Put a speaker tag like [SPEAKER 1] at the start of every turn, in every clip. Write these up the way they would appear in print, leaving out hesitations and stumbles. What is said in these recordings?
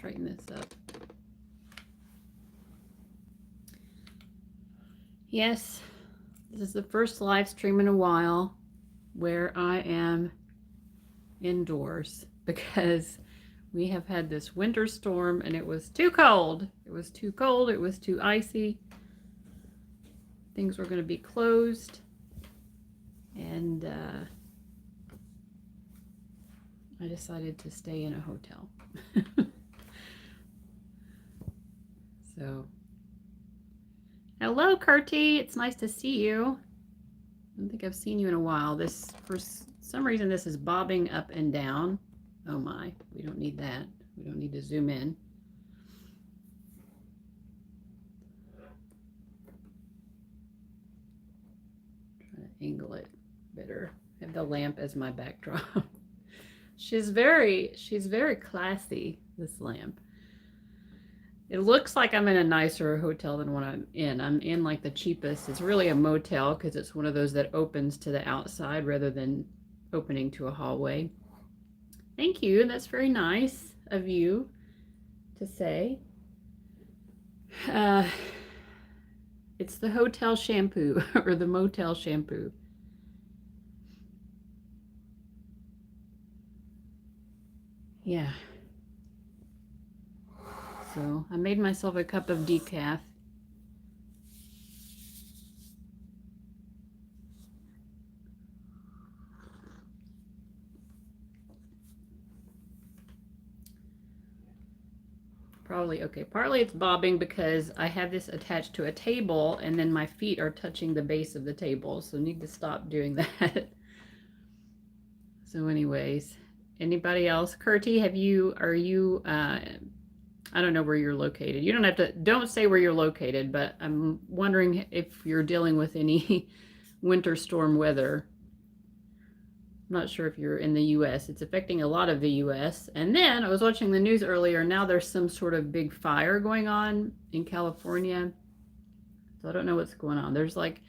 [SPEAKER 1] straighten this up. Yes, this is the first live stream in a while where I am indoors because we have had this winter storm and it was too cold. It was too cold. It was too icy. Things were going to be closed. And I decided to stay in a hotel. So, hello, Curtie. It's nice to see you. I don't think I've seen you in a while. This, for some reason, this is bobbing up and down. Oh my, we don't need that. We don't need to zoom in. Try to angle it better. I have the lamp as my backdrop. She's very classy, this lamp. It looks like I'm in a nicer hotel than what I'm in. I'm in like the cheapest. It's really a motel because it's one of those that opens to the outside rather than opening to a hallway. Thank you. That's very nice of you to say. It's the hotel shampoo or the motel shampoo. Yeah. So I made myself a cup of decaf. Probably, okay, partly it's bobbing because I have this attached to a table and then my feet are touching the base of the table. So I need to stop doing that. So anyways, anybody else? Curtie, are you, I don't know where you're located. You don't have to, don't say where you're located, but I'm wondering if you're dealing with any winter storm weather. I'm not sure if you're in the U.S. It's affecting a lot of the U.S. And then I was watching the news earlier. Now there's some sort of big fire going on in California. So I don't know what's going on. There's like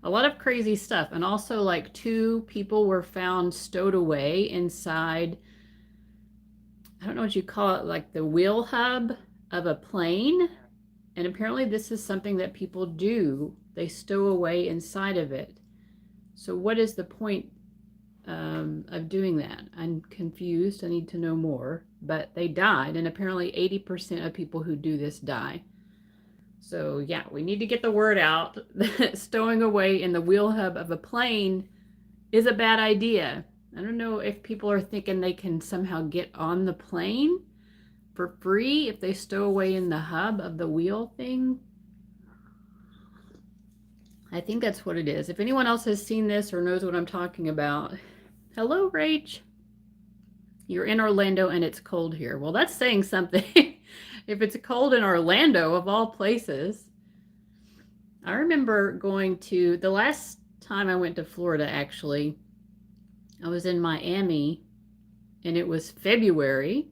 [SPEAKER 1] a lot of crazy stuff. And also like 2 people were found stowed away inside, I don't know what you call it, like the wheel hub of a plane. And apparently this is something that people do. They stow away inside of it. So what is the point of doing that? I'm confused. I need to know more. But they died, and apparently 80% of people who do this die. So yeah, we need to get the word out that stowing away in the wheel hub of a plane is a bad idea. I don't know if people are thinking they can somehow get on the plane for free if they stow away in the hub of the wheel thing. I think that's what it is. If anyone else has seen this or knows what I'm talking about, hello, Rach. You're in Orlando and it's cold here. Well, that's saying something. If it's cold in Orlando, of all places. I remember going to, the last time I went to Florida, actually, I was in Miami, and it was February,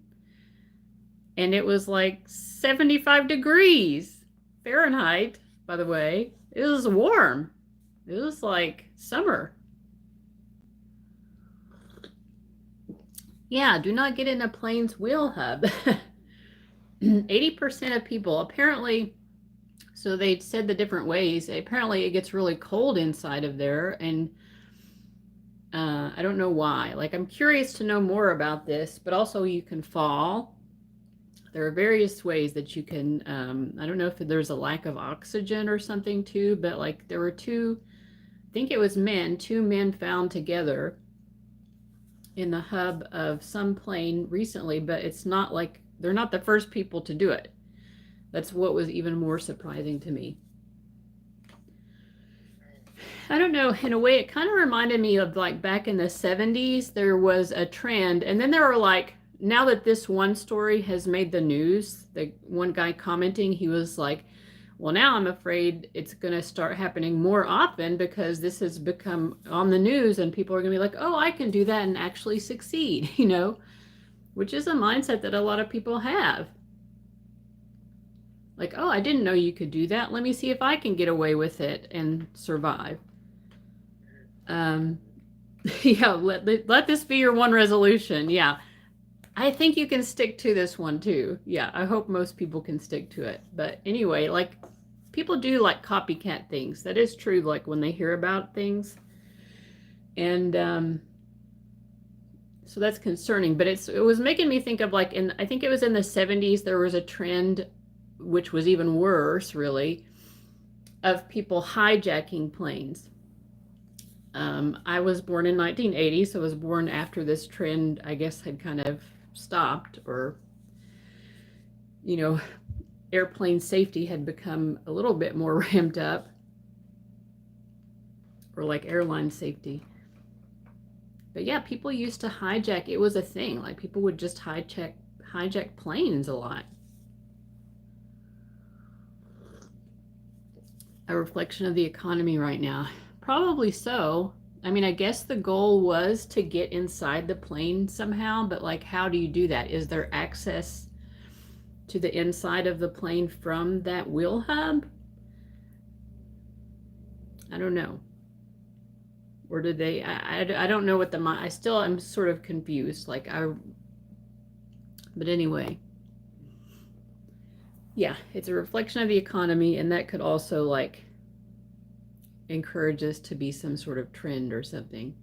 [SPEAKER 1] and it was like 75 degrees Fahrenheit, by the way. It was warm. It was like summer. Yeah, do not get in a plane's wheel hub. 80% of people, apparently, so they said the different ways. Apparently it gets really cold inside of there, and I don't know why. Like, I'm curious to know more about this, but also you can fall. There are various ways that you can, I don't know if there's a lack of oxygen or something too, but like there were 2, I think it was 2 men found together in the hub of some plane recently, but it's not like, they're not the first people to do it. That's what was even more surprising to me. I don't know, in a way, it kind of reminded me of like back in the 70s, there was a trend. And then there were like, now that this one story has made the news, the one guy commenting, he was like, well, now I'm afraid it's going to start happening more often because this has become on the news and people are going to be like, oh, I can do that and actually succeed, you know, which is a mindset that a lot of people have. Like, oh, I didn't know you could do that. Let me see if I can get away with it and survive. Yeah, let this be your one resolution. Yeah. I think you can stick to this one too. Yeah, I hope most people can stick to it. But anyway, like people do like copycat things. That is true, like when they hear about things. And so that's concerning. But it was making me think of like I think it was in the 70s, there was a trend, which was even worse, really, of people hijacking planes. I was born in 1980, so I was born after this trend, I guess, had kind of stopped, or, you know, airplane safety had become a little bit more ramped up, or like airline safety. But yeah, people used to hijack. It was a thing. Like people would just hijack planes a lot. A reflection of the economy right now. Probably so. I mean, I guess the goal was to get inside the plane somehow, but like, how do you do that? Is there access to the inside of the plane from that wheel hub? I don't know. Or did they, I don't know what I still am sort of confused. Like but anyway. Yeah, it's a reflection of the economy, and that could also like encourage us to be some sort of trend or something.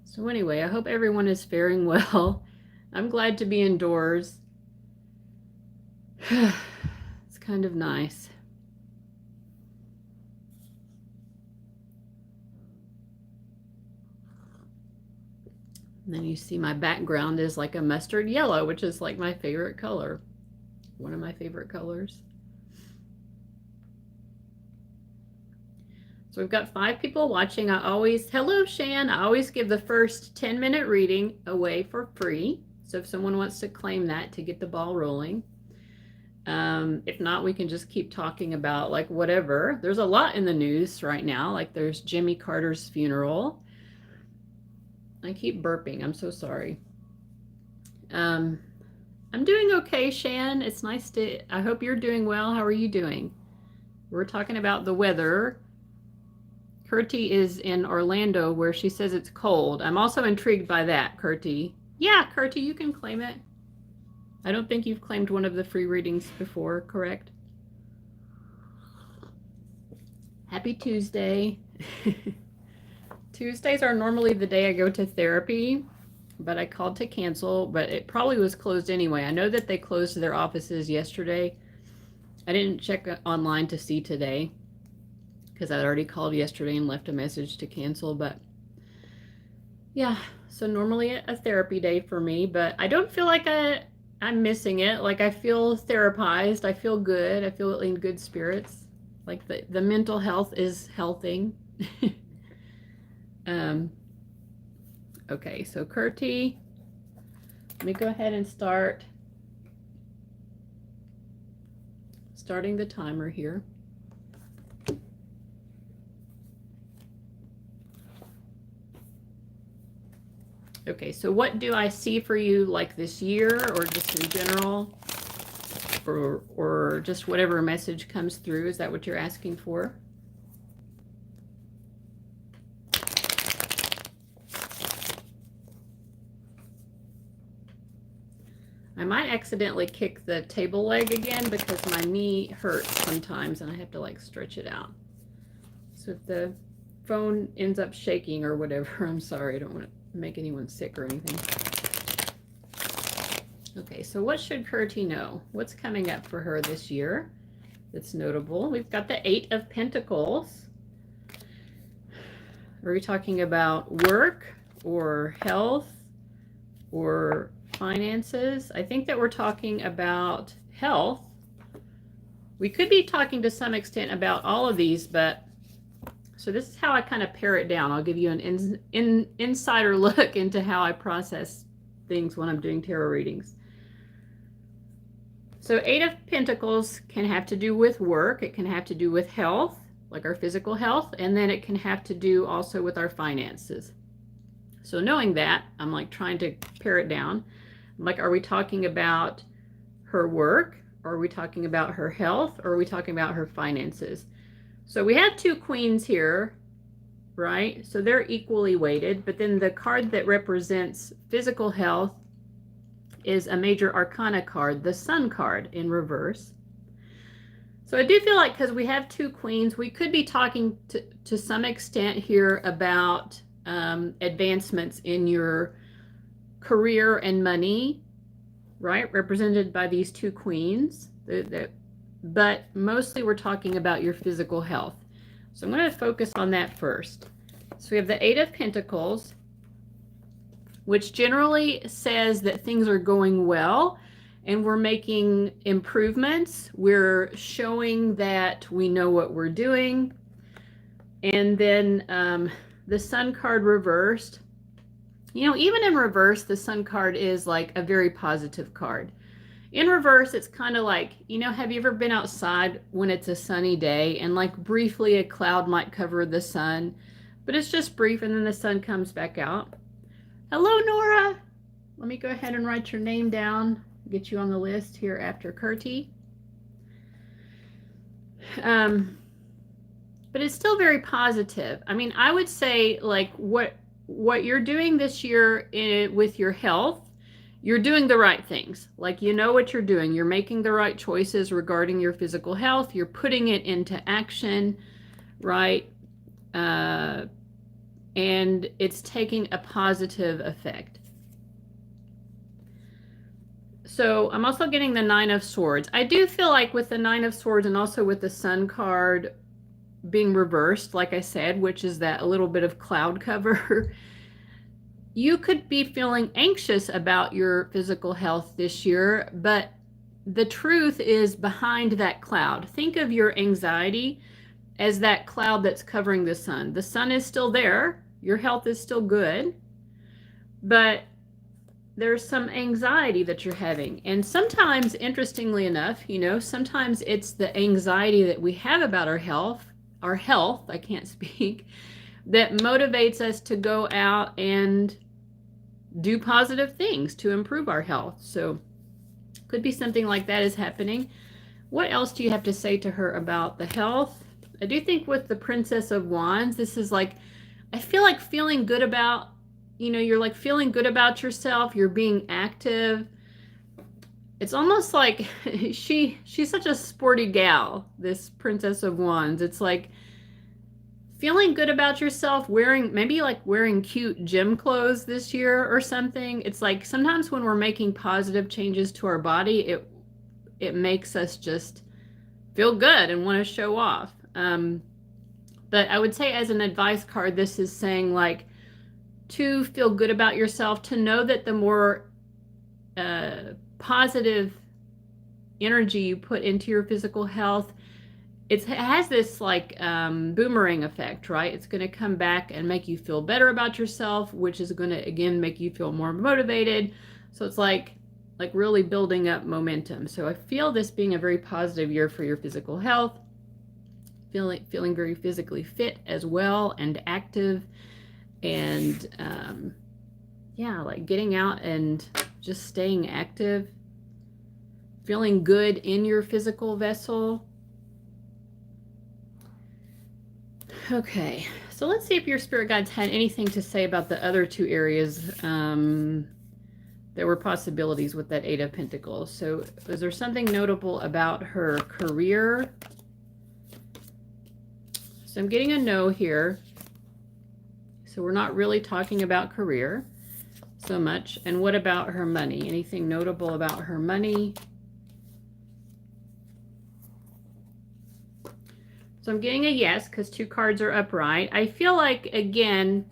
[SPEAKER 1] So anyway, I hope everyone is faring well. I'm glad to be indoors. It's kind of nice. And then you see my background is like a mustard yellow, which is like my favorite color. One of my favorite colors. So we've got 5 people watching. Hello Shan, I always give the first 10-minute reading away for free. So if someone wants to claim that to get the ball rolling. If not, we can just keep talking about like whatever. There's a lot in the news right now. Like there's Jimmy Carter's funeral. I keep burping. I'm so sorry. I'm doing okay, Shan. It's nice I hope you're doing well. How are you doing? We're talking about the weather. Kurti is in Orlando where she says it's cold. I'm also intrigued by that, Kurti. Yeah, Kurti, you can claim it. I don't think you've claimed one of the free readings before, correct? Happy Tuesday. Tuesdays are normally the day I go to therapy, but I called to cancel, but it probably was closed anyway. I know that they closed their offices yesterday. I didn't check online to see today because I'd already called yesterday and left a message to cancel, but yeah, so normally a therapy day for me, but I don't feel like I'm missing it. Like I feel therapized. I feel good. I feel in good spirits. Like the mental health is healthing. Okay, so Kurti, let me go ahead and starting the timer here. Okay, so what do I see for you like this year or just in general? Or just whatever message comes through? Is that what you're asking for? I might accidentally kick the table leg again because my knee hurts sometimes and I have to like stretch it out. So if the phone ends up shaking or whatever, I'm sorry. I don't want to make anyone sick or anything. Okay, so what should Kurti know? What's coming up for her this year that's notable? We've got the 8 of Pentacles. Are we talking about work or health or finances? I think that we're talking about health. We could be talking to some extent about all of these, but so this is how I kind of pare it down. I'll give you an insider look into how I process things when I'm doing tarot readings. So 8 of Pentacles can have to do with work. It can have to do with health, like our physical health, and then it can have to do also with our finances. So knowing that, I'm like trying to pare it down. I'm like, are we talking about her work? Or are we talking about her health? Or are we talking about her finances? So we have 2 queens here. right? So they're equally weighted. But then the card that represents physical health is a major arcana card, the Sun card in reverse. So I do feel like because we have two queens, we could be talking to some extent here about advancements in your career and money, right? Represented by these two queens. But mostly we're talking about your physical health. So I'm going to focus on that first. So we have the Eight of Pentacles, which generally says that things are going well and we're making improvements. We're showing that we know what we're doing. And then the Sun card reversed. You know, even in reverse, the Sun card is like a very positive card. In reverse, it's kind of like, you know, have you ever been outside when it's a sunny day and like briefly a cloud might cover the sun, but it's just brief and then the sun comes back out? Hello, Nora. Let me go ahead and write your name down, get you on the list here after Curti. But it's still very positive. I mean, I would say like what you're doing this year with your health, you're doing the right things. Like, you know what you're doing. You're making the right choices regarding your physical health. You're putting it into action, right? And it's taking a positive effect. So I'm also getting the Nine of Swords. I do feel like with the Nine of Swords and also with the Sun card being reversed, like I said, which is that a little bit of cloud cover, you could be feeling anxious about your physical health this year, but the truth is behind that cloud. Think of your anxiety as that cloud that's covering the sun. The sun is still there. Your health is still good, but there's some anxiety that you're having. And sometimes, interestingly enough, you know, sometimes it's the anxiety that we have about our health, I can't speak, that motivates us to go out and do positive things to improve our health. So could be something like that is happening. What else do you have to say to her about the health? I do think with the Princess of Wands, this is like, I feel like feeling good about, you know, you're like feeling good about yourself. You're being active. It's almost like she's such a sporty gal, this Princess of Wands. It's like feeling good about yourself, maybe like wearing cute gym clothes this year or something. It's like sometimes when we're making positive changes to our body, it makes us just feel good and want to show off. But I would say as an advice card, this is saying like to feel good about yourself, to know that the more positive energy you put into your physical health, it has this like boomerang effect, right? It's going to come back and make you feel better about yourself, which is going to, again, make you feel more motivated. So it's like really building up momentum. So I feel this being a very positive year for your physical health, feeling very physically fit as well and active. And yeah, like getting out and just staying active, feeling good in your physical vessel. Okay, so let's see if your spirit guides had anything to say about the other two areas. There were possibilities with that Eight of Pentacles. So is there something notable about her career? So I'm getting a no here. So we're not really talking about career so much. And what about her money? Anything notable about her money? So I'm getting a yes because two cards are upright. I feel like, again,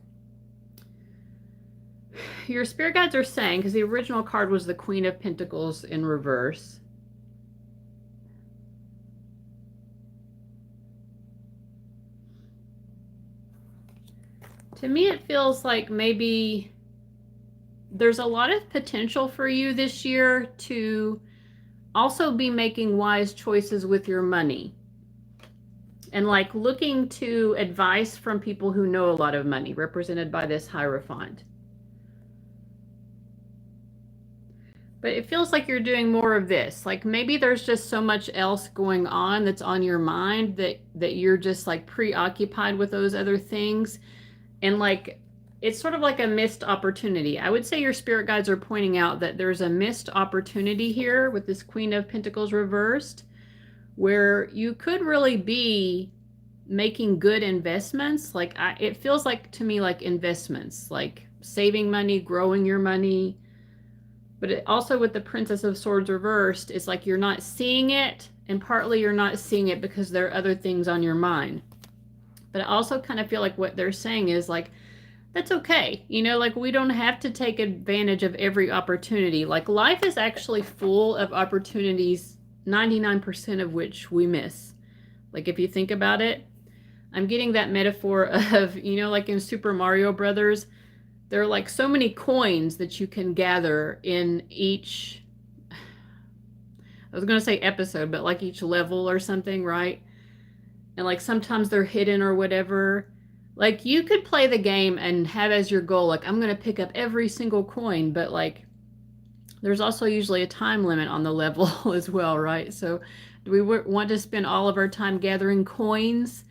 [SPEAKER 1] your spirit guides are saying, because the original card was the Queen of Pentacles in reverse. To me, it feels like maybe there's a lot of potential for you this year to also be making wise choices with your money. And like looking to advice from people who know a lot of money, represented by this Hierophant. But it feels like you're doing more of this. Like maybe there's just so much else going on that's on your mind that you're just like preoccupied with those other things. And like it's sort of like a missed opportunity. I would say your spirit guides are pointing out that there's a missed opportunity here with this Queen of Pentacles reversed, where you could really be making good investments. Like it feels like to me like investments, like saving money, growing your money. But it also with the Princess of Swords reversed, it's like you're not seeing it, and partly you're not seeing it because there are other things on your mind. But I also kind of feel like what they're saying is like, that's okay. You know, like we don't have to take advantage of every opportunity. Like life is actually full of opportunities, 99% of which we miss. Like if you think about it, I'm getting that metaphor of, you know, like in Super Mario Brothers, there are like so many coins that you can gather in each, I was going to say episode, but like each level or something, right? And like sometimes they're hidden or whatever. Like you could play the game and have as your goal, like I'm going to pick up every single coin, but like there's also usually a time limit on the level as well, right? So do we want to spend all of our time gathering coins,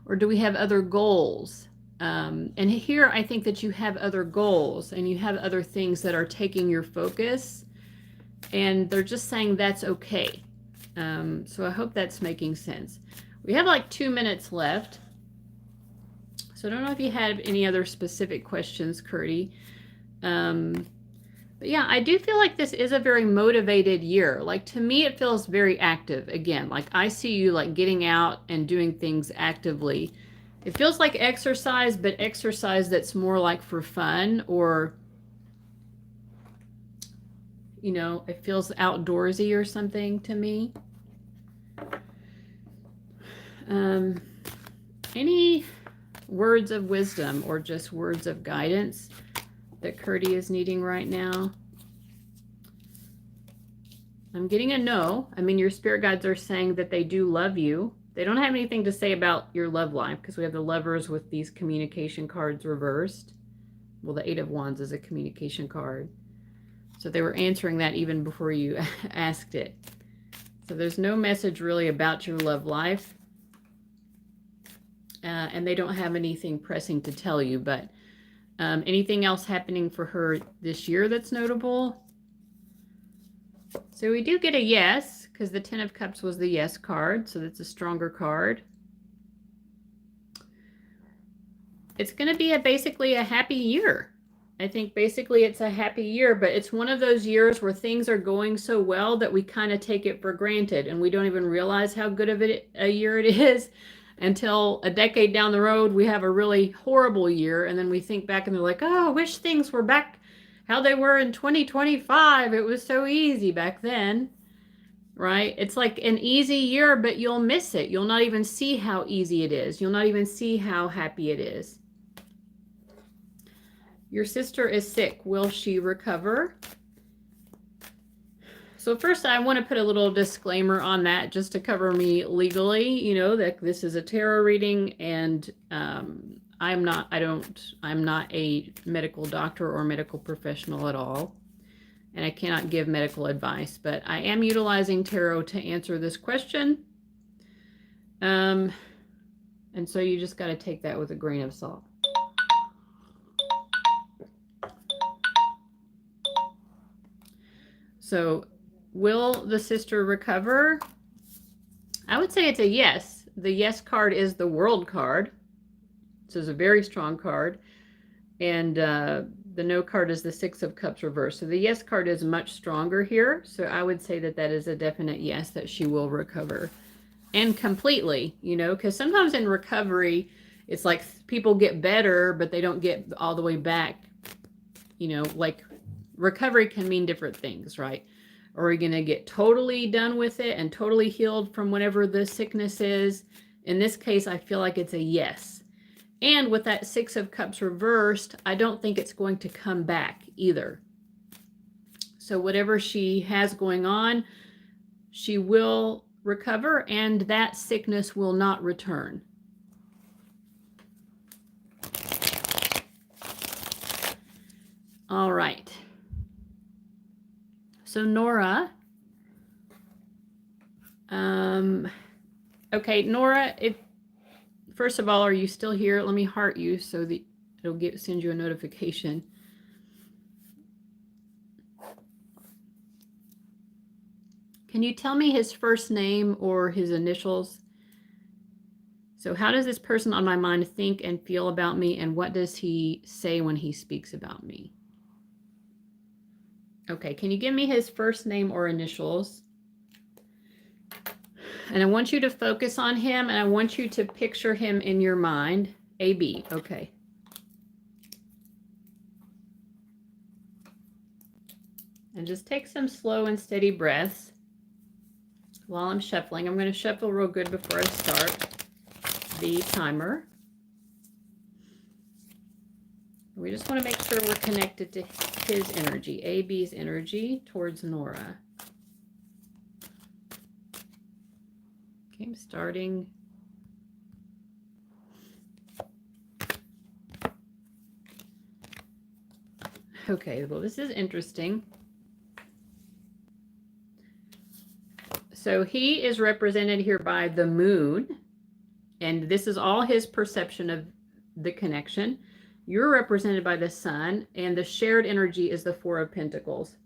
[SPEAKER 1] or do we have other goals? And here I think that you have other goals and you have other things that are taking your focus, and they're just saying that's okay. So I hope that's making sense. We have like 2 minutes left. So I don't know if you had any other specific questions, Curdy. But yeah, I do feel like this is a very motivated year. Like to me, it feels very active. Again, like I see you like getting out and doing things actively. It feels like exercise, but exercise that's more like for fun, or, you know, it feels outdoorsy or something to me. Any words of wisdom or just words of guidance that Curdy is needing right now? I'm getting a no. I mean, your spirit guides are saying that they do love you. They don't have anything to say about your love life because we have the Lovers with these communication cards reversed. Well, the Eight of Wands is a communication card. So they were answering that even before you asked it. So there's no message really about your love life. And they don't have anything pressing to tell you, but anything else happening for her this year that's notable? So we do get a yes, because the Ten of Cups was the yes card, so that's a stronger card. It's going to be basically a happy year. I think basically it's a happy year, but it's one of those years where things are going so well that we kind of take it for granted, and we don't even realize how good of a year it is until a decade down the road we have a really horrible year, and then we think back and they're like, oh, I wish things were back how they were in 2025. It was so easy back then, right? It's like an easy year, but you'll miss it. You'll not even see how easy it is. You'll not even see how happy it is. Your sister is sick. Will she recover? So first, I want to put a little disclaimer on that just to cover me legally, you know, that this is a tarot reading, and I'm not a medical doctor or medical professional at all, and I cannot give medical advice, but I am utilizing tarot to answer this question. And so you just got to take that with a grain of salt. So will the sister recover? I would say it's a yes. The yes card is the World card. So it's a very strong card. And the no card is the Six of Cups reversed. So the yes card is much stronger here. So I would say that that is a definite yes, that she will recover. And completely, you know, because sometimes in recovery, it's like people get better, but they don't get all the way back. You know, like recovery can mean different things, right? Or are you going to get totally done with it and totally healed from whatever the sickness is? In this case, I feel like it's a yes. And with that Six of Cups reversed, I don't think it's going to come back either. So whatever she has going on, she will recover, and that sickness will not return. All right. So Nora, okay, Nora, first of all, are you still here? Let me heart you so that it'll send you a notification. Can you tell me his first name or his initials? So how does this person on my mind think and feel about me, and what does he say when he speaks about me? Okay, can you give me his first name or initials? And I want you to focus on him, and I want you to picture him in your mind. AB, okay. And just take some slow and steady breaths while I'm shuffling. I'm going to shuffle real good before I start the timer. We just want to make sure we're connected to his energy, AB's energy towards Nora. Okay, I'm starting. Okay, well, this is interesting. So he is represented here by the moon, and this is all his perception of the connection. You're represented by the sun, and the shared energy is the Four of Pentacles.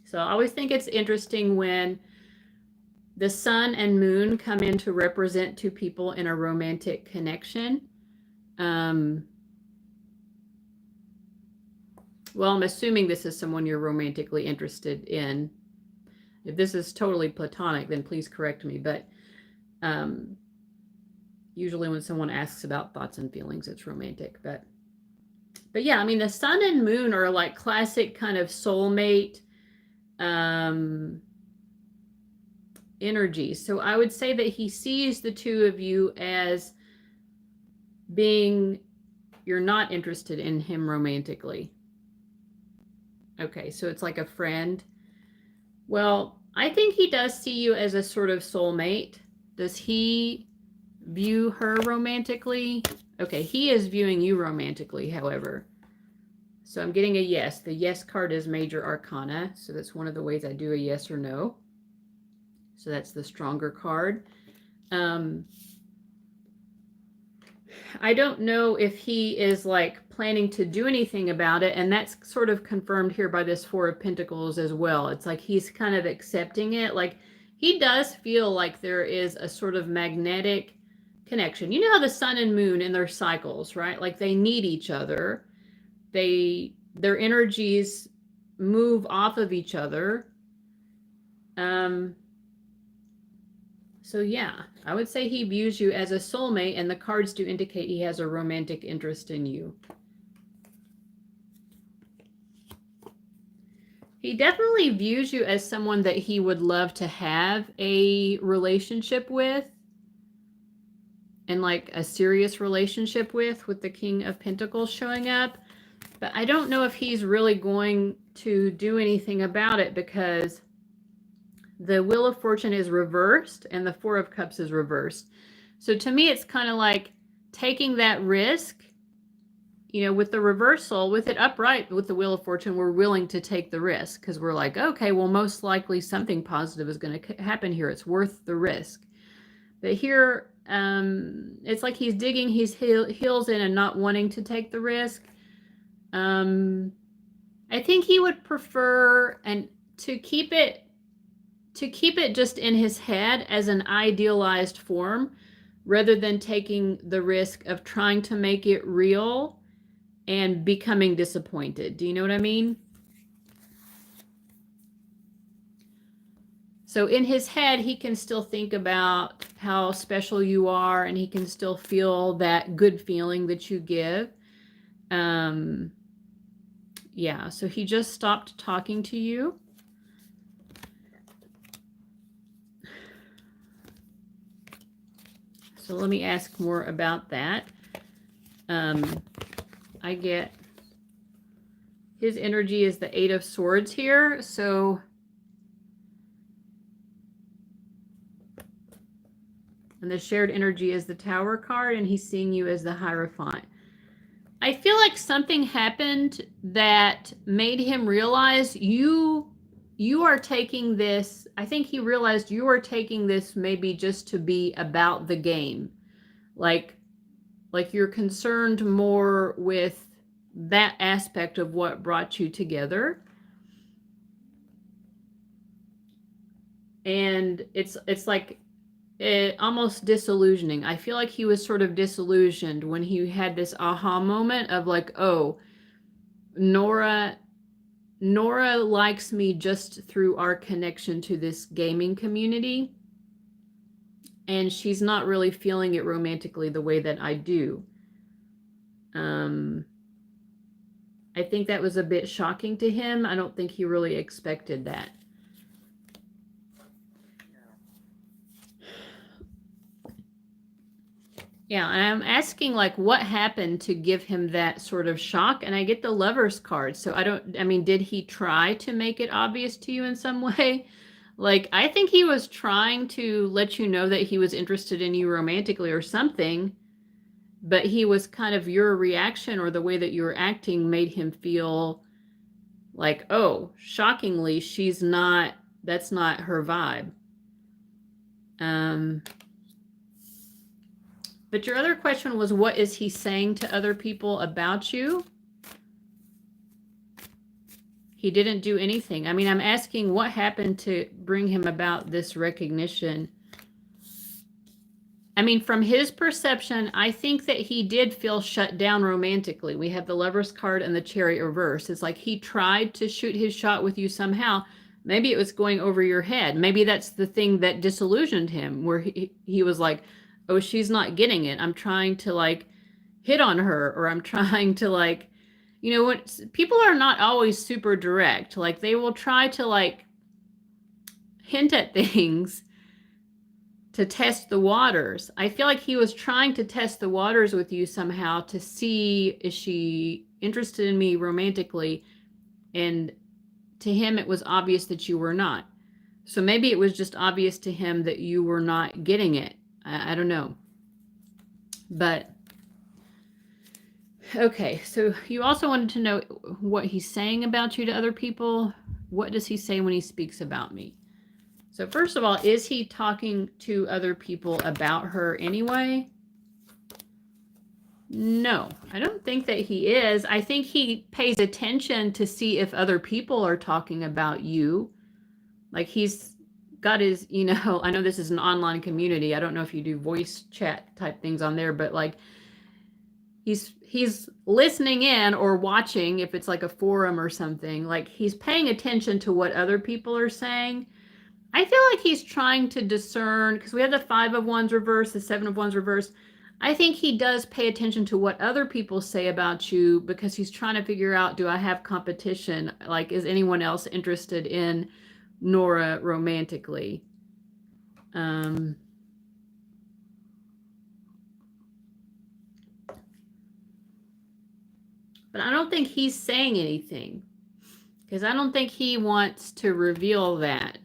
[SPEAKER 1] So I always think it's interesting when the sun and moon come in to represent two people in a romantic connection. Well, I'm assuming this is someone you're romantically interested in. If this is totally platonic, then please correct me. But usually when someone asks about thoughts and feelings, it's romantic. But yeah, I mean, the sun and moon are like classic kind of soulmate energy. So I would say that he sees the two of you as being, you're not interested in him romantically. Okay, so it's like a friend. Well, I think he does see you as a sort of soulmate. Does he view her romantically? Okay, he is viewing you romantically, however. So I'm getting a yes. The yes card is Major Arcana. So that's one of the ways I do a yes or no. So that's the stronger card. I don't know if he is like planning to do anything about it. And that's sort of confirmed here by this Four of Pentacles as well. It's like he's kind of accepting it. Like he does feel like there is a sort of magnetic connection. You know how the sun and moon in their cycles, right? Like they need each other. Their energies move off of each other. So yeah, I would say he views you as a soulmate, and the cards do indicate he has a romantic interest in you. He definitely views you as someone that he would love to have a relationship with, and like a serious relationship with the King of Pentacles showing up. But I don't know if he's really going to do anything about it, because the Wheel of Fortune is reversed and the Four of Cups is reversed. So to me, it's kind of like taking that risk, you know, with the reversal, with it upright, with the Wheel of Fortune, we're willing to take the risk because we're like, okay, well, most likely something positive is going to happen here. It's worth the risk. But here, it's like he's digging his heels in and not wanting to take the risk. I think he would prefer to keep it just in his head as an idealized form, rather than taking the risk of trying to make it real and becoming disappointed. Do you know what I mean? So in his head, he can still think about how special you are, and he can still feel that good feeling that you give. Yeah, so he just stopped talking to you. So let me ask more about that. I get his energy is the Eight of Swords here. So and the shared energy is the Tower card, and he's seeing you as the Hierophant. I feel like something happened that made him realize you you are taking this, I think he realized you are taking this maybe just to be about the game. Like you're concerned more with that aspect of what brought you together. And it's like almost disillusioning. I feel like he was sort of disillusioned when he had this aha moment of like, oh, Nora likes me just through our connection to this gaming community, and she's not really feeling it romantically the way that I do. I think that was a bit shocking to him. I don't think he really expected that. Yeah, and I'm asking like what happened to give him that sort of shock, and I get the Lover's card. So I mean, did he try to make it obvious to you in some way? Like, I think he was trying to let you know that he was interested in you romantically or something, but he was kind of, your reaction or the way that you were acting made him feel like, oh, shockingly, that's not her vibe. But your other question was, what is he saying to other people about you? He didn't do anything. I mean, I'm asking what happened to bring him about this recognition. I mean, from his perception, I think that he did feel shut down romantically. We have the Lover's card and the Chariot reverse. It's like he tried to shoot his shot with you somehow. Maybe it was going over your head. Maybe that's the thing that disillusioned him, where he was like, oh, she's not getting it. I'm trying to like hit on her, or I'm trying to like, you know, what, people are not always super direct. Like they will try to like hint at things to test the waters. I feel like he was trying to test the waters with you somehow to see, is she interested in me romantically? And to him, it was obvious that you were not. So maybe it was just obvious to him that you were not getting it. I don't know. But, okay, so you also wanted to know what he's saying about you to other people. What does he say when he speaks about me? So first of all, is he talking to other people about her anyway? No, I don't think that he is. I think he pays attention to see if other people are talking about you. Like he's got his, you know, I know this is an online community. I don't know if you do voice chat type things on there, but like he's listening in or watching if it's like a forum or something. Like he's paying attention to what other people are saying. I feel like he's trying to discern, because we have the 5 of Wands reverse, the 7 of Wands reverse. I think he does pay attention to what other people say about you, because he's trying to figure out, do I have competition? Like, is anyone else interested in Nora romantically? But I don't think he's saying anything, because I don't think he wants to reveal that.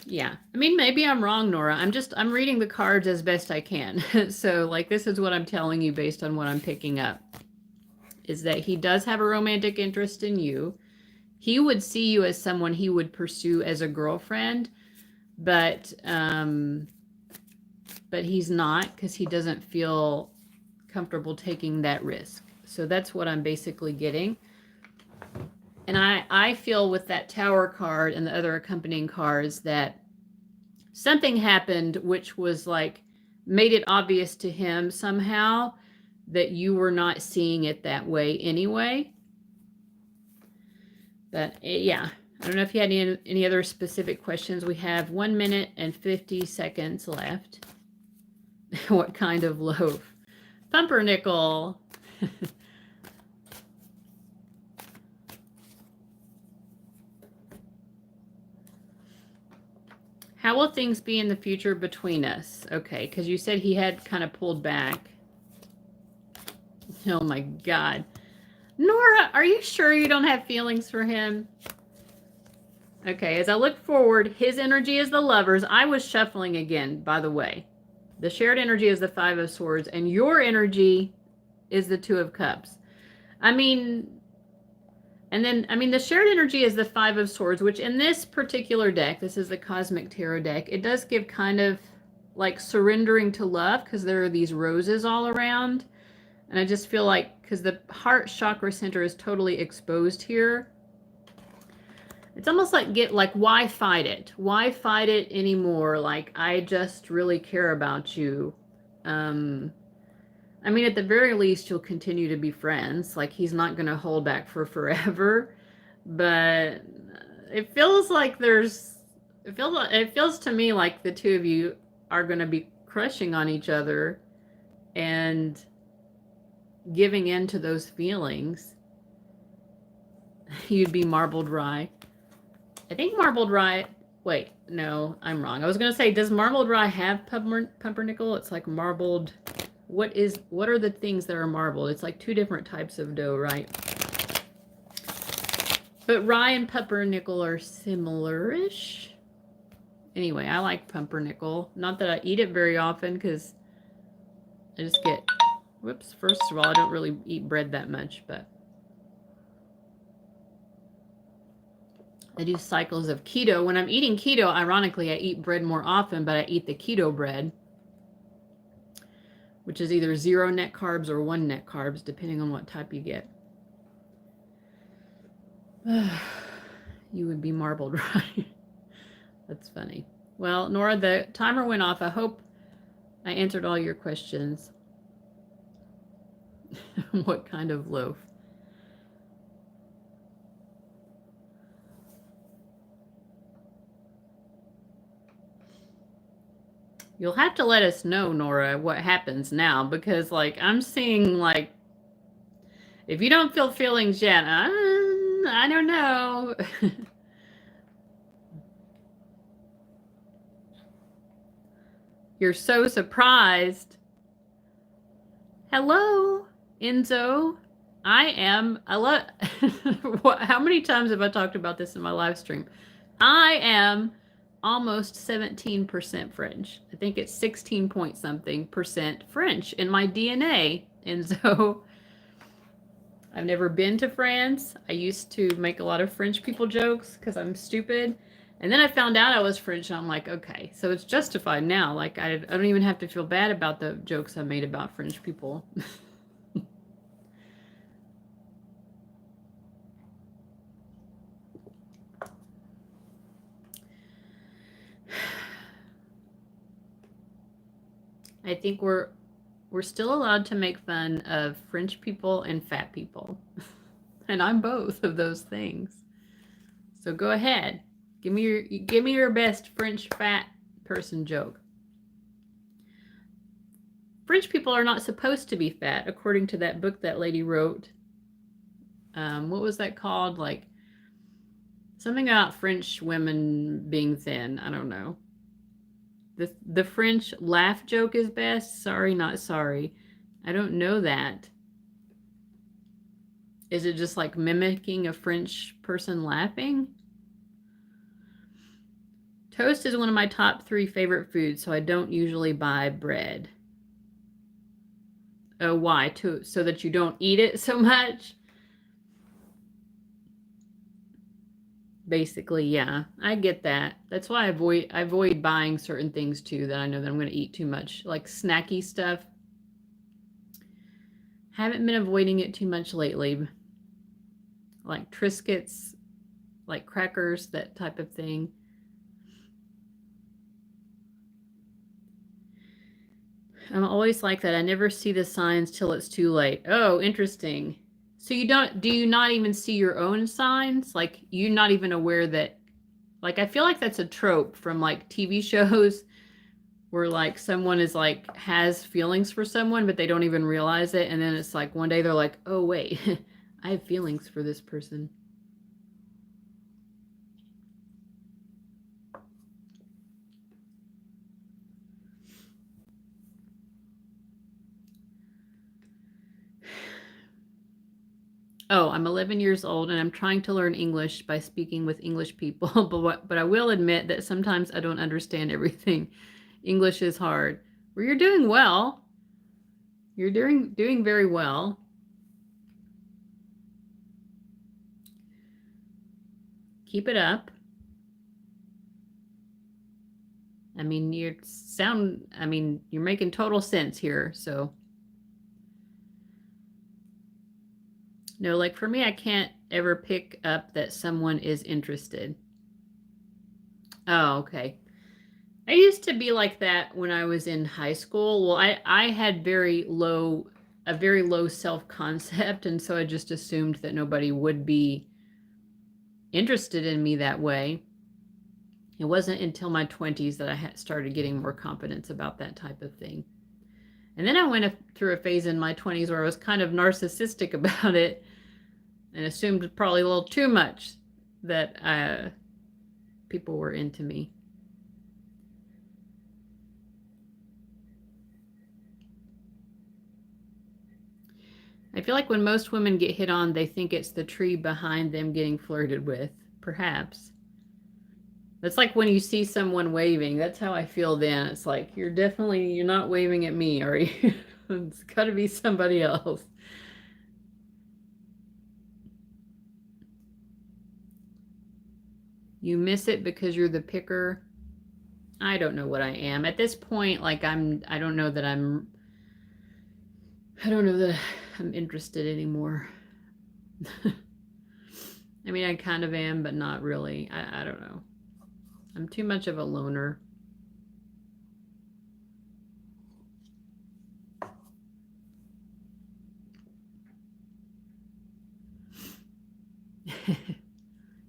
[SPEAKER 1] Yeah, I mean, maybe I'm wrong, Nora. I'm reading the cards as best I can. So like, this is what I'm telling you based on what I'm picking up, is that he does have a romantic interest in you. He would see you as someone he would pursue as a girlfriend, but he's not, because he doesn't feel comfortable taking that risk. So that's what I'm basically getting. And I feel with that Tower card and the other accompanying cards that something happened which was like, made it obvious to him somehow that you were not seeing it that way anyway. But yeah, I don't know if you had any other specific questions. We have 1 minute and 50 seconds left. What kind of loaf? Pumpernickel. How will things be in the future between us? Okay, because you said he had kind of pulled back. Oh my God. Nora, are you sure you don't have feelings for him? Okay, as I look forward, his energy is the Lovers. I was shuffling again, by the way. The shared energy is the Five of Swords, and your energy is the Two of Cups. I mean, the shared energy is the Five of Swords, which in this particular deck, this is the Cosmic Tarot deck, it does give kind of like surrendering to love because there are these roses all around. And I just feel like, because the heart chakra center is totally exposed here, it's almost like why fight it? Why fight it anymore? Like, I just really care about you. I mean, at the very least, you'll continue to be friends. Like, he's not going to hold back for forever. But it feels like it feels to me like the two of you are going to be crushing on each other and giving in to those feelings. You'd be marbled rye. I think marbled rye. Wait, no, I'm wrong. I was gonna say, does marbled rye have pumpernickel? It's like marbled. What are the things that are marbled? It's like two different types of dough, right? But rye and pumpernickel are similar-ish. Anyway, I like pumpernickel. Not that I eat it very often because I just get, whoops, first of all, I don't really eat bread that much, but I do cycles of keto. When I'm eating keto, ironically, I eat bread more often, but I eat the keto bread, which is either 0 net carbs or 1 net carbs, depending on what type you get. You would be marbled, right? That's funny. Well, Nora, the timer went off. I hope I answered all your questions. What kind of loaf? You'll have to let us know, Nora, what happens now, because, like, I'm seeing, like, if you don't feel feelings yet, I don't know. You're so surprised. Hello, Enzo. I love, how many times have I talked about this in my live stream? I am almost 17% French. I think it's 16 point something percent French in my DNA. And so I've never been to France. I used to make a lot of French people jokes because I'm stupid. And then I found out I was French, and I'm like, okay, so it's justified now. Like, I don't even have to feel bad about the jokes I made about French people. I think we're still allowed to make fun of French people and fat people. And I'm both of those things. So go ahead. Give me your best French fat person joke. French people are not supposed to be fat, according to that book that lady wrote. What was that called? Like, something about French women being thin. I don't know. The French laugh joke is best. Sorry, not sorry. I don't know that. Is it just like mimicking a French person laughing? Toast is one of my top 3 favorite foods, so I don't usually buy bread. Oh, why? So that you don't eat it so much? Basically, yeah. I get that. That's why I avoid buying certain things too that I know that I'm going to eat too much, like snacky stuff. Haven't been avoiding it too much lately. Like Triscuits, like crackers, that type of thing. I'm always like that. I never see the signs till it's too late. Oh, interesting. So do you not even see your own signs? Like, you're not even aware that, like, I feel like that's a trope from like TV shows where like someone is like has feelings for someone, but they don't even realize it. And then it's like one day they're like, oh wait, I have feelings for this person. Oh, I'm 11 years old and I'm trying to learn English by speaking with English people, but I will admit that sometimes I don't understand everything. English is hard. Well, you're doing well. You're doing very well. Keep it up. I mean, you're making total sense here, so. No, like for me, I can't ever pick up that someone is interested. Oh, okay. I used to be like that when I was in high school. Well, I had a very low self-concept, and so I just assumed that nobody would be interested in me that way. It wasn't until my 20s that I started getting more confidence about that type of thing. And then I went through a phase in my 20s where I was kind of narcissistic about it and assumed probably a little too much that people were into me. I feel like when most women get hit on, they think it's the tree behind them getting flirted with, perhaps. That's like when you see someone waving. That's how I feel then. It's like, you're not waving at me, are you? It's got to be somebody else. You miss it because you're the picker. I don't know what I am. At this point, like I don't know that I'm interested anymore. I mean, I kind of am, but not really. I don't know. I'm too much of a loner.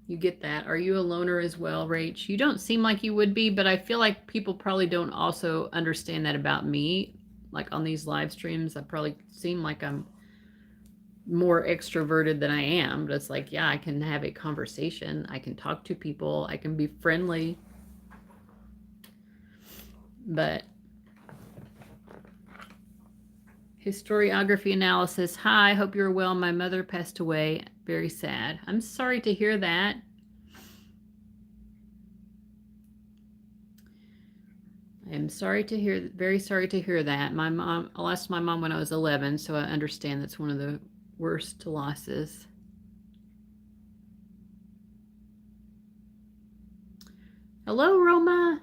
[SPEAKER 1] You get that. Are you a loner as well, Rach? You don't seem like you would be, but I feel like people probably don't also understand that about me. Like on these live streams, I probably seem like I'm more extroverted than I am. But it's like, yeah, I can have a conversation. I can talk to people. I can be friendly. But historiography analysis. Hi, hope you're well. My mother passed away. Very sad. I'm sorry to hear that. I'm very sorry to hear that. I lost my mom when I was 11, so I understand that's one of the worst losses. Hello, Roma.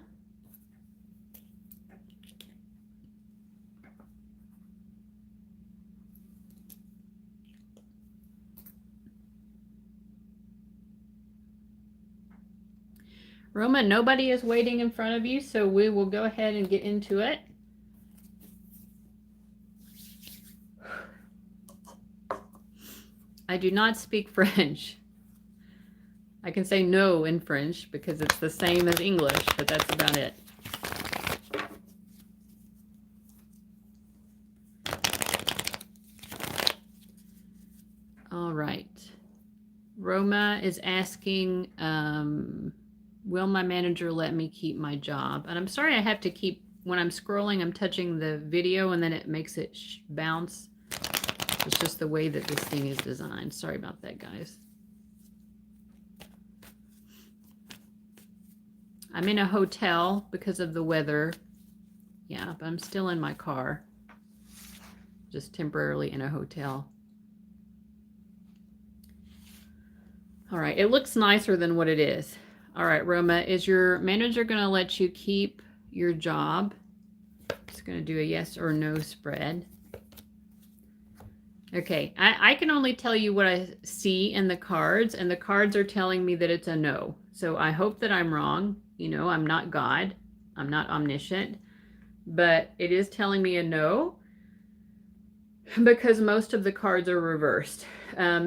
[SPEAKER 1] Roma, nobody is waiting in front of you, so we will go ahead and get into it. I do not speak French. I can say no in French because it's the same as English, but that's about it. All right. Roma is asking, will my manager let me keep my job? And I'm sorry I have to keep, when I'm scrolling, I'm touching the video and then it makes it bounce. It's just the way that this thing is designed. Sorry about that, guys. I'm in a hotel because of the weather. Yeah, but I'm still in my car. Just temporarily in a hotel. All right, it looks nicer than what it is. All right, Roma, is your manager going to let you keep your job? It's going to do a yes or no spread. Okay, I can only tell you what I see in the cards, and the cards are telling me that it's a no. So I hope that I'm wrong. You know, I'm not God. I'm not omniscient. But it is telling me a no because most of the cards are reversed.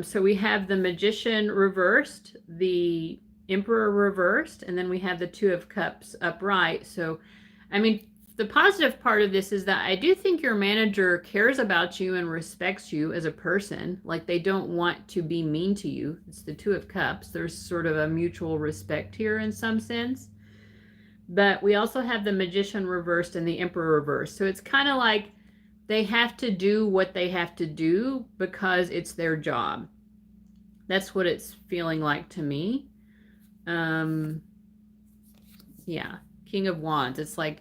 [SPEAKER 1] So we have the Magician reversed, the Emperor reversed, and then we have the Two of Cups upright. So, I mean, the positive part of this is that I do think your manager cares about you and respects you as a person. Like, they don't want to be mean to you. It's the Two of Cups. There's sort of a mutual respect here in some sense. But we also have the Magician reversed and the Emperor reversed. So it's kind of like they have to do what they have to do because it's their job. That's what it's feeling like to me. Yeah, King of Wands. It's like,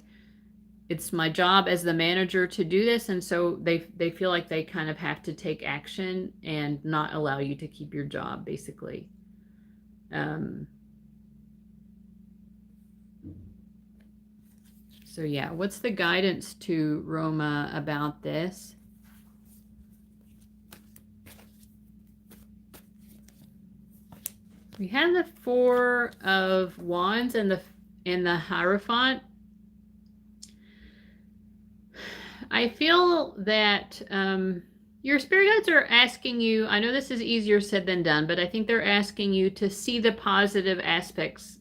[SPEAKER 1] it's my job as the manager to do this, and so they feel like they kind of have to take action and not allow you to keep your job, basically. So yeah, what's the guidance to Roma about this? We have the Four of Wands and the Hierophant. I feel that your spirit guides are asking you, I know this is easier said than done, but I think they're asking you to see the positive aspects.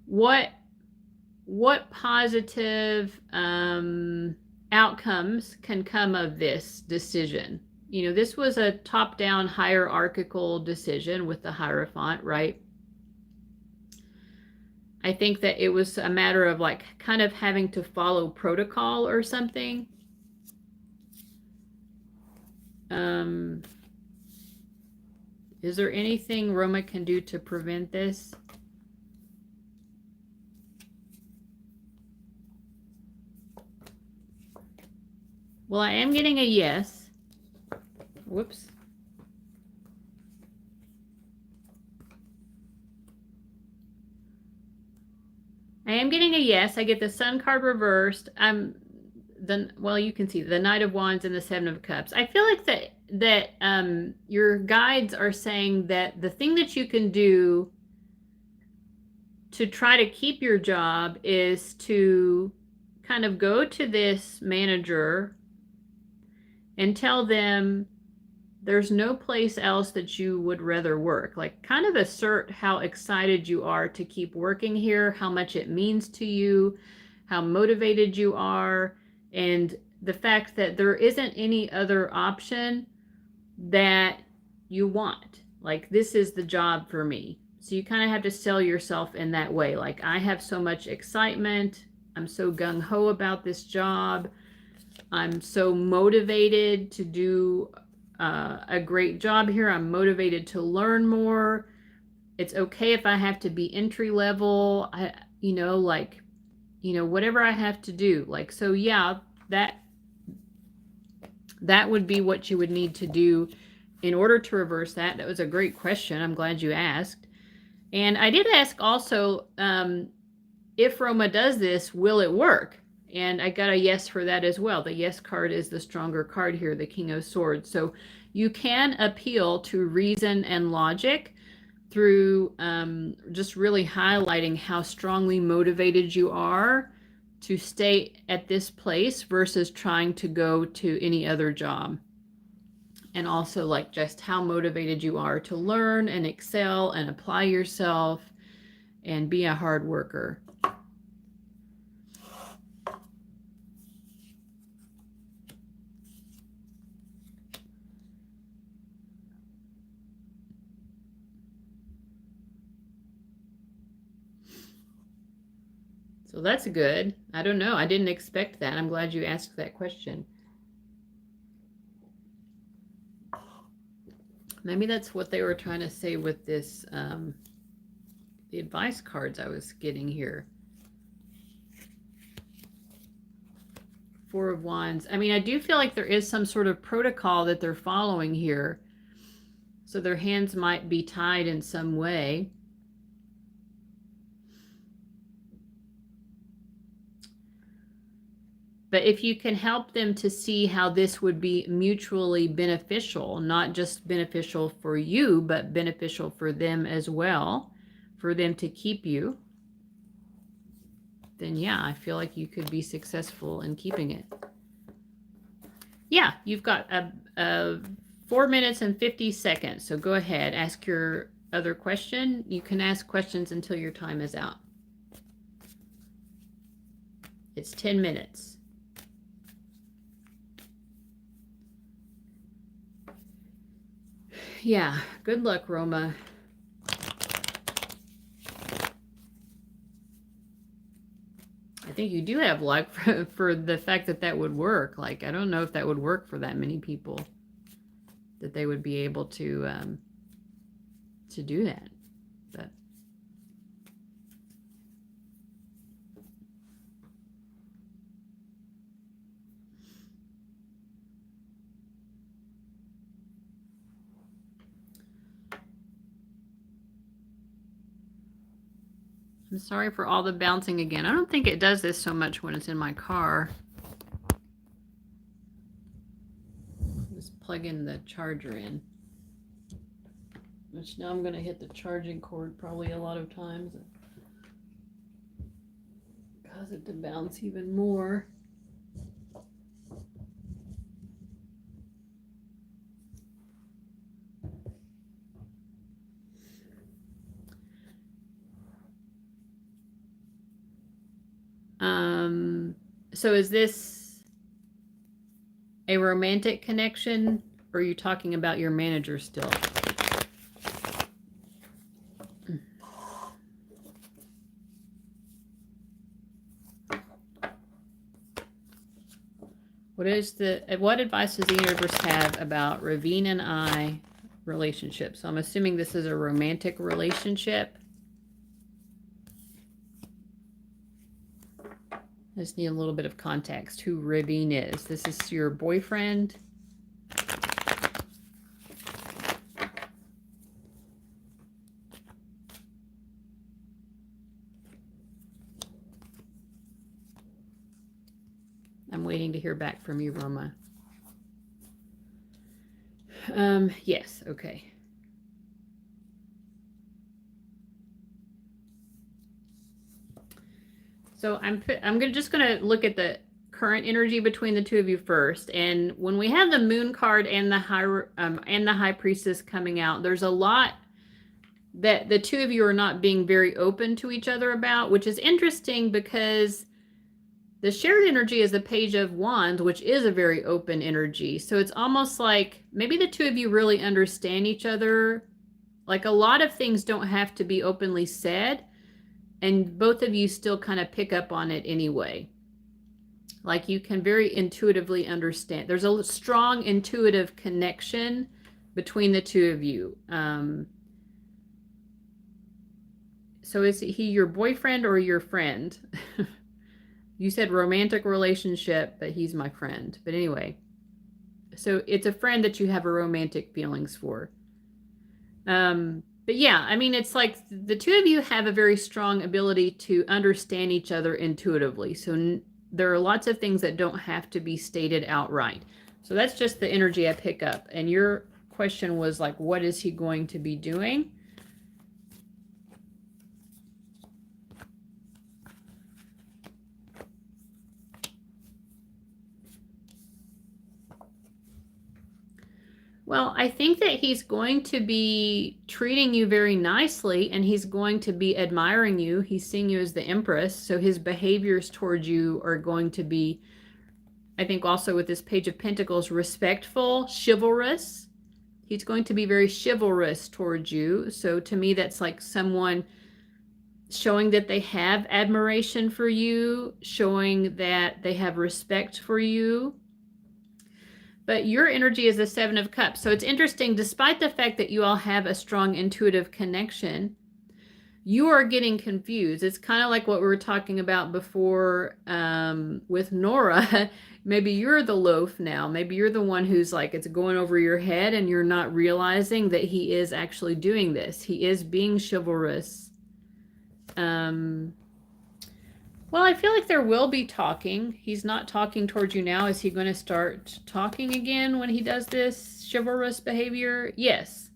[SPEAKER 1] What positive outcomes can come of this decision? You know, this was a top-down hierarchical decision with the Hierophant, right? I think that it was a matter of like kind of having to follow protocol or something. Is there anything Roma can do to prevent this? Well, I am getting a yes. Whoops. I am getting a yes. I get the Sun card reversed. Well, you can see the Knight of Wands and the Seven of Cups. I feel like that your guides are saying that the thing that you can do to try to keep your job is to kind of go to this manager and tell them there's no place else that you would rather work. Like, kind of assert how excited you are to keep working here, how much it means to you, how motivated you are, and the fact that there isn't any other option that you want. Like, this is the job for me. So you kind of have to sell yourself in that way. Like, I have so much excitement. I'm so gung-ho about this job. I'm so motivated to do a great job here. I'm motivated to learn more. It's okay if I have to be entry level. Whatever I have to do. Like, so yeah, that would be what you would need to do in order to reverse that. That was a great question. I'm glad you asked. And I did ask also, if Roma does this, will it work? And I got a yes for that as well. The yes card is the stronger card here, the King of Swords. So you can appeal to reason and logic through just really highlighting how strongly motivated you are to stay at this place versus trying to go to any other job. And also like just how motivated you are to learn and excel and apply yourself and be a hard worker. So that's good. I don't know. I didn't expect that. I'm glad you asked that question. Maybe that's what they were trying to say with this, the advice cards I was getting here. Four of Wands. I mean, I do feel like there is some sort of protocol that they're following here. So their hands might be tied in some way. But if you can help them to see how this would be mutually beneficial, not just beneficial for you, but beneficial for them as well, for them to keep you, then yeah, I feel like you could be successful in keeping it. Yeah, you've got 4 minutes and 50 seconds. So go ahead, ask your other question. You can ask questions until your time is out. It's 10 minutes. Yeah, good luck, Roma. I think you do have luck for the fact that that would work. Like, I don't know if that would work for that many people, that they would be able to to do that. But I'm sorry for all the bouncing again. I don't think it does this so much when it's in my car. Just plug in the charger in. Which now I'm going to hit the charging cord probably a lot of times. Cause it to bounce even more. So is this a romantic connection, or are you talking about your manager still? What advice does the universe have about Ravine and I relationship? So I'm assuming this is a romantic relationship. I just need a little bit of context who Ravine is. This is your boyfriend. I'm waiting to hear back from you, Roma. Yes, okay. So just gonna look at the current energy between the two of you first. And when we have the Moon card and the High Priestess coming out, there's a lot that the two of you are not being very open to each other about, which is interesting because the shared energy is the Page of Wands, which is a very open energy. So it's almost like maybe the two of you really understand each other. Like a lot of things don't have to be openly said, and both of you still kind of pick up on it anyway. Like you can very intuitively understand. There's a strong intuitive connection between the two of you. So is he your boyfriend or your friend? You said romantic relationship, but he's my friend. But anyway, so it's a friend that you have a romantic feelings for. But yeah, I mean, it's like the two of you have a very strong ability to understand each other intuitively. So there are lots of things that don't have to be stated outright. So that's just the energy I pick up. And your question was like, what is he going to be doing? Well, I think that he's going to be treating you very nicely, and he's going to be admiring you. He's seeing you as the Empress, so his behaviors towards you are going to be, I think also with this Page of Pentacles, respectful, chivalrous. He's going to be very chivalrous towards you. So to me, that's like someone showing that they have admiration for you, showing that they have respect for you. But your energy is the Seven of Cups. So it's interesting, despite the fact that you all have a strong intuitive connection, you are getting confused. It's kind of like what we were talking about before with Nora. Maybe you're the loaf now. Maybe you're the one who's like, it's going over your head and you're not realizing that he is actually doing this. He is being chivalrous. Well, I feel like there will be talking. He's not talking towards you now. Is he going to start talking again when he does this chivalrous behavior? Yes.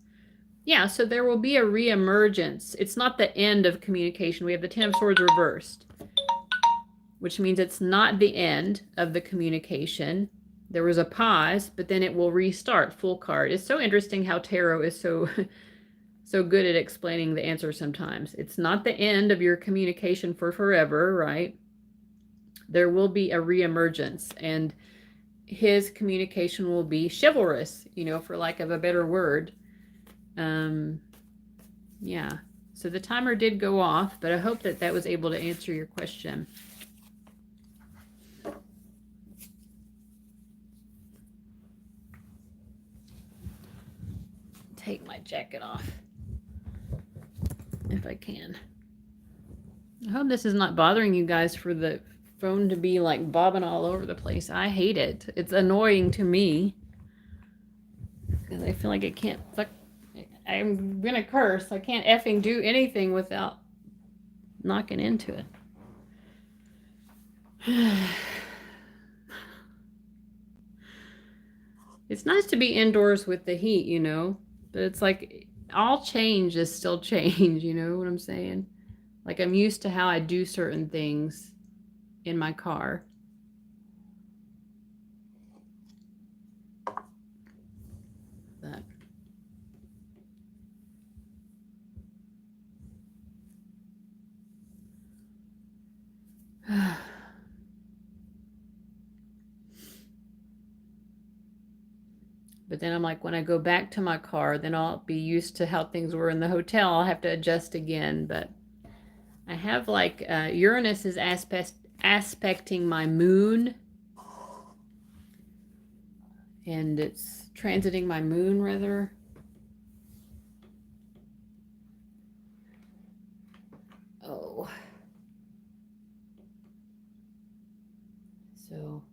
[SPEAKER 1] Yeah, so there will be a reemergence. It's not the end of communication. We have the Ten of Swords reversed, which means it's not the end of the communication. There was a pause, but then it will restart. Full card. It's so interesting how tarot is so good at explaining the answer sometimes. It's not the end of your communication for forever, right? There will be a reemergence, and his communication will be chivalrous, for lack of a better word. Yeah. So the timer did go off, but I hope that was able to answer your question. Take my jacket off. if I can. I hope this is not bothering you guys for the phone to be like bobbing all over the place. I hate it. It's annoying to me because I feel like it can't fuck. I'm gonna curse. I can't effing do anything without knocking into it. It's nice to be indoors with the heat, you know, but it's like all change is still change, you know what I'm saying? Like I'm used to how I do certain things in my car. That. But then I'm like, when I go back to my car, then I'll be used to how things were in the hotel. I'll have to adjust again. But I have like Uranus is aspecting my moon. And it's transiting my moon, rather. Oh. So.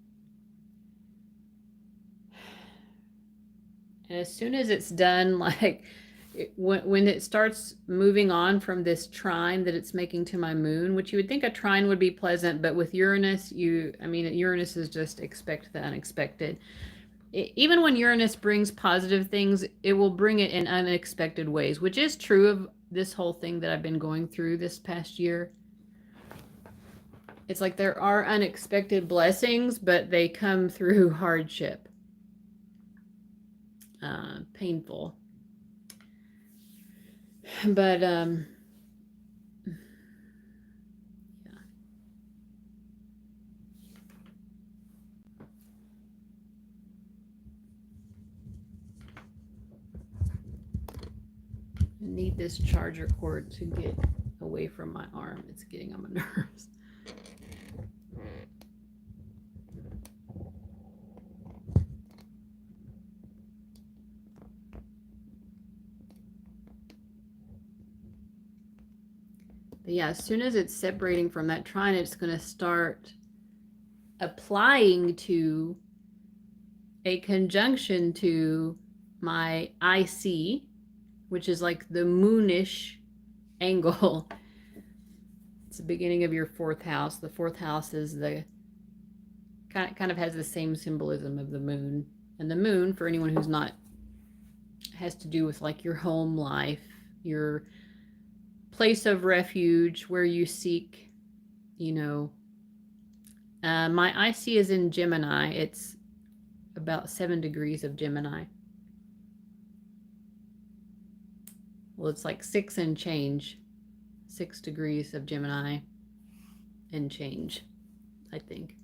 [SPEAKER 1] And as soon as it's done, like when it starts moving on from this trine that it's making to my moon, which you would think a trine would be pleasant, but with Uranus, Uranus is just expect the unexpected. Even when Uranus brings positive things, it will bring it in unexpected ways, which is true of this whole thing that I've been going through this past year. It's like there are unexpected blessings, but they come through hardship. Painful. But yeah. I need this charger cord to get away from my arm. It's getting on my nerves. But yeah, as soon as it's separating from that trine, it's going to start applying to a conjunction to my IC, which is like the moonish angle. It's the beginning of your fourth house. The fourth house is the kind of has the same symbolism of the moon. And the moon, for anyone who's not, has to do with like your home life, your place of refuge, where you seek, you know. My IC is in Gemini. It's about 7 degrees of Gemini. Well, it's like 6 and change. 6 degrees of Gemini and change, I think.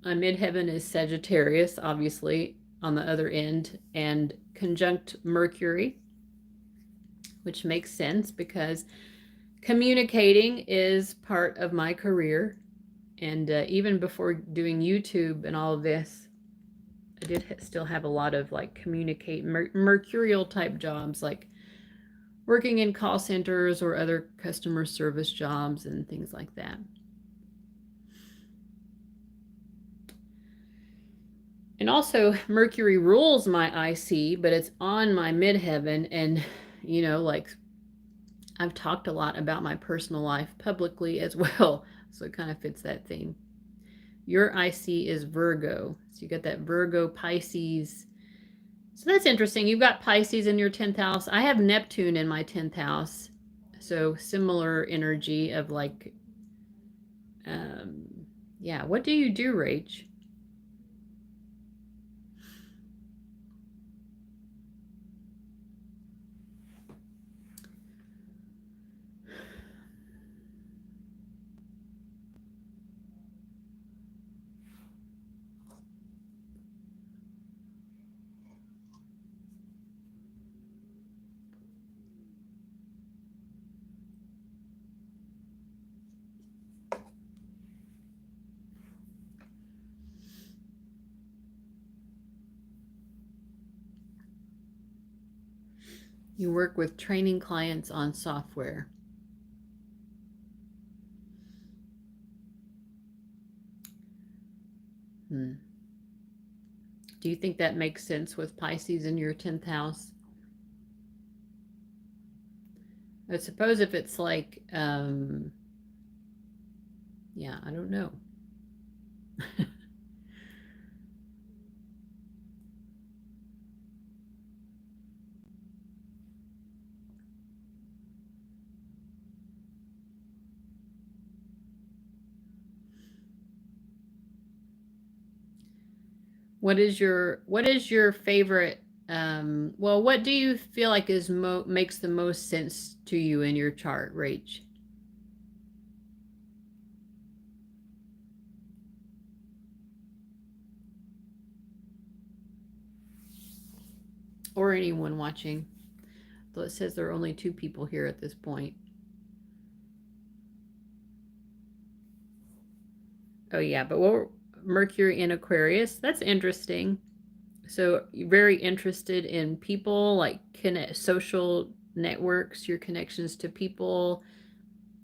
[SPEAKER 1] My midheaven is Sagittarius, obviously, on the other end, and conjunct Mercury, which makes sense because communicating is part of my career. And even before doing YouTube and all of this, I did still have a lot of like mercurial type jobs, like working in call centers or other customer service jobs and things like that. And also Mercury rules my IC, but it's on my midheaven. And, you know, like I've talked a lot about my personal life publicly as well. So it kind of fits that theme. Your IC is Virgo. So you got that Virgo Pisces. So that's interesting. You've got Pisces in your 10th house. I have Neptune in my 10th house. So similar energy of like, yeah. What do you do, Rach? You work with training clients on software. Do you think that makes sense with Pisces in your 10th house? I suppose if it's like, yeah, I don't know. What is your favorite, well, what do you feel like makes the most sense to you in your chart, Rach? Or anyone watching? Though it says there are only 2 people here at this point. Oh yeah, but we're Mercury in Aquarius. That's interesting. So you're very interested in people, like social networks, your connections to people,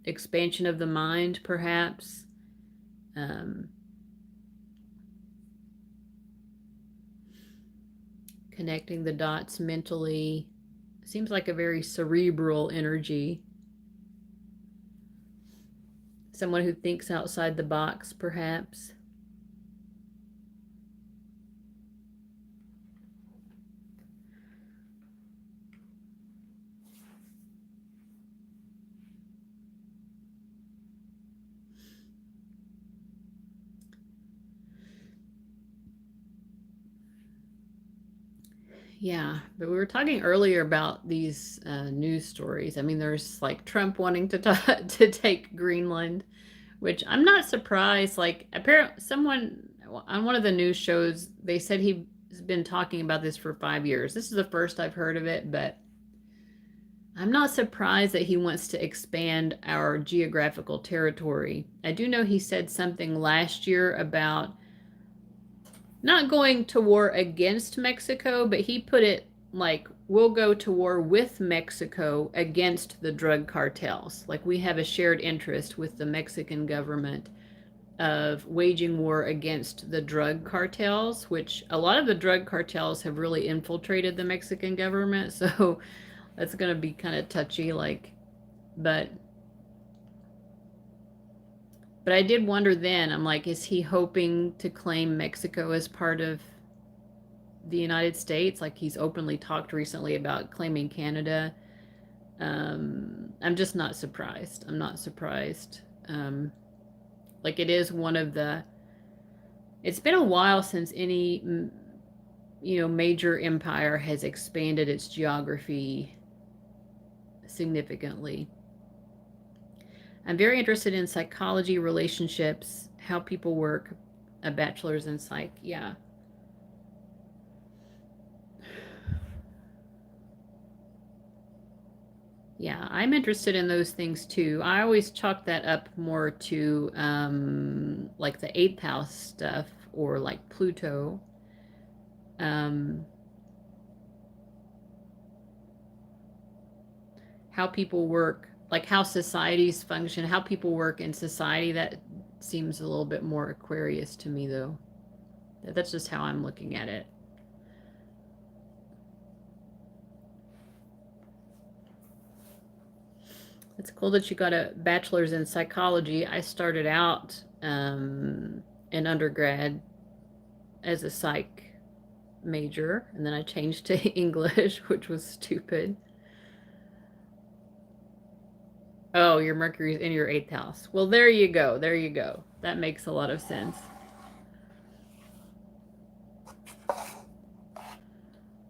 [SPEAKER 1] expansion of the mind, perhaps. Connecting the dots mentally. Seems like a very cerebral energy. Someone who thinks outside the box, perhaps. Yeah, but we were talking earlier about these news stories. I mean, there's like Trump wanting to to take Greenland, which I'm not surprised. Like, apparently, someone on one of the news shows, they said he's been talking about this for 5 years. This is the first I've heard of it, but I'm not surprised that he wants to expand our geographical territory. I do know he said something last year about not going to war against Mexico, but he put it like, we'll go to war with Mexico against the drug cartels. Like, we have a shared interest with the Mexican government of waging war against the drug cartels, which a lot of the drug cartels have really infiltrated the Mexican government. So that's going to be kind of touchy, like, but I did wonder then, I'm like, is he hoping to claim Mexico as part of the United States? Like, he's openly talked recently about claiming Canada. I'm just not surprised. I'm not surprised. Like, it is one of the, it's been a while since any, major empire has expanded its geography significantly. I'm very interested in psychology, relationships, how people work, a bachelor's in psych. Yeah. Yeah, I'm interested in those things too. I always chalk that up more to like the 8th house stuff, or like Pluto. How people work, like how societies function, how people work in society. That seems a little bit more Aquarius to me, though. That's just how I'm looking at it. It's cool that you got a bachelor's in psychology. I started out in undergrad as a psych major, and then I changed to English, which was stupid. Oh, your Mercury's in your 8th house. Well, there you go. There you go. That makes a lot of sense.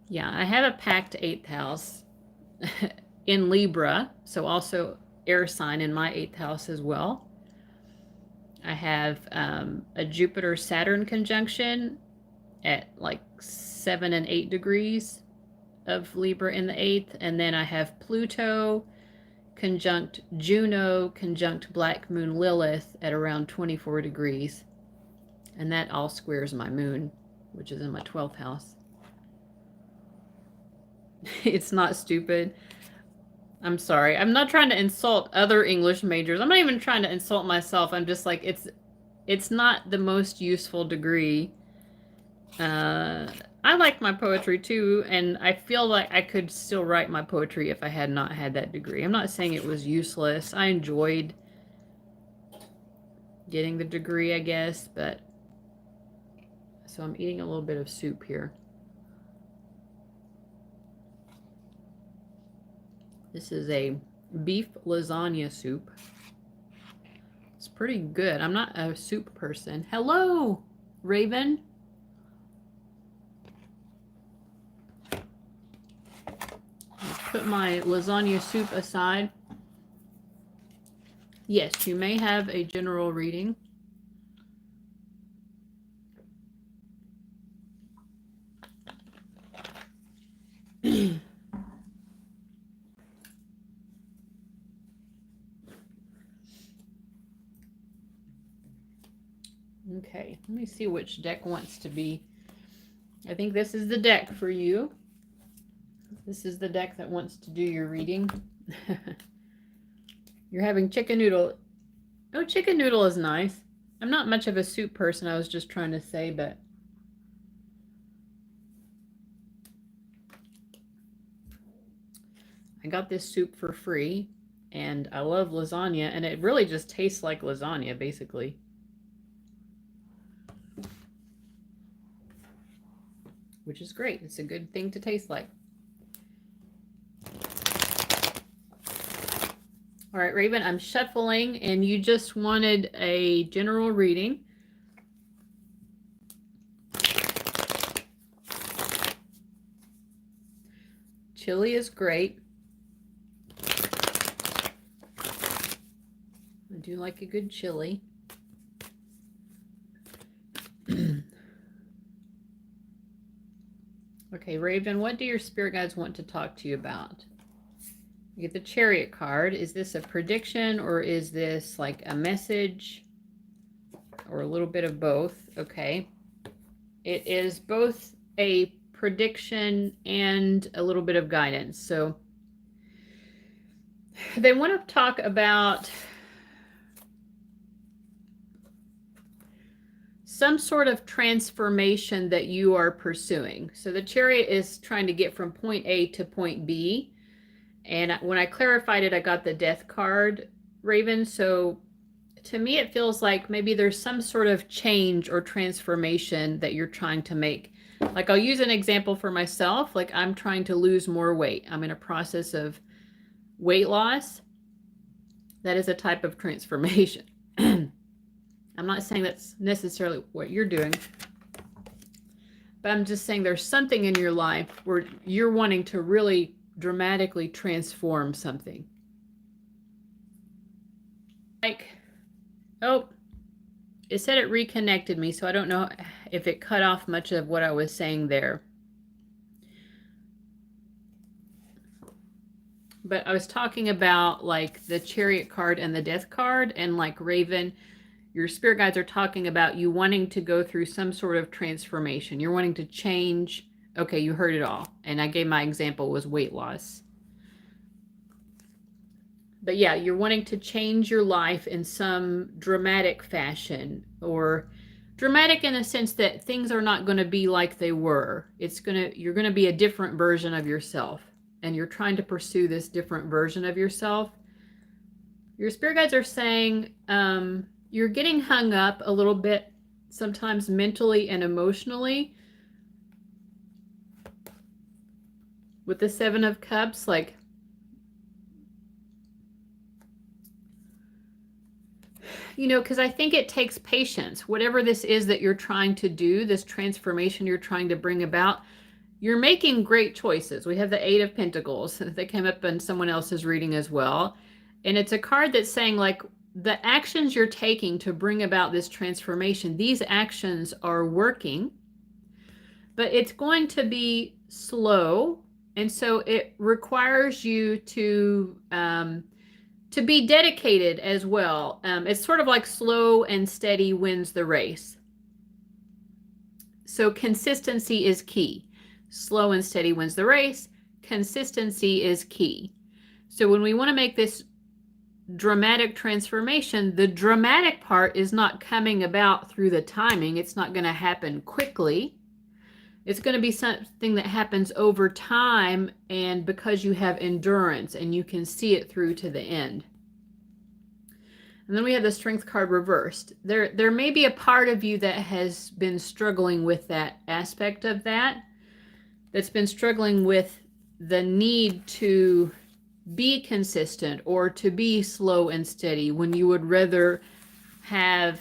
[SPEAKER 1] Yeah, I have a packed 8th house in Libra, so also air sign in my 8th house as well. I have a Jupiter-Saturn conjunction at like 7 and 8 degrees of Libra in the 8th, and then I have Pluto conjunct Juno conjunct Black Moon Lilith at around 24 degrees, and that all squares my moon, which is in my 12th house. It's not stupid. I'm sorry. I'm not trying to insult other English majors. I'm not even trying to insult myself. I'm just like, it's not the most useful degree. I like my poetry too, and I feel like I could still write my poetry if I had not had that degree. I'm not saying it was useless. I enjoyed getting the degree, I guess, but so I'm eating a little bit of soup here. This is a beef lasagna soup. It's pretty good. I'm not a soup person. Hello, Raven. Put my lasagna soup aside. Yes, you may have a general reading. Okay, let me see which deck wants to be. I think this is the deck for you. This is the deck that wants to do your reading. You're having chicken noodle. Oh, chicken noodle is nice. I'm not much of a soup person, I was just trying to say, but I got this soup for free, and I love lasagna, and it really just tastes like lasagna, basically. Which is great. It's a good thing to taste like. All right, Raven, I'm shuffling, and you just wanted a general reading. Chili is great. I do like a good chili. Okay, Raven, what do your spirit guides want to talk to you about? You get the Chariot card. Is this a prediction, or is this like a message, or a little bit of both? Okay. It is both a prediction and a little bit of guidance. So they want to talk about some sort of transformation that you are pursuing. So the Chariot is trying to get from point A to point B. And when I clarified it, I got the Death card, Raven. So to me, it feels like maybe there's some sort of change or transformation that you're trying to make. Like, I'll use an example for myself. Like, I'm trying to lose more weight. I'm in a process of weight loss. That is a type of transformation. I'm not saying that's necessarily what you're doing, but I'm just saying there's something in your life where you're wanting to really dramatically transform something. Like, oh, it said it reconnected me, so I don't know if it cut off much of what I was saying there. But I was talking about like the Chariot card and the Death card, and like Raven, your spirit guides are talking about you wanting to go through some sort of transformation. You're wanting to change. Okay, you heard it all. And I gave my example was weight loss. But yeah, you're wanting to change your life in some dramatic fashion, or dramatic in a sense that things are not going to be like they were. You're going to be a different version of yourself, and you're trying to pursue this different version of yourself. Your spirit guides are saying, you're getting hung up a little bit, sometimes mentally and emotionally, with the Seven of Cups. Like, you know, because I think it takes patience. Whatever this is that you're trying to do, this transformation you're trying to bring about, you're making great choices. We have the Eight of Pentacles that came up in someone else's reading as well. And it's a card that's saying, like, the actions you're taking to bring about this transformation, these actions are working, but it's going to be slow. And so it requires you to be dedicated as well. It's sort of like slow and steady wins the race. So consistency is key. Slow and steady wins the race. consistency is key. So when we want to make this dramatic transformation, the dramatic part is not coming about through the timing. It's not going to happen quickly. It's going to be something that happens over time, and because you have endurance and you can see it through to the end. And then we have the Strength card reversed. There may be a part of you that has been struggling with that aspect of that's been struggling with the need to be consistent or to be slow and steady when you would rather have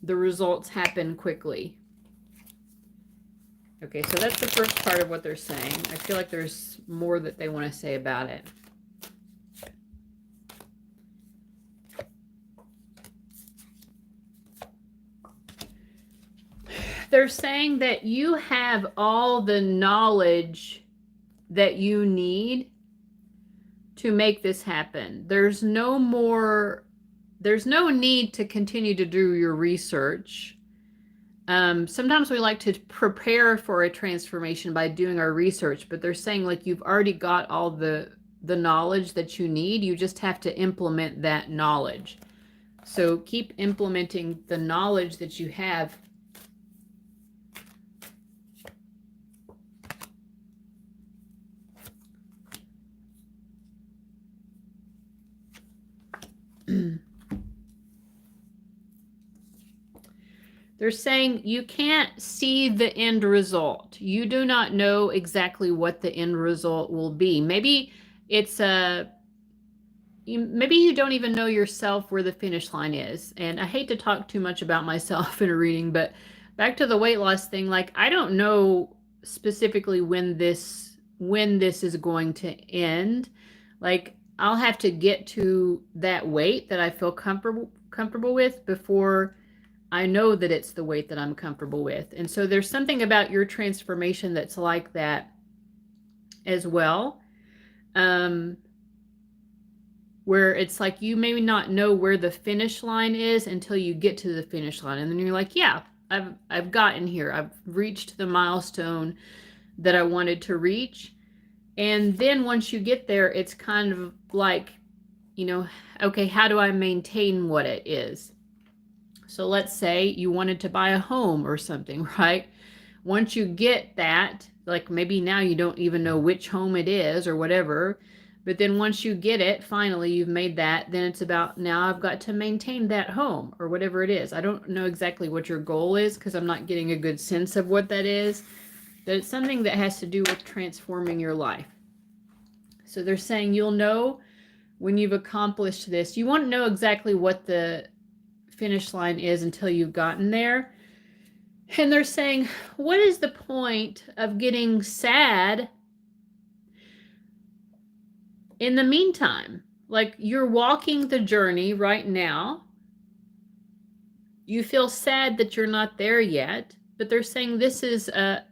[SPEAKER 1] the results happen quickly. Okay, so that's the first part of what they're saying. I feel like there's more that they want to say about it. They're saying that you have all the knowledge that you need to make this happen. There's no need to continue to do your research. Sometimes we like to prepare for a transformation by doing our research, but they're saying like you've already got all the knowledge that you need. You just have to implement that knowledge. So keep implementing the knowledge that you have. They're saying you can't see the end result. You do not know exactly what the end result will be. Maybe it's maybe you don't even know yourself where the finish line is. And I hate to talk too much about myself in a reading, but back to the weight loss thing, like I don't know specifically when this is going to end. Like I'll have to get to that weight that I feel comfortable with before I know that it's the weight that I'm comfortable with. And so there's something about your transformation that's like that as well. Where it's like you may not know where the finish line is until you get to the finish line. And then you're like, yeah, I've gotten here. I've reached the milestone that I wanted to reach. And then once you get there, it's kind of like, you know, okay, how do I maintain what it is? So let's say you wanted to buy a home or something, right? Once you get that, like maybe now you don't even know which home it is or whatever, but then once you get it, finally you've made that, then it's about now I've got to maintain that home or whatever it is. I don't know exactly what your goal is because I'm not getting a good sense of what that is, but it's something that has to do with transforming your life. So they're saying you'll know when you've accomplished this. You won't know exactly what the finish line is until you've gotten there. And they're saying, what is the point of getting sad in the meantime? Like you're walking the journey right now. You feel sad that you're not there yet, but they're saying this is a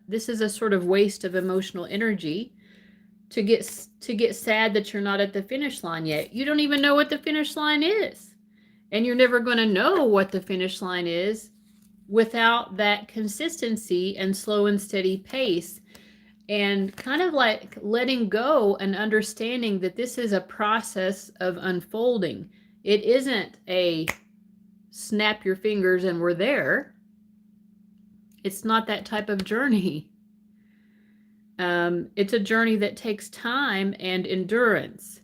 [SPEAKER 1] sort of waste of emotional energy to get sad that you're not at the finish line yet. You don't even know what the finish line is. And you're never going to know what the finish line is without that consistency and slow and steady pace. And kind of like letting go and understanding that this is a process of unfolding. It isn't a snap your fingers and we're there. It's not that type of journey. It's a journey that takes time and endurance.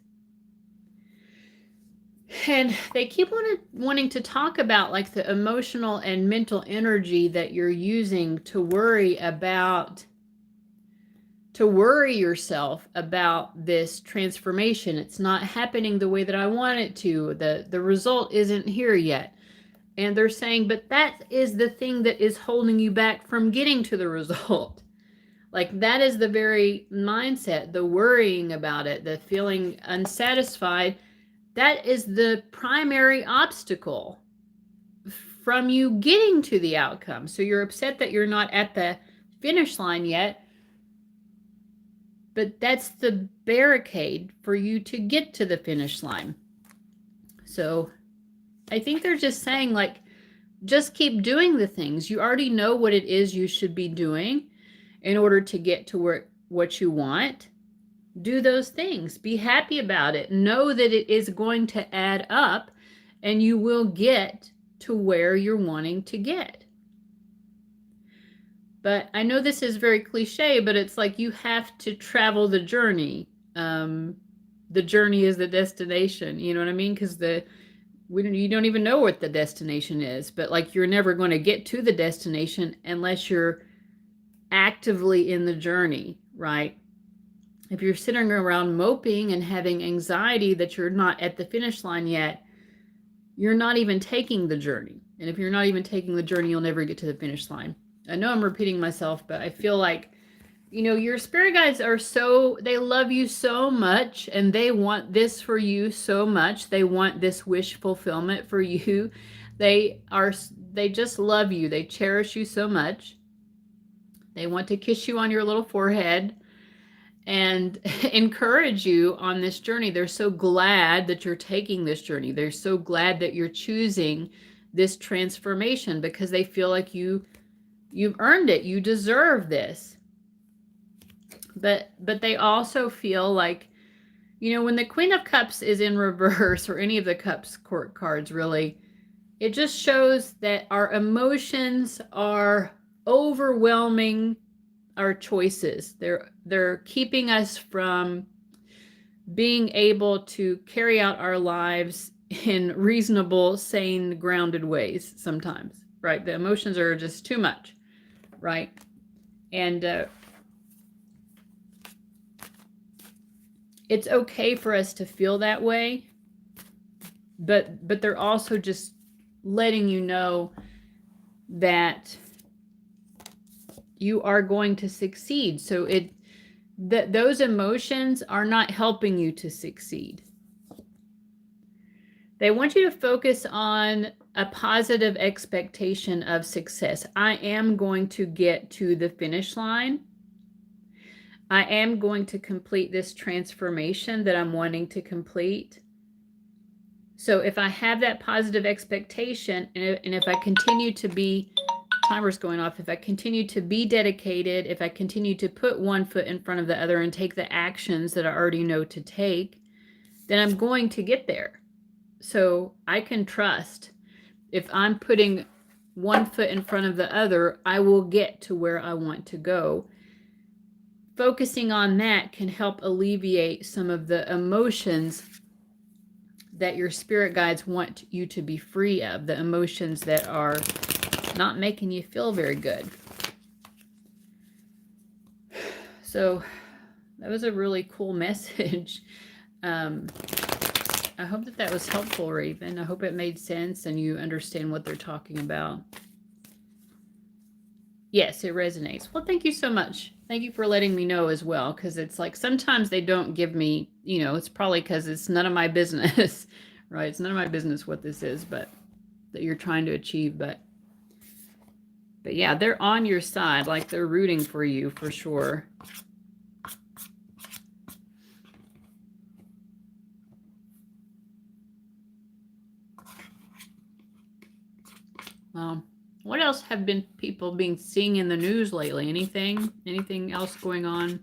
[SPEAKER 1] And they keep wanting to talk about like the emotional and mental energy that you're using to worry yourself about this transformation. It's not happening the way that I want it to. The result isn't here yet. And they're saying, but that is the thing that is holding you back from getting to the result. Like that is the very mindset, the worrying about it, the feeling unsatisfied. That is the primary obstacle from you getting to the outcome. So you're upset that you're not at the finish line yet, but that's the barricade for you to get to the finish line. So I think they're just saying like, just keep doing the things. You already know what it is you should be doing in order to get to what you want. Do those things. Be happy about it. Know that it is going to add up and you will get to where you're wanting to get. But I know this is very cliche, but it's like you have to travel the journey. The journey is the destination. You know what I mean? Because you don't even know what the destination is. But like you're never going to get to the destination unless you're actively in the journey, right? If you're sitting around moping and having anxiety that you're not at the finish line yet, you're not even taking the journey. And if you're not even taking the journey, you'll never get to the finish line. I know I'm repeating myself, but I feel like, your spirit guides they love you so much and they want this for you so much. They want this wish fulfillment for you. They just love you. They cherish you so much. They want to kiss you on your little forehead and encourage you on this journey. They're so glad that you're taking this journey. They're so glad that you're choosing this transformation because they feel like you've earned it. You deserve this. But they also feel like, when the Queen of Cups is in reverse, or any of the Cups court cards really, it just shows that our emotions are overwhelming our choices. They're keeping us from being able to carry out our lives in reasonable, sane, grounded ways sometimes, right? The emotions are just too much, right? And it's okay for us to feel that way, but they're also just letting you know that you are going to succeed. So those emotions are not helping you to succeed. They want you to focus on a positive expectation of success. I am going to get to the finish line. I am going to complete this transformation that I'm wanting to complete. So if I have that positive expectation, and if I continue to be, timer's going off, if I continue to be dedicated, if I continue to put one foot in front of the other and take the actions that I already know to take, then I'm going to get there. So I can trust if I'm putting one foot in front of the other, I will get to where I want to go. Focusing on that can help alleviate some of the emotions that your spirit guides want you to be free of, the emotions that are not making you feel very good. So that was a really cool message. I hope that was helpful, Raven. I hope it made sense and you understand what they're talking about. Yes, it resonates. Well, thank you so much. Thank you for letting me know as well, because it's like sometimes they don't give me, it's probably because it's none of my business, right? It's none of my business what this is, but that you're trying to achieve. But yeah, they're on your side, like they're rooting for you for sure. What else have people been seeing in the news lately? Anything else going on?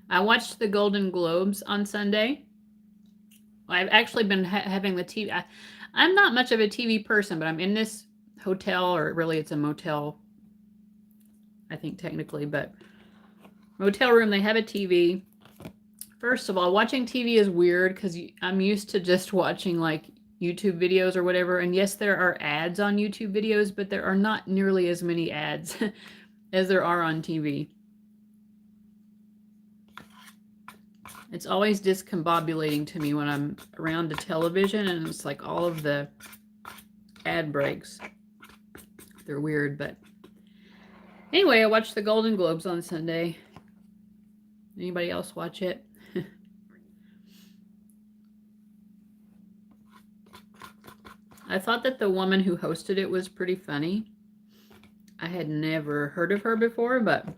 [SPEAKER 1] I watched the Golden Globes on Sunday. I've actually been having the TV. I'm not much of a TV person, but I'm in this hotel, or really it's a motel, I think technically, but motel room, they have a TV. First of all, watching TV is weird because I'm used to just watching like YouTube videos or whatever. And yes, there are ads on YouTube videos, but there are not nearly as many ads as there are on TV. It's always discombobulating to me when I'm around a television and it's like all of the ad breaks. They're weird, but anyway, I watched the Golden Globes on Sunday. Anybody else watch it? I thought that the woman who hosted it was pretty funny. I had never heard of her before, but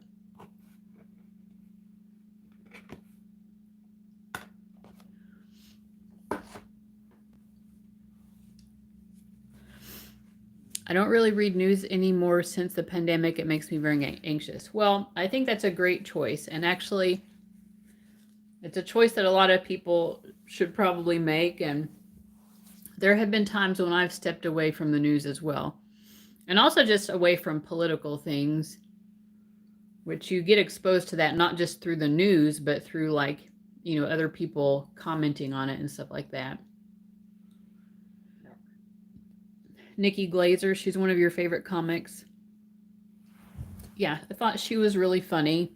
[SPEAKER 1] I don't really read news anymore since the pandemic. It makes me very anxious. Well, I think that's a great choice. And actually, It's a choice that a lot of people should probably make, and there have been times when I've stepped away from the news as well. And also just away from political things, which you get exposed to that not just through the news, but through like, you know, other people commenting on it and stuff like that. Nikki Glazer, she's one of your favorite comics. Yeah, I thought she was really funny.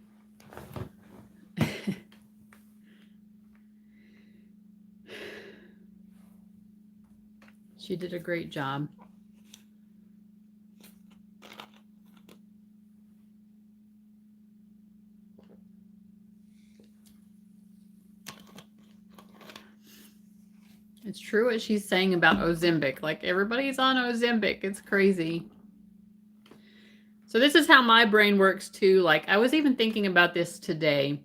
[SPEAKER 1] She did a great job. It's true what she's saying about Ozempic. Like, everybody's on Ozempic. It's crazy. So this is how my brain works too. Like, I was even thinking about this today.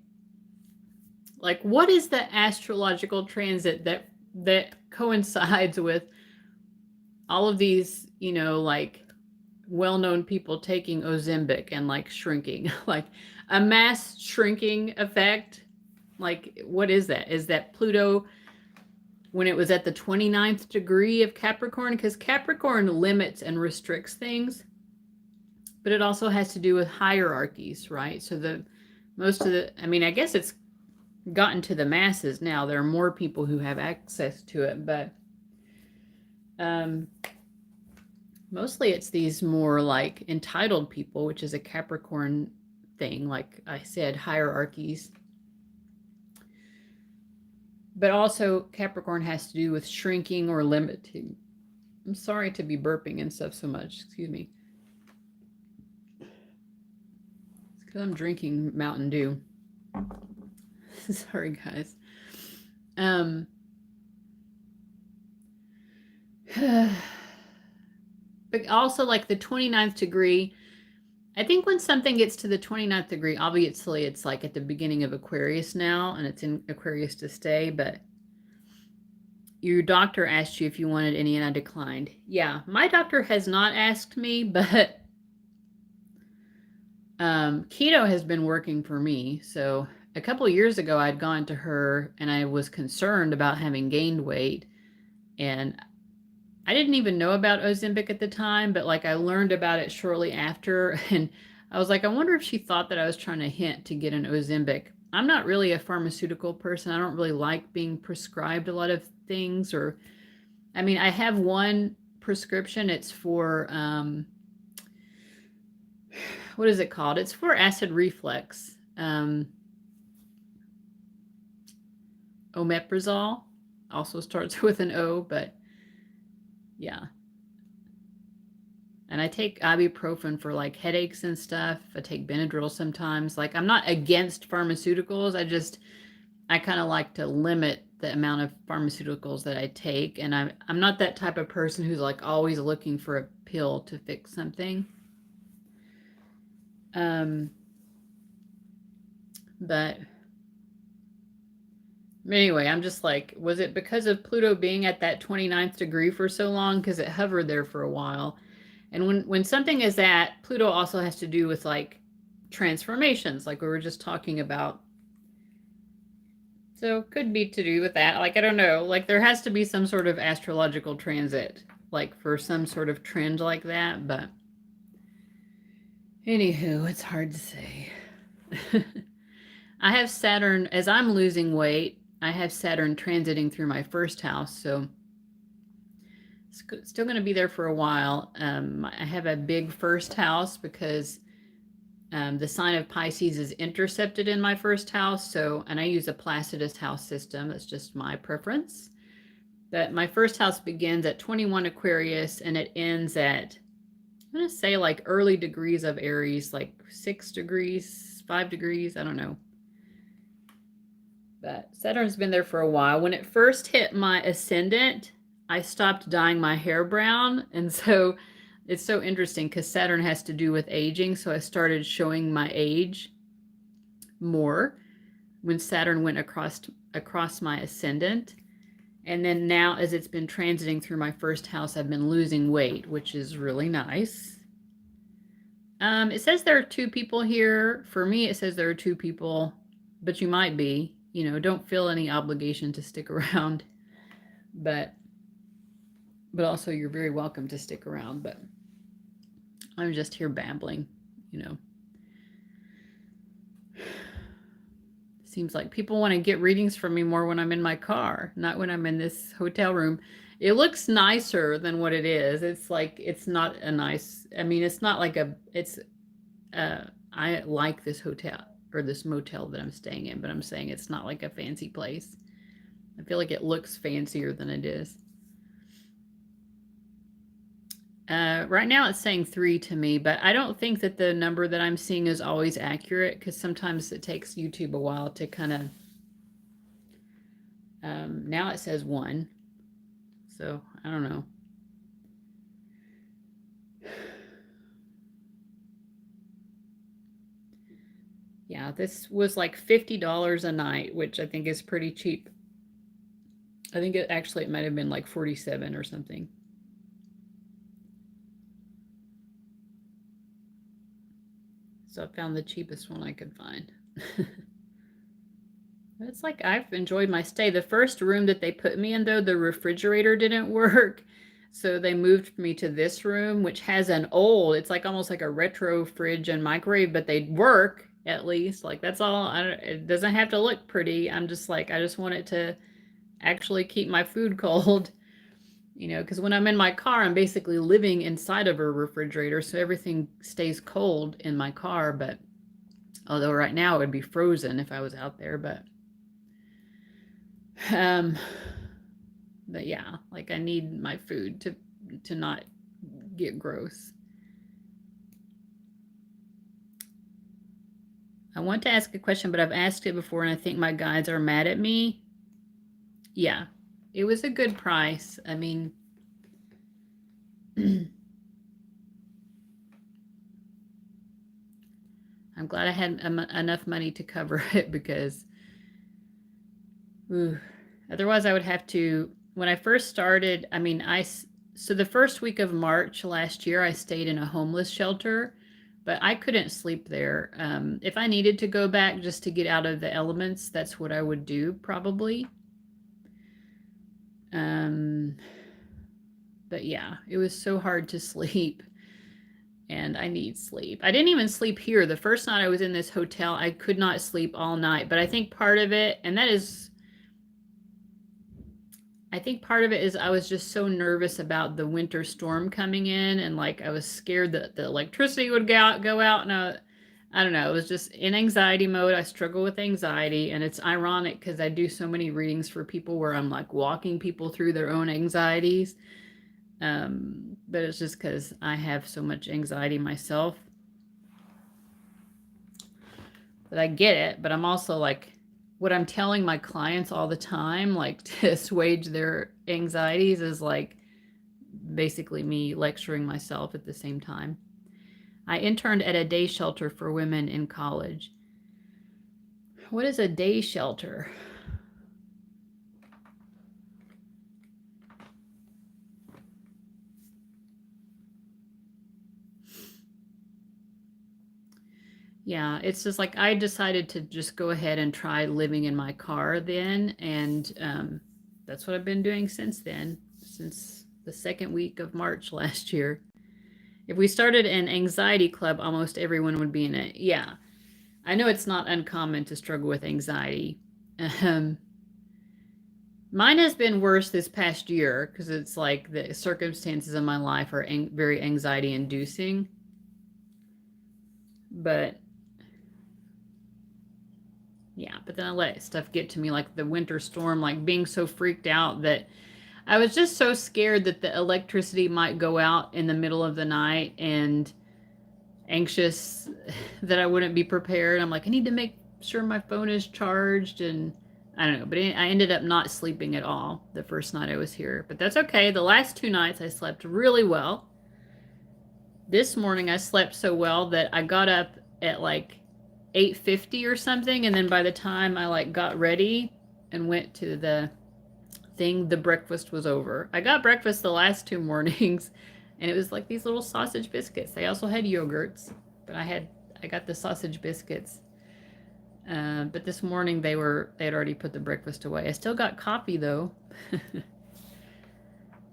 [SPEAKER 1] Like, what is the astrological transit that coincides with all of these, you know, like well-known people taking Ozempic and like shrinking, like a mass shrinking effect? Like, what is that? Is that Pluto when it was at the 29th degree of Capricorn? Because Capricorn limits and restricts things, but it also has to do with hierarchies, right? So I mean, I guess it's gotten to the masses now. There are more people who have access to it, but mostly it's these more like entitled people, which is a Capricorn thing, like I said, hierarchies. But also Capricorn has to do with shrinking or limiting. I'm sorry to be burping and stuff so much. Excuse me. It's because I'm drinking Mountain Dew. Sorry, guys. But also like the 29th degree, I think when something gets to the 29th degree, obviously it's like at the beginning of Aquarius now, and it's in Aquarius to stay, but your doctor asked you if you wanted any, and I declined. Yeah, my doctor has not asked me, but keto has been working for me. So a couple of years ago, I'd gone to her, and I was concerned about having gained weight, and I didn't even know about Ozempic at the time, but like I learned about it shortly after, and I was like, I wonder if she thought that I was trying to hint to get an Ozempic. I'm not really a pharmaceutical person. I don't really like being prescribed a lot of things, or, I mean, I have one prescription. It's for, what is it called? It's for acid reflux. Omeprazole also starts with an O, but yeah. And I take ibuprofen for like headaches and stuff. I take Benadryl sometimes. Like, I'm not against pharmaceuticals. I kind of like to limit the amount of pharmaceuticals that I take. And I'm not that type of person who's like always looking for a pill to fix something. But anyway, I'm just like, was it because of Pluto being at that 29th degree for so long? Because it hovered there for a while. And when something is at, Pluto also has to do with like transformations, like we were just talking about. So could be to do with that. Like, I don't know, like there has to be some sort of astrological transit, like for some sort of trend like that. But anywho, it's hard to say. I have Saturn, as I'm losing weight, I have Saturn transiting through my first house. So it's still going to be there for a while. I have a big first house because the sign of Pisces is intercepted in my first house. So, and I use a Placidus house system. That's just my preference. But my first house begins at 21 Aquarius and it ends at, I'm going to say like early degrees of Aries, like 6 degrees, 5 degrees. I don't know. But Saturn's been there for a while. When it first hit my ascendant, I stopped dyeing my hair brown. And so it's so interesting because Saturn has to do with aging. So I started showing my age more when Saturn went across my ascendant. And then now, as it's been transiting through my first house, I've been losing weight, which is really nice. It says there are 2 people here. For me, it says there are 2 people, but you might be. you know, don't feel any obligation to stick around, but also you're very welcome to stick around. But I'm just here babbling, you know. Seems like people want to get readings from me more when I'm in my car, not when I'm in this hotel room. It looks nicer than what it is. It's like, it's not a nice, I mean, it's not like a, it's, I like this hotel or this motel that I'm staying in, but I'm saying it's not like a fancy place. I feel like it looks fancier than it is. Right now it's saying 3 to me, but I don't think that the number that I'm seeing is always accurate, because sometimes it takes YouTube a while to kind of, now it says 1. So I don't know. Yeah, this was like $50 a night, which I think is pretty cheap. I think it might have been like 47 or something. So I found the cheapest one I could find. It's like, I've enjoyed my stay. The first room that they put me in, though, the refrigerator didn't work. So they moved me to this room, which has an old, it's like almost like a retro fridge and microwave, but they work at least. Like, that's all. It doesn't have to look pretty. I'm just like, I just want it to actually keep my food cold. You know, because when I'm in my car, I'm basically living inside of a refrigerator, so everything stays cold in my car. But although right now it would be frozen if I was out there, but yeah, like, I need my food to not get gross. I want to ask a question, but I've asked it before, and I think my guides are mad at me. Yeah, it was a good price. I mean, I'm glad I had enough money to cover it, because otherwise I would have to, when I first started, I mean, so the first week of March last year, I stayed in a homeless shelter, but I couldn't sleep there. If I needed to go back just to get out of the elements, that's what I would do probably. But yeah, it was so hard to sleep, and I need sleep. I didn't even sleep here. The first night I was in this hotel, I could not sleep all night, but I think part of it, and that is, I think part of it is I was just so nervous about the winter storm coming in, and like, I was scared that the electricity would go out, and I don't know, it was just in anxiety mode. I struggle with anxiety, and it's ironic because I do so many readings for people where I'm like walking people through their own anxieties. But it's just because I have so much anxiety myself. But I get it, but I'm also like, what I'm telling my clients all the time, like, to assuage their anxieties, is like basically me lecturing myself at the same time. I interned at a day shelter for women in college. What is a day shelter? Yeah, it's just like, I decided to just go ahead and try living in my car then, and that's what I've been doing since then, since the second week of March last year. If we started an anxiety club, almost everyone would be in it. Yeah, I know it's not uncommon to struggle with anxiety. Mine has been worse this past year, because it's like the circumstances in my life are very anxiety inducing. But yeah, but then I let stuff get to me, like the winter storm, like being so freaked out that I was just so scared that the electricity might go out in the middle of the night, and anxious that I wouldn't be prepared. I'm like, I need to make sure my phone is charged, and I don't know, but I ended up not sleeping at all the first night I was here, but that's okay. The last 2 nights I slept really well. This morning I slept so well that I got up at like 8:50 or something, and then by the time I like got ready and went to the thing, the breakfast was over. I got breakfast the last 2 mornings, and it was like these little sausage biscuits. They also had yogurts, but I got the sausage biscuits. But this morning they had already put the breakfast away. I still got coffee though.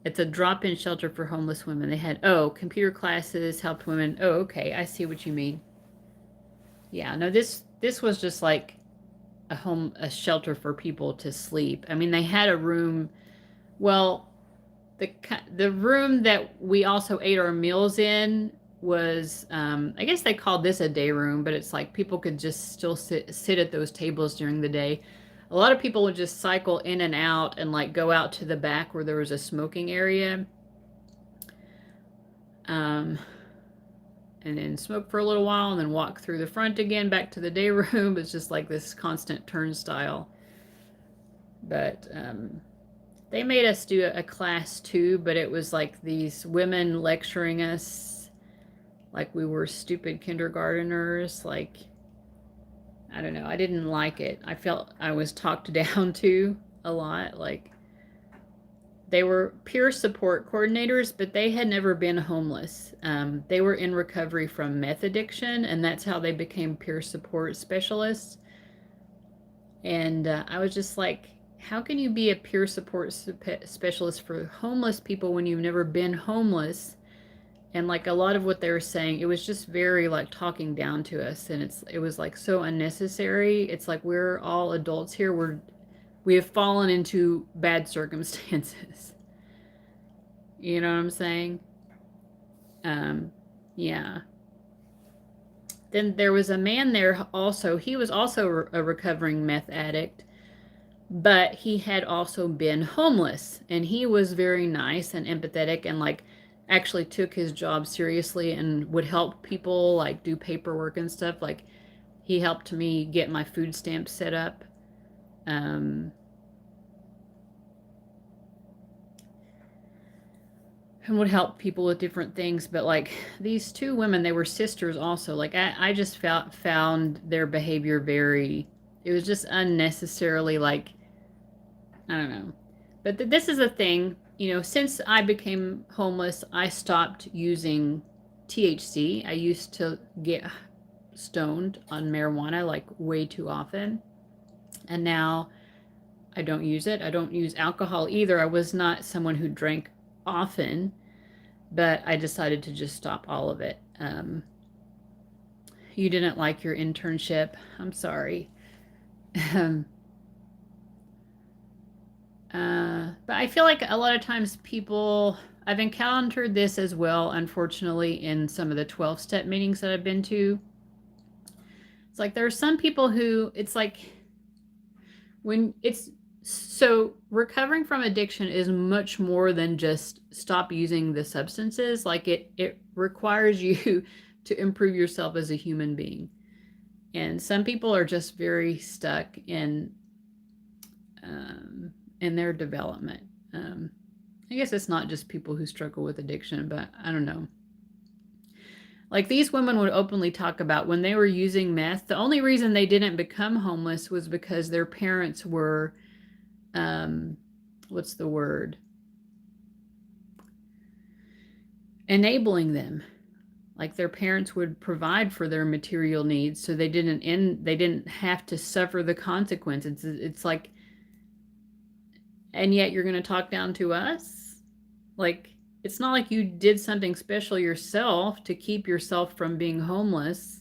[SPEAKER 1] It's a drop-in shelter for homeless women. They had, computer classes helped women. Oh, okay, I see what you mean. Yeah, no, this was just like a shelter for people to sleep. I mean, they had a room. Well, the room that we also ate our meals in was, I guess they called this a day room, but it's like people could just still sit at those tables during the day. A lot of people would just cycle in and out and like go out to the back where there was a smoking area, and then smoke for a little while and then walk through the front again back to the day room. It's just like this constant turnstile. But they made us do a class too, but it was like these women lecturing us like we were stupid kindergarteners. Like, I don't know. I didn't like it. I felt I was talked down to a lot. Like, they were peer support coordinators, but they had never been homeless. They were in recovery from meth addiction, and that's how they became peer support specialists. And I was just like, how can you be a peer support specialist for homeless people when you've never been homeless? And like a lot of what they were saying, it was just very like talking down to us, and it was like so unnecessary. It's like we're all adults here. We have fallen into bad circumstances. You know what I'm saying? Yeah. Then there was a man there also. He was also a recovering meth addict, but he had also been homeless, and he was very nice and empathetic and like actually took his job seriously and would help people like do paperwork and stuff. Like, he helped me get my food stamps set up. And would help people with different things. But like these two women, they were sisters also. Like, I just found their behavior it was just unnecessarily like, I don't know. But this is a thing, since I became homeless, I stopped using THC. I used to get stoned on marijuana like way too often. And now I don't use it. I don't use alcohol either. I was not someone who drank often, but I decided to just stop all of it. You didn't like your internship. I'm sorry. But I feel like a lot of times I've encountered this as well, unfortunately, in some of the 12-step meetings that I've been to. It's like there are some people who, it's like, recovering from addiction is much more than just stop using the substances. Like, it requires you to improve yourself as a human being. And some people are just very stuck in their development. I guess it's not just people who struggle with addiction, but I don't know. Like, these women would openly talk about when they were using meth, the only reason they didn't become homeless was because their parents were, what's the word? Enabling them. Like, their parents would provide for their material needs, so they didn't have to suffer the consequences. It's like, and yet you're going to talk down to us? Like, it's not like you did something special yourself to keep yourself from being homeless.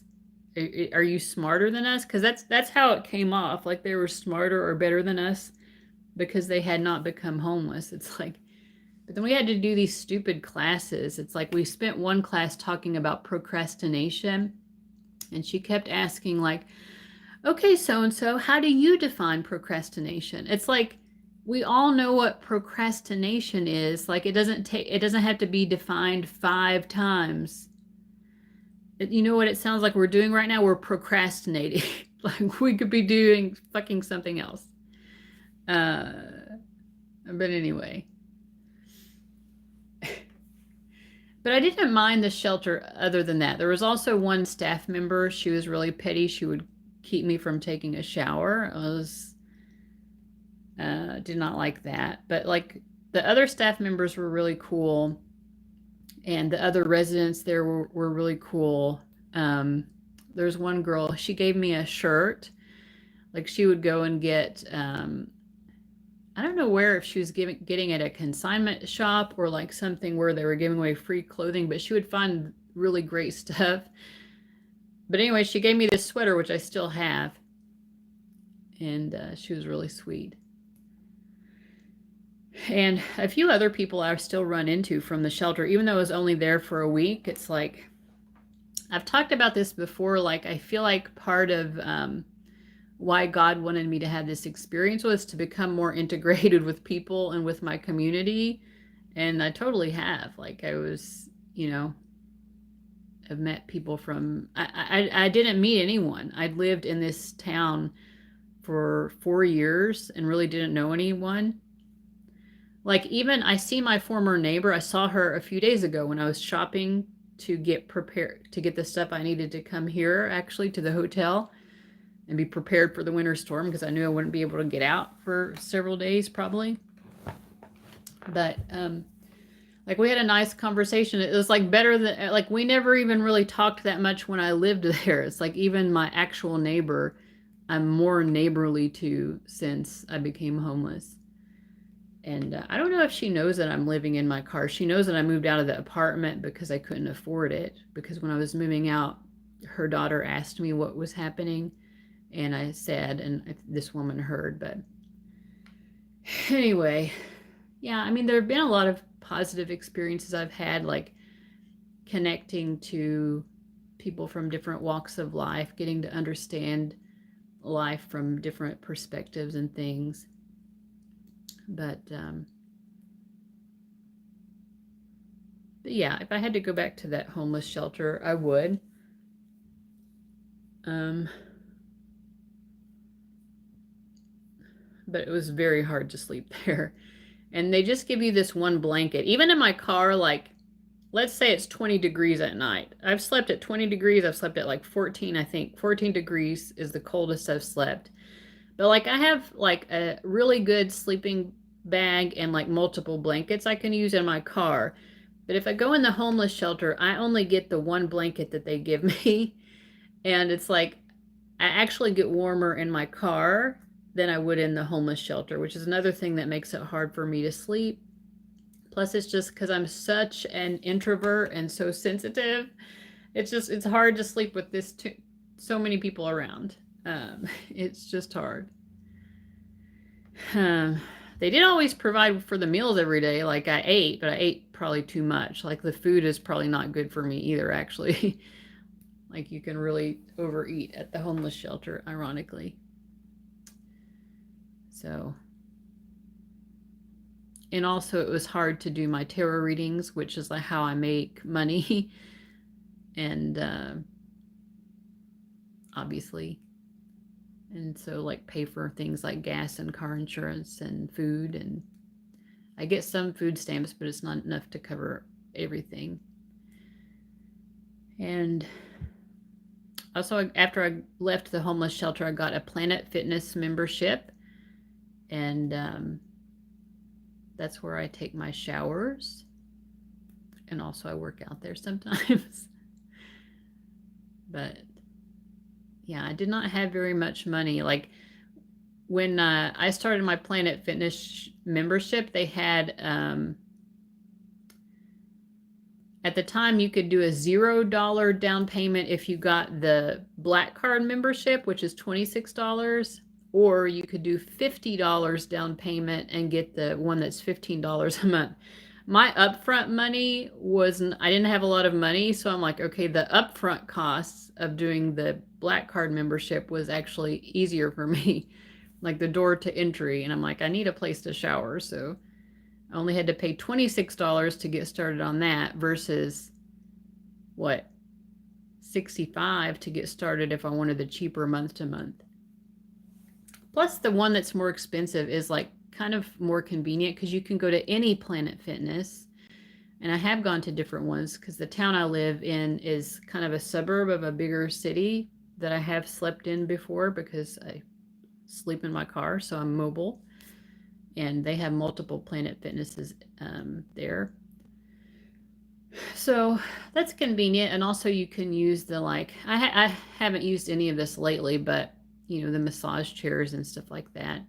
[SPEAKER 1] Are you smarter than us? Because that's how it came off. Like, they were smarter or better than us because they had not become homeless. It's like, but then we had to do these stupid classes. It's like we spent one class talking about procrastination, and she kept asking like, okay, so-and-so, how do you define procrastination? It's like, we all know what procrastination is. Like, it doesn't have to be defined 5 times. You know what it sounds like we're doing right now? We're procrastinating. Like, we could be doing fucking something else. But anyway. But I didn't mind the shelter other than that. There was also one staff member. She was really petty. She would keep me from taking a shower. Did not like that. But like, the other staff members were really cool, and the other residents there were really cool. There's one girl, she gave me a shirt. Like she would go and get, I don't know where, if she was getting at a consignment shop or like something where they were giving away free clothing, but she would find really great stuff. But anyway, she gave me this sweater, which I still have. And she was really sweet. And a few other people I still run into from the shelter, even though I was only there for a week. It's like, I've talked about this before, like I feel like part of why God wanted me to have this experience was to become more integrated with people and with my community. And I totally have. Like I was, I've met people from, I didn't meet anyone. I'd lived in this town for 4 years and really didn't know anyone. Like even I see my former neighbor, I saw her a few days ago when I was shopping to get prepared to get the stuff I needed to come here actually to the hotel and be prepared for the winter storm because I knew I wouldn't be able to get out for several days probably. But like we had a nice conversation. It was like better than, like we never even really talked that much when I lived there. It's like even my actual neighbor, I'm more neighborly to since I became homeless. And I don't know if she knows that I'm living in my car. She knows that I moved out of the apartment because I couldn't afford it. Because when I was moving out, her daughter asked me what was happening. And I said, and this woman heard. But anyway, yeah, I mean, there have been a lot of positive experiences I've had, like connecting to people from different walks of life, getting to understand life from different perspectives and things. But yeah, if I had to go back to that homeless shelter, I would. But it was very hard to sleep there. And they just give you this one blanket. Even in my car, like, let's say it's 20 degrees at night. I've slept at 20 degrees. I've slept at like 14, I think. 14 degrees is the coldest I've slept. But like I have like a really good sleeping bag and like multiple blankets I can use in my car. But if I go in the homeless shelter, I only get the one blanket that they give me. And it's like I actually get warmer in my car than I would in the homeless shelter, which is another thing that makes it hard for me to sleep. Plus, it's just because I'm such an introvert and so sensitive. It's hard to sleep with so many people around. It's just hard. They did always provide for the meals every day. Like I ate, but I ate probably too much. Like the food is probably not good for me either, actually. Like you can really overeat at the homeless shelter, ironically. So, and also it was hard to do my tarot readings, which is like how I make money. And obviously, and so like pay for things like gas and car insurance and food. And I get some food stamps, but it's not enough to cover everything. And also, after I left the homeless shelter, I got a Planet Fitness membership. And that's where I take my showers. And also I work out there sometimes. But yeah, I did not have very much money. Like when I started my Planet Fitness membership, they had, at the time you could do a $0 down payment if you got the Black Card membership, which is $26. Or you could do $50 down payment and get the one that's $15 a month. My upfront money I didn't have a lot of money, so I'm like, okay, the upfront costs of doing the Black Card membership was actually easier for me, like the door to entry. And I'm like, I need a place to shower, so I only had to pay $26 to get started on that versus what, $65 to get started if I wanted the cheaper month to month. Plus the one that's more expensive is like kind of more convenient because you can go to any Planet Fitness. And I have gone to different ones because the town I live in is kind of a suburb of a bigger city that I have slept in before because I sleep in my car, so I'm mobile. And they have multiple Planet Fitnesses there. So that's convenient. And also you can use the like, I haven't used any of this lately, but you know, the massage chairs and stuff like that.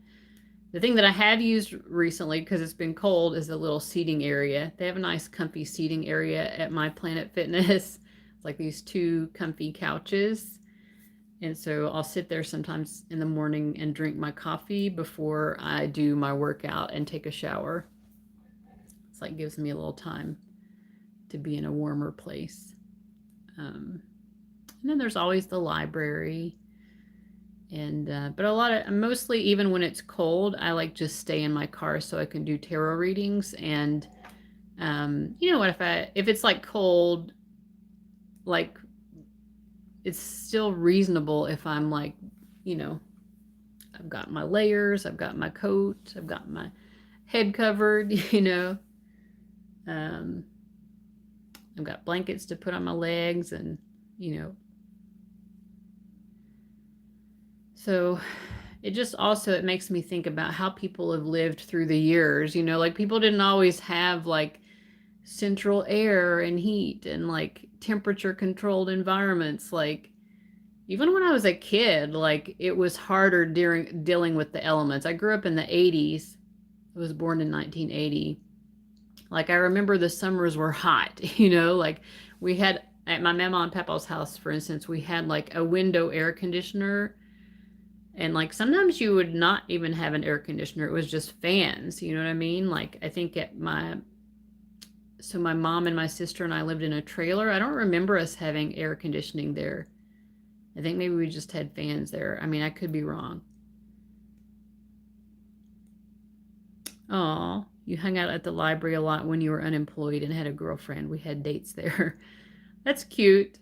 [SPEAKER 1] The thing that I have used recently, because it's been cold, is a little seating area. They have a nice comfy seating area at my Planet Fitness. It's like these 2 comfy couches. And so I'll sit there sometimes in the morning and drink my coffee before I do my workout and take a shower. It's like gives me a little time to be in a warmer place. And then there's always the library. And but mostly even when it's cold, I like just stay in my car so I can do tarot readings. And you know what, if it's like cold, like it's still reasonable if I'm like, you know, I've got my layers, I've got my coat, I've got my head covered, you know. I've got blankets to put on my legs, and you know. So it makes me think about how people have lived through the years, you know, like people didn't always have like central air and heat and like temperature controlled environments. Like even when I was a kid, like it was harder during dealing with the elements. I grew up in the 80s. I was born in 1980. Like I remember the summers were hot, you know, like we had at my mama and papa's house, for instance, we had like a window air conditioner. And like sometimes you would not even have an air conditioner. It was just fans. You know what I mean? Like I think my mom and my sister and I lived in a trailer. I don't remember us having air conditioning there. I think maybe we just had fans there. I mean, I could be wrong. Oh, you hung out at the library a lot when you were unemployed and had a girlfriend. We had dates there. That's cute.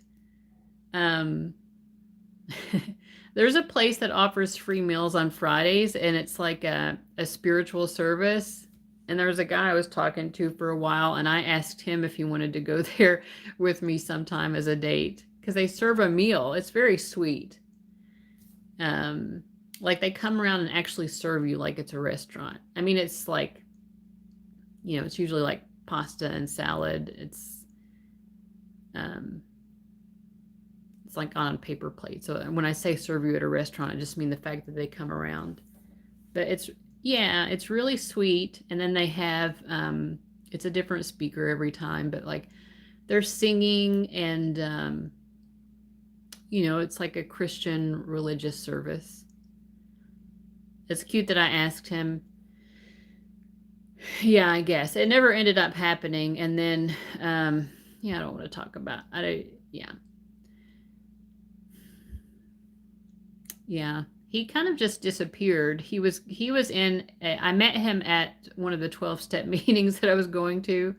[SPEAKER 1] There's a place that offers free meals on Fridays, and it's like a spiritual service. And there was a guy I was talking to for a while, and I asked him if he wanted to go there with me sometime as a date, because they serve a meal. It's very sweet. Like they come around and actually serve you like it's a restaurant. I mean, it's like, you know, it's usually like pasta and salad. It's like on a paper plate. So when I say serve you at a restaurant, I just mean the fact that they come around. But it's really sweet. And then they have, it's a different speaker every time, but like they're singing and, you know, it's like a Christian religious service. It's cute that I asked him. Yeah, I guess. It never ended up happening. And then, yeah, I don't want to talk about, yeah. Yeah, he kind of just disappeared. He was I met him at one of the 12-step meetings that I was going to,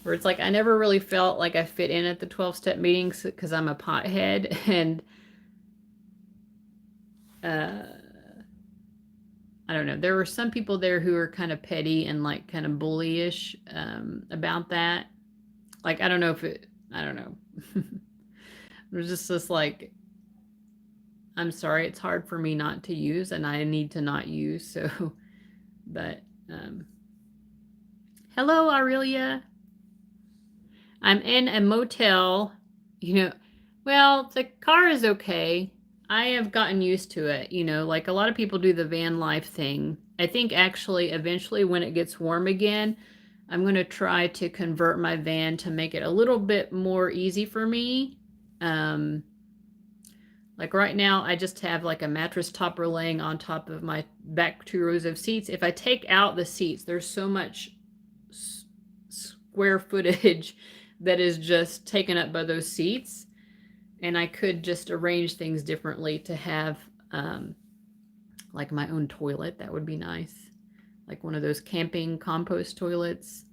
[SPEAKER 1] where it's like I never really felt like I fit in at the 12-step meetings because I'm a pothead. And I don't know. There were some people there who were kind of petty and like kind of bullyish about that. Like I don't know. It was just like, I'm sorry, it's hard for me not to use, and I need to not use. So, but hello, Aurelia. I'm in a motel. You know, well, the car is okay. I have gotten used to it. You know, like a lot of people do the van life thing. I think actually, eventually, when it gets warm again, I'm going to try to convert my van to make it a little bit more easy for me. Like right now, I just have like a mattress topper laying on top of my back 2 rows of seats. If I take out the seats, there's so much square footage that is just taken up by those seats. And I could just arrange things differently to have like my own toilet. That would be nice. Like one of those camping compost toilets.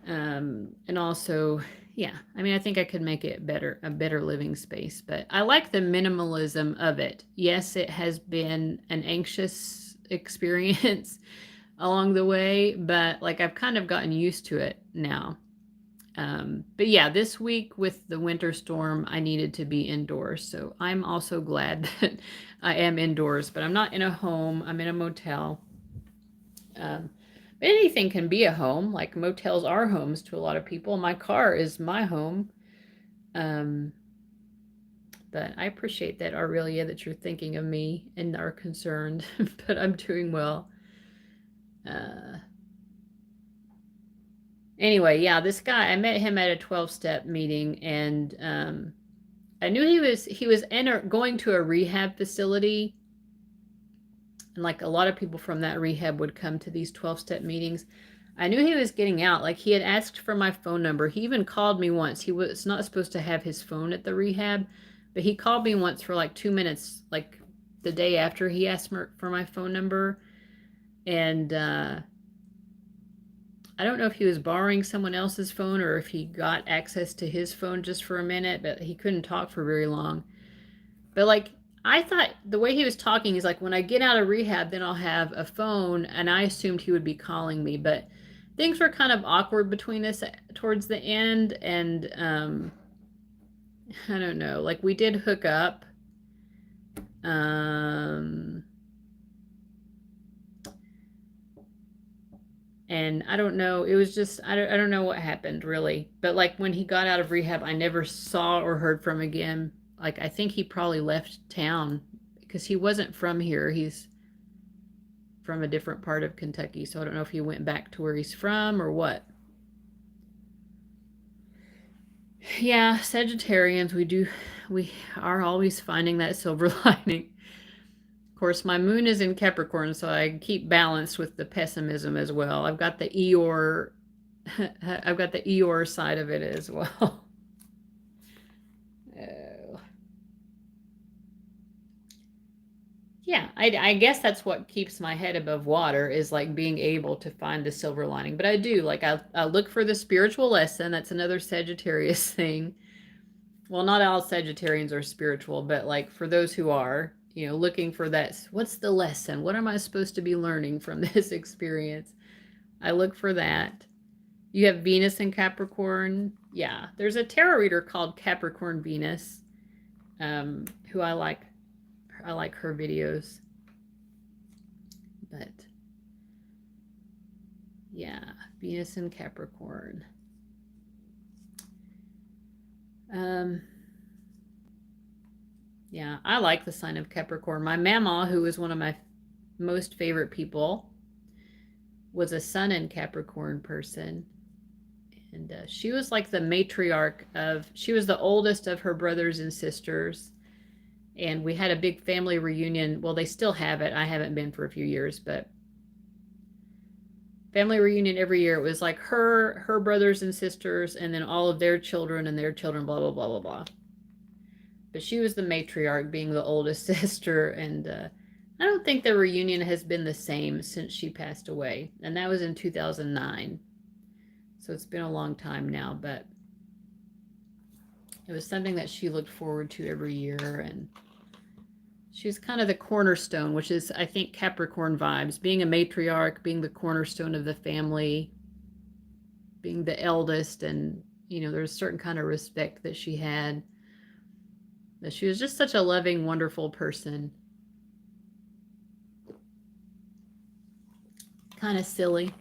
[SPEAKER 1] And also, yeah, I mean, I think I could make it a better living space, but I like the minimalism of it. Yes, it has been an anxious experience along the way, but like I've kind of gotten used to it now. But yeah, this week with the winter storm, I needed to be indoors. So I'm also glad that I am indoors, but I'm not in a home. I'm in a motel. Anything can be a home. Like motels are homes to a lot of people. My car is my home. But I appreciate that, Aurelia, that you're thinking of me and are concerned. But I'm doing well. Anyway, yeah, this guy, I met him at a 12-step meeting, and I knew he was going to a rehab facility, and like a lot of people from that rehab would come to these 12-step meetings. I knew he was getting out. Like, he had asked for my phone number. He even called me once. He was not supposed to have his phone at the rehab, but he called me once for like 2 minutes, like the day after he asked for my phone number. And I don't know if he was borrowing someone else's phone or if he got access to his phone just for a minute, but he couldn't talk for very long. But like, I thought the way he was talking is like, when I get out of rehab, then I'll have a phone, and I assumed he would be calling me, but things were kind of awkward between us towards the end, and I don't know, like we did hook up. And I don't know, it was just, I don't know what happened really. But like when he got out of rehab, I never saw or heard from him again. Like, I think he probably left town because he wasn't from here. He's from a different part of Kentucky. So I don't know if he went back to where he's from or what. Yeah, Sagittarians, we are always finding that silver lining. Of course, my moon is in Capricorn, so I keep balanced with the pessimism as well. I've got the Eeyore, I've got the Eeyore side of it as well. Oh. Yeah, I guess that's what keeps my head above water, is like being able to find the silver lining. But I do, like, I look for the spiritual lesson. That's another Sagittarius thing. Well, not all Sagittarians are spiritual, but like for those who are, looking for that, what's the lesson? What am I supposed to be learning from this experience? I look for that. You have Venus in Capricorn. Yeah, there's a tarot reader called Capricorn Venus, who I like. I like her videos. But yeah, Venus in Capricorn. Yeah, I like the sign of Capricorn. My mama, who is one of my most favorite people, was a Sun in Capricorn person. And she was like the matriarch she was the oldest of her brothers and sisters. And we had a big family reunion. Well, they still have it. I haven't been for a few years, but family reunion every year. It was like her brothers and sisters, and then all of their children and their children, blah, blah, blah, blah, blah. But she was the matriarch, being the oldest sister, and I don't think the reunion has been the same since she passed away, and that was in 2009. So it's been a long time now, but it was something that she looked forward to every year, and she's kind of the cornerstone, which is, I think, Capricorn vibes. Being a matriarch, being the cornerstone of the family, being the eldest, and, there's a certain kind of respect that she had. But she was just such a loving, wonderful person. Kind of silly.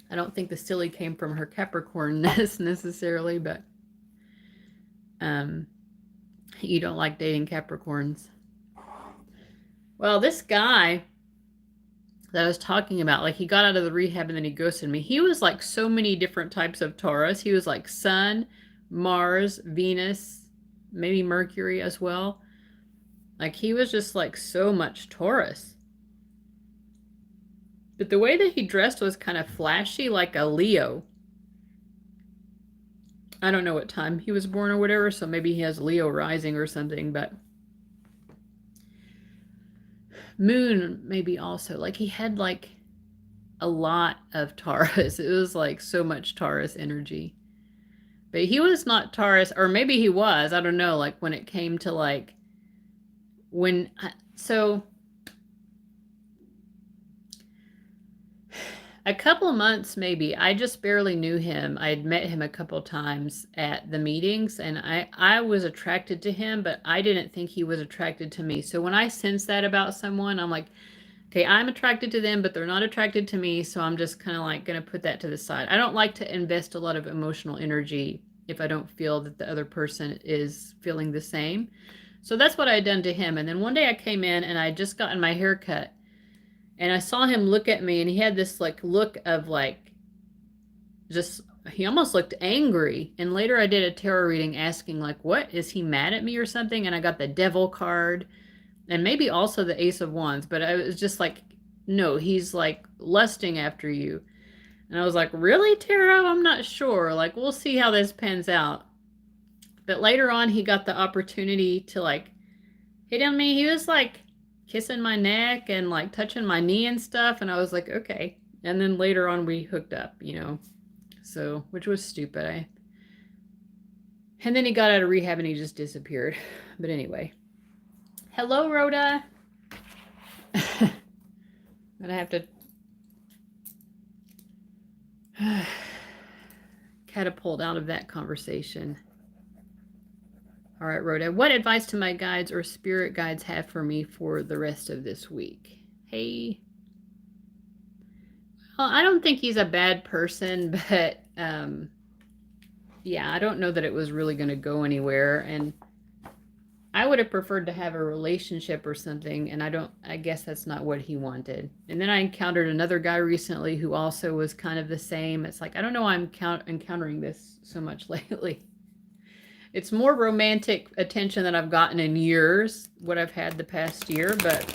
[SPEAKER 1] I don't think the silly came from her Capricornness necessarily, but you don't like dating Capricorns. Well, this guy that I was talking about, like, he got out of the rehab and then he ghosted me. He was like so many different types of Taurus. He was like Sun, Mars, Venus, maybe Mercury as well. Like, he was just like so much Taurus. But the way that he dressed was kind of flashy, like a Leo. I don't know what time he was born or whatever, so maybe he has Leo rising or something, but Moon maybe also. Like, he had like a lot of Taurus. It was like so much Taurus energy. But he was not Taurus, or maybe he was, I don't know, like when it came to like, so a couple of months maybe, I just barely knew him. I had met him a couple of times at the meetings, and I was attracted to him, but I didn't think he was attracted to me. So when I sense that about someone, I'm like, okay, I'm attracted to them, but they're not attracted to me, so I'm just kind of like going to put that to the side. I don't like to invest a lot of emotional energy if I don't feel that the other person is feeling the same. So that's what I had done to him. And then one day I came in and I had just gotten my hair cut, and I saw him look at me, and he had this like look of like, just, he almost looked angry. And later I did a tarot reading asking like, what, is he mad at me or something? And I got the devil card and maybe also the Ace of Wands, but I was just like, no, he's like lusting after you. And I was like, really, tarot? I'm not sure. Like, we'll see how this pans out. But later on, he got the opportunity to like hit on me. He was like kissing my neck and like touching my knee and stuff. And I was like, okay. And then later on, we hooked up, you know, so, which was stupid. And then he got out of rehab and he just disappeared. But anyway. Hello, Rhoda. And I have to catapult out of that conversation. All right, Rhoda. What advice do my guides or spirit guides have for me for the rest of this week? Hey. Well, I don't think he's a bad person, but yeah, I don't know that it was really going to go anywhere. And I would have preferred to have a relationship or something, and I guess that's not what he wanted. And then I encountered another guy recently who also was kind of the same. It's like, I don't know why I'm encountering this so much lately. It's more romantic attention than I've gotten in years, what I've had the past year, but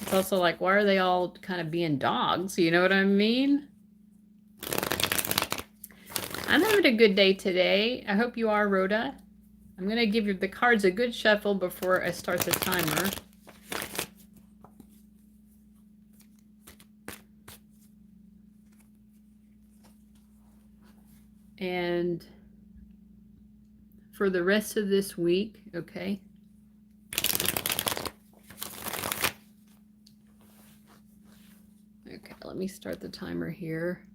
[SPEAKER 1] it's also like, why are they all kind of being dogs? You know what I mean? I'm having a good day today. I hope you are, Rhoda. I'm going to give you the cards a good shuffle before I start the timer. And for the rest of this week, okay? Okay, let me start the timer here.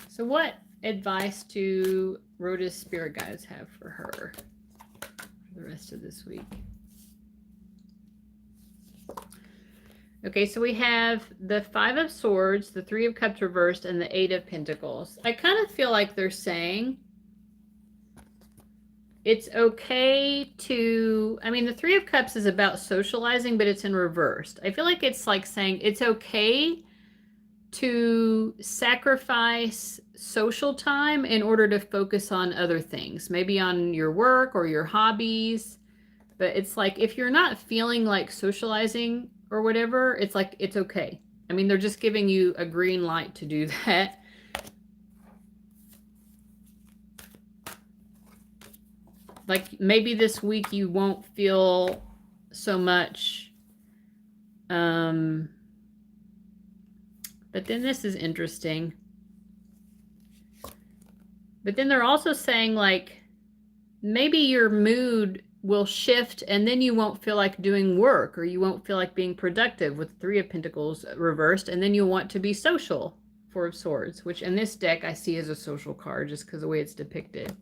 [SPEAKER 1] So what advice do Rhoda's spirit guides have for her for the rest of this week? Okay, so we have the Five of Swords, the Three of Cups reversed, and the Eight of Pentacles. I kind of feel like they're saying it's okay to, I mean, the Three of Cups is about socializing, but it's in reversed. I feel like it's like saying it's okay to sacrifice social time in order to focus on other things, maybe on your work or your hobbies. But it's like, if you're not feeling like socializing or whatever, it's like, it's okay. I mean, they're just giving you a green light to do that. Like, maybe this week you won't feel so much, but then this is interesting. But then they're also saying, like, maybe your mood will shift and then you won't feel like doing work, or you won't feel like being productive with Three of Pentacles reversed, and then you'll want to be social, Four of Swords, which in this deck I see as a social card just because of the way it's depicted.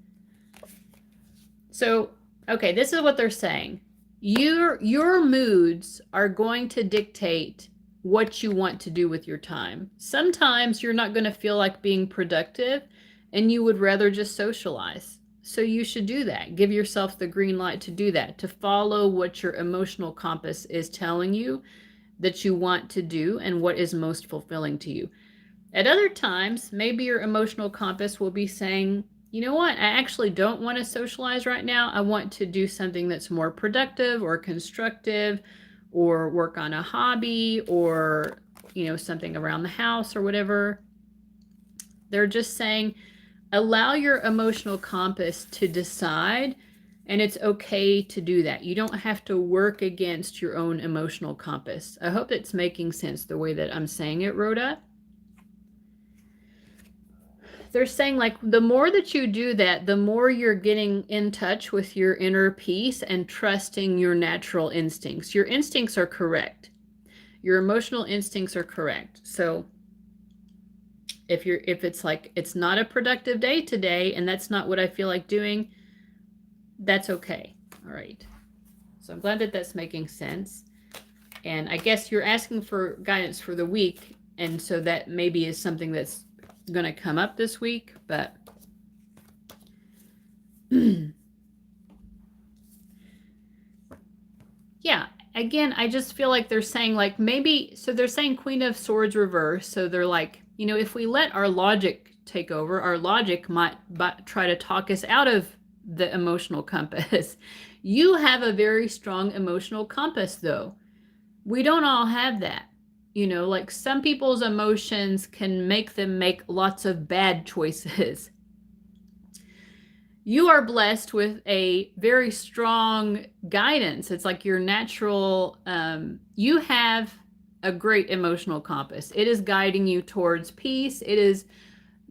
[SPEAKER 1] So, okay, this is what they're saying. Your moods are going to dictate what you want to do with your time. Sometimes you're not going to feel like being productive and you would rather just socialize. So you should do that. Give yourself the green light to do that, to follow what your emotional compass is telling you that you want to do and what is most fulfilling to you. At other times, maybe your emotional compass will be saying, you know what, I actually don't want to socialize right now. I want to do something that's more productive or constructive, or work on a hobby, or, you know, something around the house or whatever. They're just saying, allow your emotional compass to decide, and it's okay to do that. You don't have to work against your own emotional compass. I hope it's making sense the way that I'm saying it, Rhoda. They're saying, like, the more that you do that, the more you're getting in touch with your inner peace and trusting your natural instincts. Your instincts are correct. Your emotional instincts are correct. So if it's like, it's not a productive day today and that's not what I feel like doing, that's okay. All right. So I'm glad that that's making sense. And I guess you're asking for guidance for the week, and so that maybe is something that's going to come up this week, but yeah, again, I just feel like they're saying like maybe, so they're saying Queen of Swords reverse. So they're like, you know, if we let our logic take over, our logic might try to talk us out of the emotional compass. You have a very strong emotional compass though. We don't all have that. You know, like some people's emotions can make them make lots of bad choices. You are blessed with a very strong guidance. It's like your natural, you have a great emotional compass. It is guiding you towards peace. It is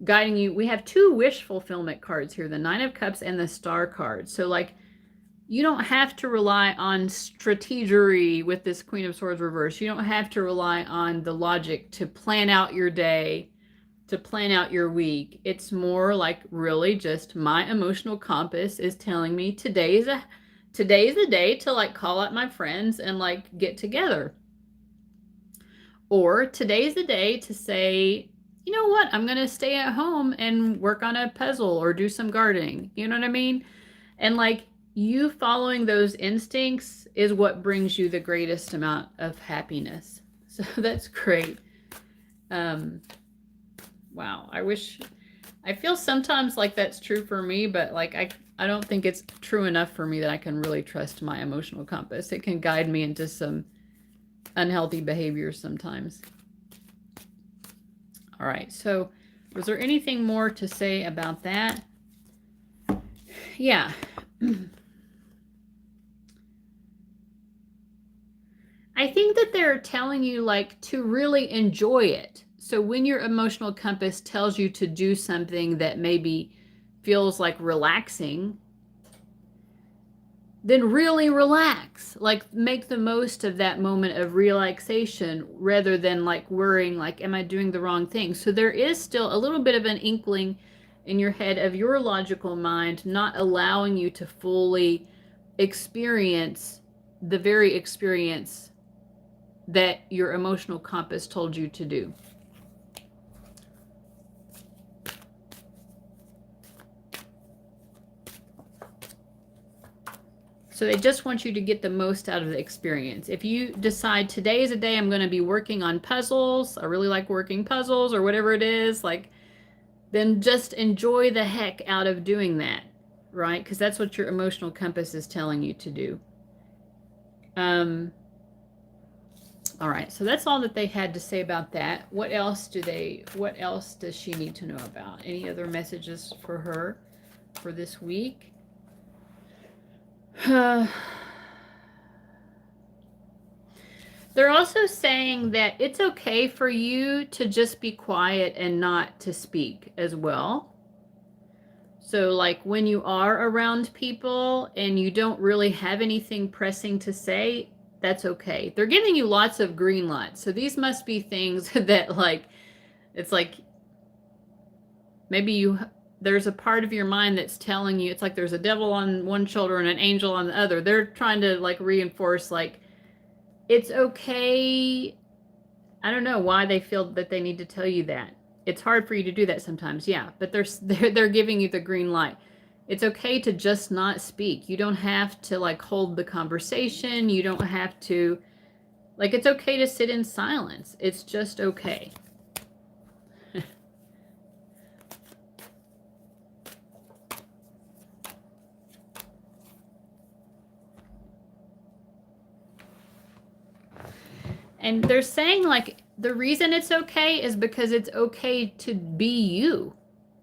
[SPEAKER 1] guiding you. We have two wish fulfillment cards here, the Nine of Cups and the Star card. So like, you don't have to rely on strategery with this Queen of Swords reverse. You don't have to rely on the logic to plan out your day, to plan out your week. It's more like really just my emotional compass is telling me today is the day to like call out my friends and like get together. Or today's the day to say, you know what, I'm going to stay at home and work on a puzzle or do some gardening. You know what I mean? And like you following those instincts is what brings you the greatest amount of happiness. So that's great. Wow, I feel sometimes like that's true for me, but like I don't think it's true enough for me that I can really trust my emotional compass. It can guide me into some unhealthy behaviors sometimes. All right, so was there anything more to say about that? Yeah. I think that they're telling you like to really enjoy it. So when your emotional compass tells you to do something that maybe feels like relaxing, then really relax. Like make the most of that moment of relaxation rather than like worrying like, am I doing the wrong thing? So there is still a little bit of an inkling in your head of your logical mind not allowing you to fully experience the very experience that your emotional compass told you to do. So they just want you to get the most out of the experience. If you decide today is a day I'm going to be working on puzzles, I really like working puzzles or whatever it is, like, then just enjoy the heck out of doing that, right? Because that's what your emotional compass is telling you to do. All right, so that's all that they had to say about that. What else does she need to know about? Any other messages for her for this week? They're also saying that it's okay for you to just be quiet and not to speak as well. So like when you are around people and you don't really have anything pressing to say, that's okay. They're giving you lots of green lights. So these must be things that like, it's like maybe there's a part of your mind that's telling you, it's like there's a devil on one shoulder and an angel on the other. They're trying to like reinforce like, it's okay. I don't know why they feel that they need to tell you that. It's hard for you to do that sometimes, yeah, but they're giving you the green light. It's okay to just not speak. You don't have to like hold the conversation. You don't have to, like, it's okay to sit in silence. It's just okay. And they're saying like the reason it's okay is because it's okay to be you.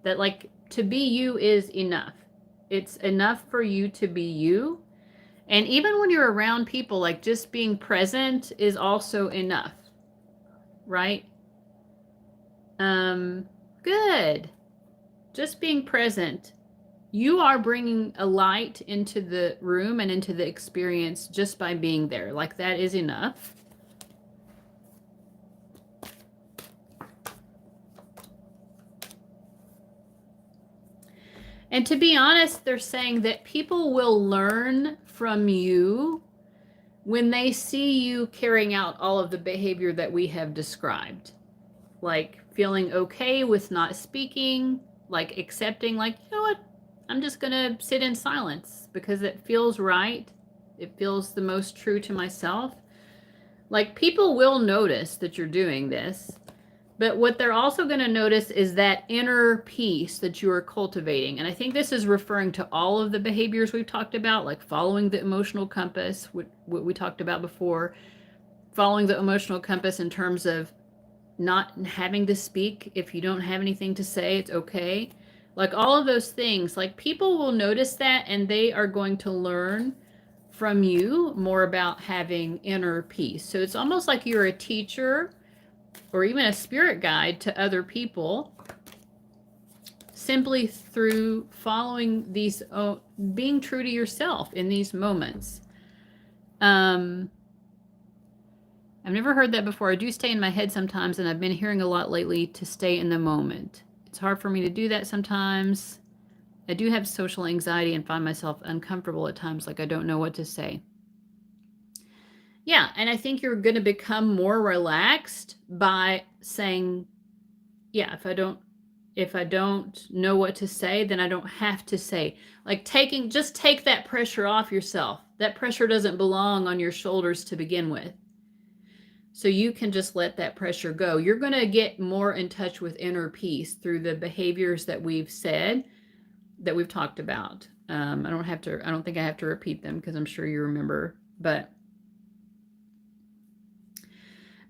[SPEAKER 1] That like to be you is enough. It's enough for you to be you. And even when you're around people, like just being present is also enough. Right? Good. Just being present. You are bringing a light into the room and into the experience just by being there. Like that is enough. And to be honest, they're saying that people will learn from you when they see you carrying out all of the behavior that we have described. like feeling okay with not speaking, like accepting, like, you know what, I'm just gonna sit in silence because it feels right. It feels the most true to myself. Like, people will notice that you're doing this, but what they're also going to notice is that inner peace that you are cultivating. And I think this is referring to all of the behaviors we've talked about, like following the emotional compass, what we talked about before, following the emotional compass in terms of not having to speak. If you don't have anything to say, it's okay. Like, all of those things, like, people will notice that, and they are going to learn from you more about having inner peace. So it's almost like you're a teacher or even a spirit guide to other people, simply through following these, being true to yourself in these moments. I've never heard that before. I do stay in my head sometimes, and I've been hearing a lot lately to stay in the moment. It's hard for me to do that sometimes. I do have social anxiety and find myself uncomfortable at times, like I don't know what to say. Yeah, and I think you're going to become more relaxed by saying, yeah, if I don't know what to say, then I don't have to say. Like, just take that pressure off yourself. That pressure doesn't belong on your shoulders to begin with. So you can just let that pressure go. You're going to get more in touch with inner peace through the behaviors that we've said, that we've talked about. I don't think I have to repeat them because I'm sure you remember, but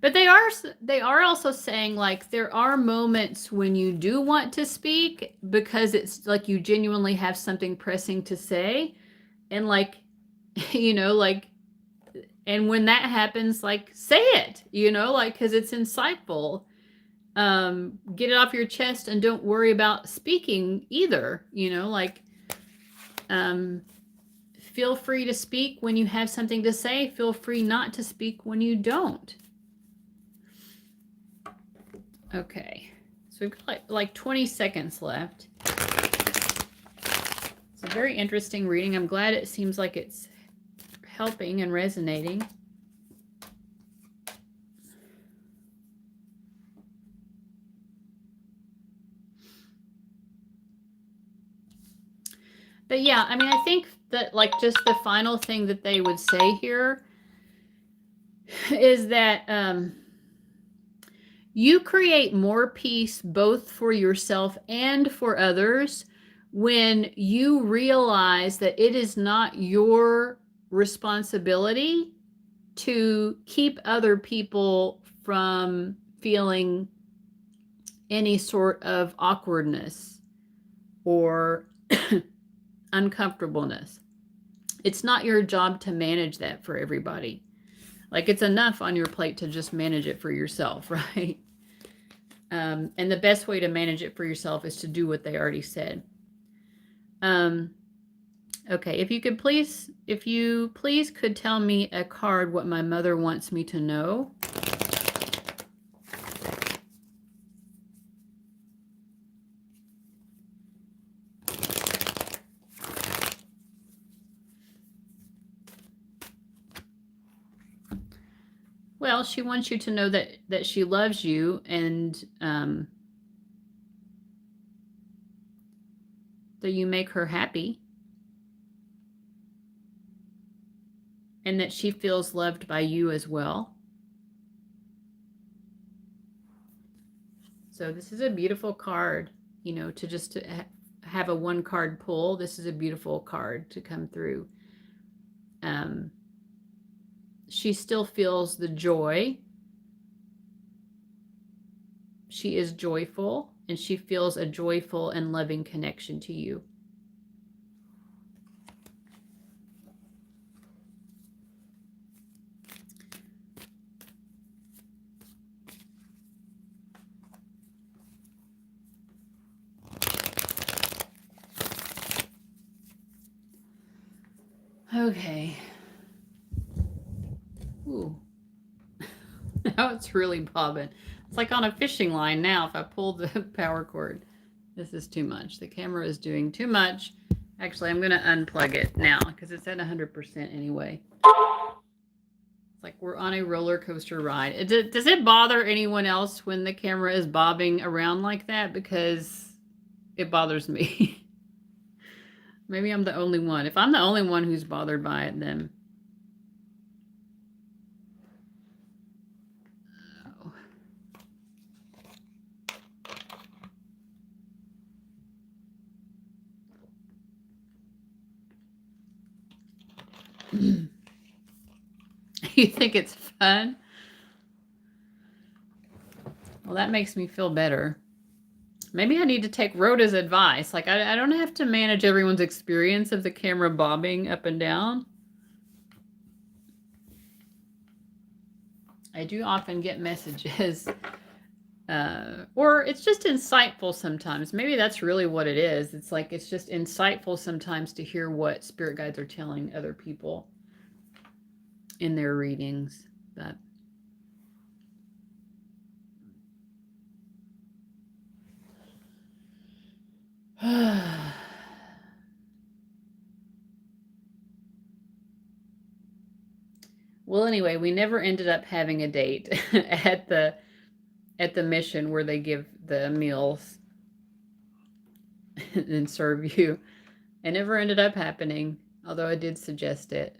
[SPEAKER 1] they are also saying, like, there are moments when you do want to speak because it's like you genuinely have something pressing to say, and like, you know, like, and when that happens, like, say it, you know, like, because it's insightful. Get it off your chest and don't worry about speaking either, you know, like, feel free to speak when you have something to say. Feel free not to speak when you don't. Okay, so we've got like 20 seconds left. It's a very interesting reading. I'm glad it seems like it's helping and resonating. But yeah, I mean, I think that, like, just the final thing that they would say here is that you create more peace both for yourself and for others when you realize that it is not your responsibility to keep other people from feeling any sort of awkwardness or uncomfortableness. It's not your job to manage that for everybody. Like, it's enough on your plate to just manage it for yourself, right? And the best way to manage it for yourself is to do what they already said. Okay, if you please could tell me a card what my mother wants me to know. Well, she wants you to know that she loves you, and that you make her happy, and that she feels loved by you as well. So this is a beautiful card, you know, to have a one card pull. This is a beautiful card to come through. She still feels the joy. She is joyful, and she feels a joyful and loving connection to you. Okay. Ooh. Now it's really bobbing. It's like on a fishing line now if I pull the power cord. This is too much. The camera is doing too much. Actually, I'm going to unplug it now because it's at 100% anyway. It's like we're on a roller coaster ride. Does it bother anyone else when the camera is bobbing around like that? Because it bothers me. Maybe I'm the only one. If I'm the only one who's bothered by it, then... Oh. You think it's fun? Well, that makes me feel better. Maybe I need to take Rhoda's advice. Like, I don't have to manage everyone's experience of the camera bobbing up and down. I do often get messages, or it's just insightful sometimes. Maybe that's really what it is. It's like, it's just insightful sometimes to hear what spirit guides are telling other people in their readings. But well, anyway, we never ended up having a date at the mission where they give the meals and serve you. It never ended up happening, although I did suggest it.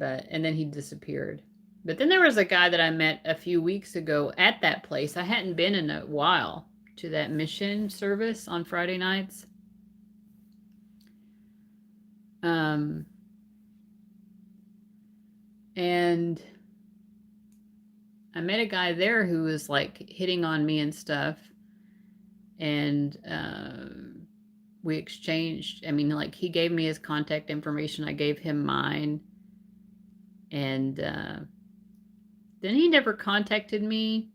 [SPEAKER 1] And then he disappeared. But then there was a guy that I met a few weeks ago at that place. I hadn't been in a while to that mission service on Friday nights. And I met a guy there who was like hitting on me and stuff. And we exchanged, I mean, like, he gave me his contact information. I gave him mine. And then he never contacted me.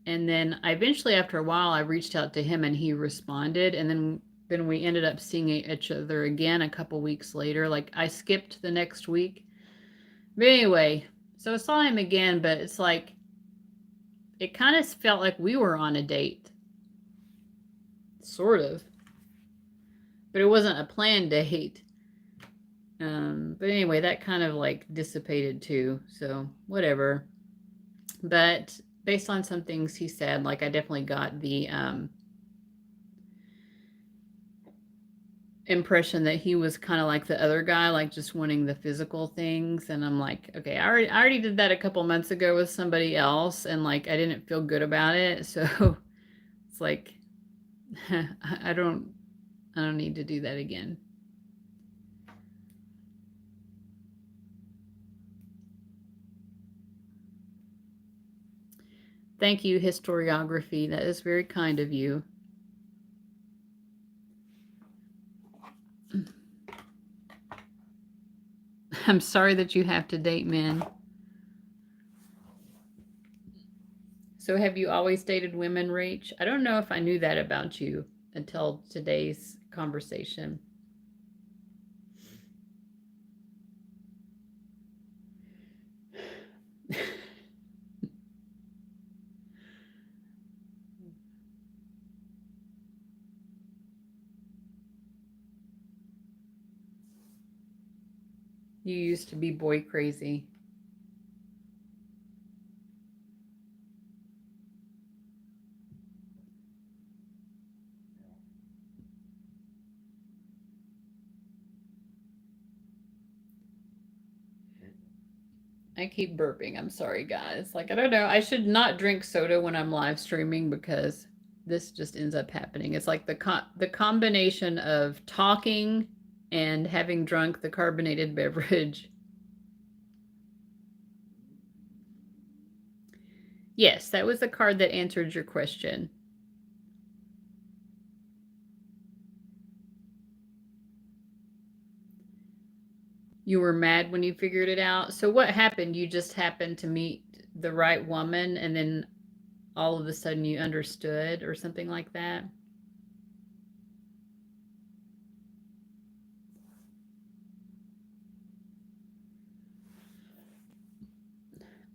[SPEAKER 1] And then eventually, after a while, I reached out to him and he responded. And then we ended up seeing each other again a couple weeks later. Like, I skipped the next week. But anyway, so I saw him again, but it's like, it kind of felt like we were on a date. Sort of. But it wasn't a planned date. But anyway, that kind of like dissipated too. So whatever. But based on some things he said, like, I definitely got the impression that he was kind of like the other guy, like just wanting the physical things. And I'm like, okay, I already did that a couple months ago with somebody else, and like, I didn't feel good about it. So it's like, I don't need to do that again. Thank you, historiography. That is very kind of you. I'm sorry that you have to date men. So have you always dated women, Rach? I don't know if I knew that about you until today's conversation. You used to be boy crazy. I keep burping. I'm sorry, guys. Like, I don't know. I should not drink soda when I'm live streaming because this just ends up happening. It's like the combination of talking and having drunk the carbonated beverage. Yes, that was the card that answered your question. You were mad when you figured it out. So what happened? You just happened to meet the right woman and then all of a sudden you understood or something like that?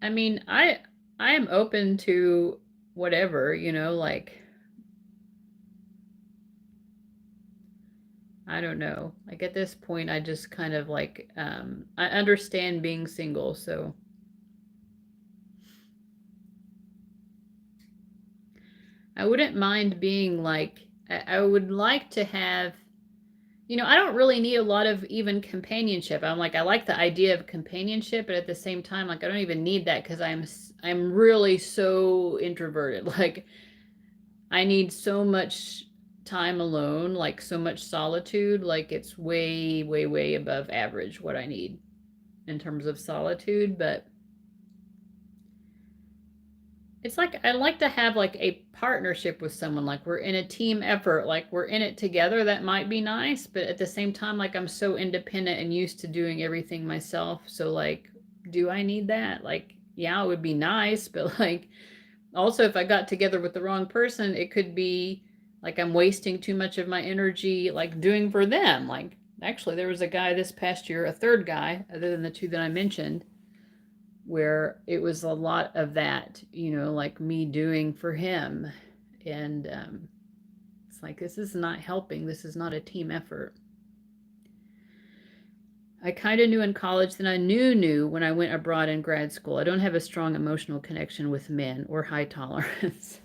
[SPEAKER 1] I mean, I am open to whatever, you know, like, I don't know. Like at this point, I just kind of like, I understand being single. So I wouldn't mind being like, I would like to have, I don't really need a lot of even companionship. I'm like, I like the idea of companionship, but at the same time, like, I don't even need that because I'm really so introverted. Like, I need so much time alone, like so much solitude. Like, it's way, way, way above average what I need in terms of solitude. But it's like I like to have like a partnership with someone, like we're in a team effort, like we're in it together. That might be nice, but at the same time, like I'm so independent and used to doing everything myself. So like, do I need that? Like, yeah, it would be nice, but like also if I got together with the wrong person, it could be like I'm wasting too much of my energy like doing for them. Like actually there was a guy this past year, a third guy other than the two that I mentioned, where it was a lot of that, like me doing for him. And it's like, this is not helping. This is not a team effort. I kind of knew in college, then I knew when I went abroad in grad school. I don't have a strong emotional connection with men or high tolerance.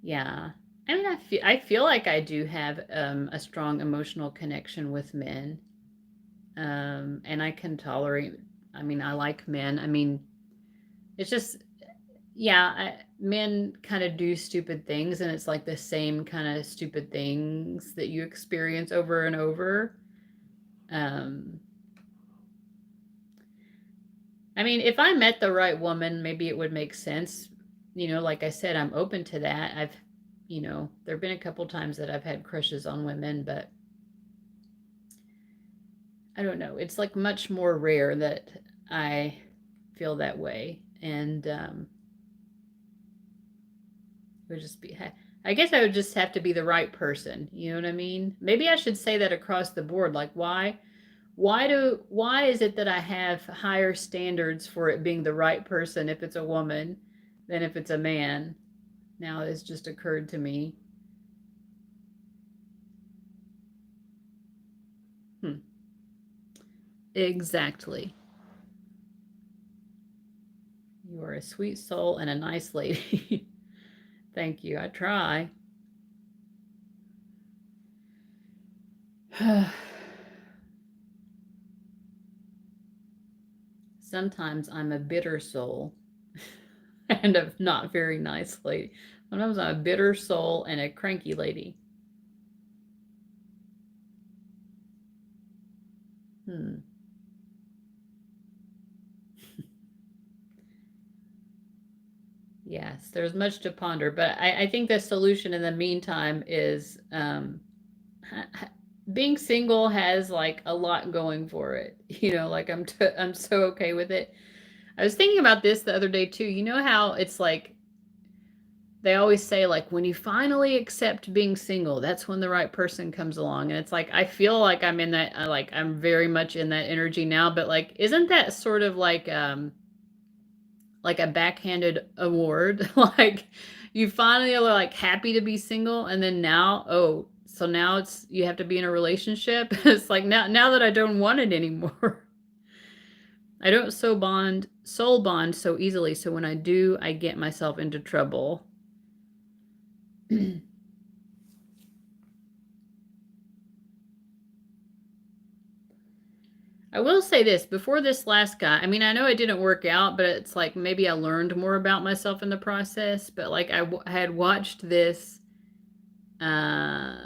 [SPEAKER 1] Yeah. I mean, I feel like I do have a strong emotional connection with men. And I can tolerate, I mean, I like men. I mean, it's just, yeah, men kind of do stupid things, and it's like the same kind of stupid things that you experience over and over. Um, I mean, if I met the right woman, maybe it would make sense. Like I said, I'm open to that. There have been a couple times that I've had crushes on women, but I don't know. It's like much more rare that I feel that way. And it would just be, I guess I would just have to be the right person. You know what I mean? Maybe I should say that across the board. Like, why is it that I have higher standards for it being the right person if it's a woman than if it's a man? Now it's just occurred to me. Hmm. Exactly. You are a sweet soul and a nice lady. Thank you. I try. Sometimes I'm a bitter soul and a not very nice lady. Sometimes I'm a bitter soul and a cranky lady. Hmm. Yes, there's much to ponder, but I think the solution in the meantime is being single has like a lot going for it. Like I'm so okay with it. I was thinking about this the other day too. You know how it's like they always say like when you finally accept being single, that's when the right person comes along. And it's like I feel like I'm in that like I'm very much in that energy now, but like isn't that sort of like a backhanded award? Like you finally are like happy to be single, and then now, oh, so now it's you have to be in a relationship. It's like now that I don't want it anymore. I don't soul bond so easily, so when I do, I get myself into trouble. I will say this, before this last guy, I mean, I know it didn't work out, but it's like maybe I learned more about myself in the process. But like had watched this, uh,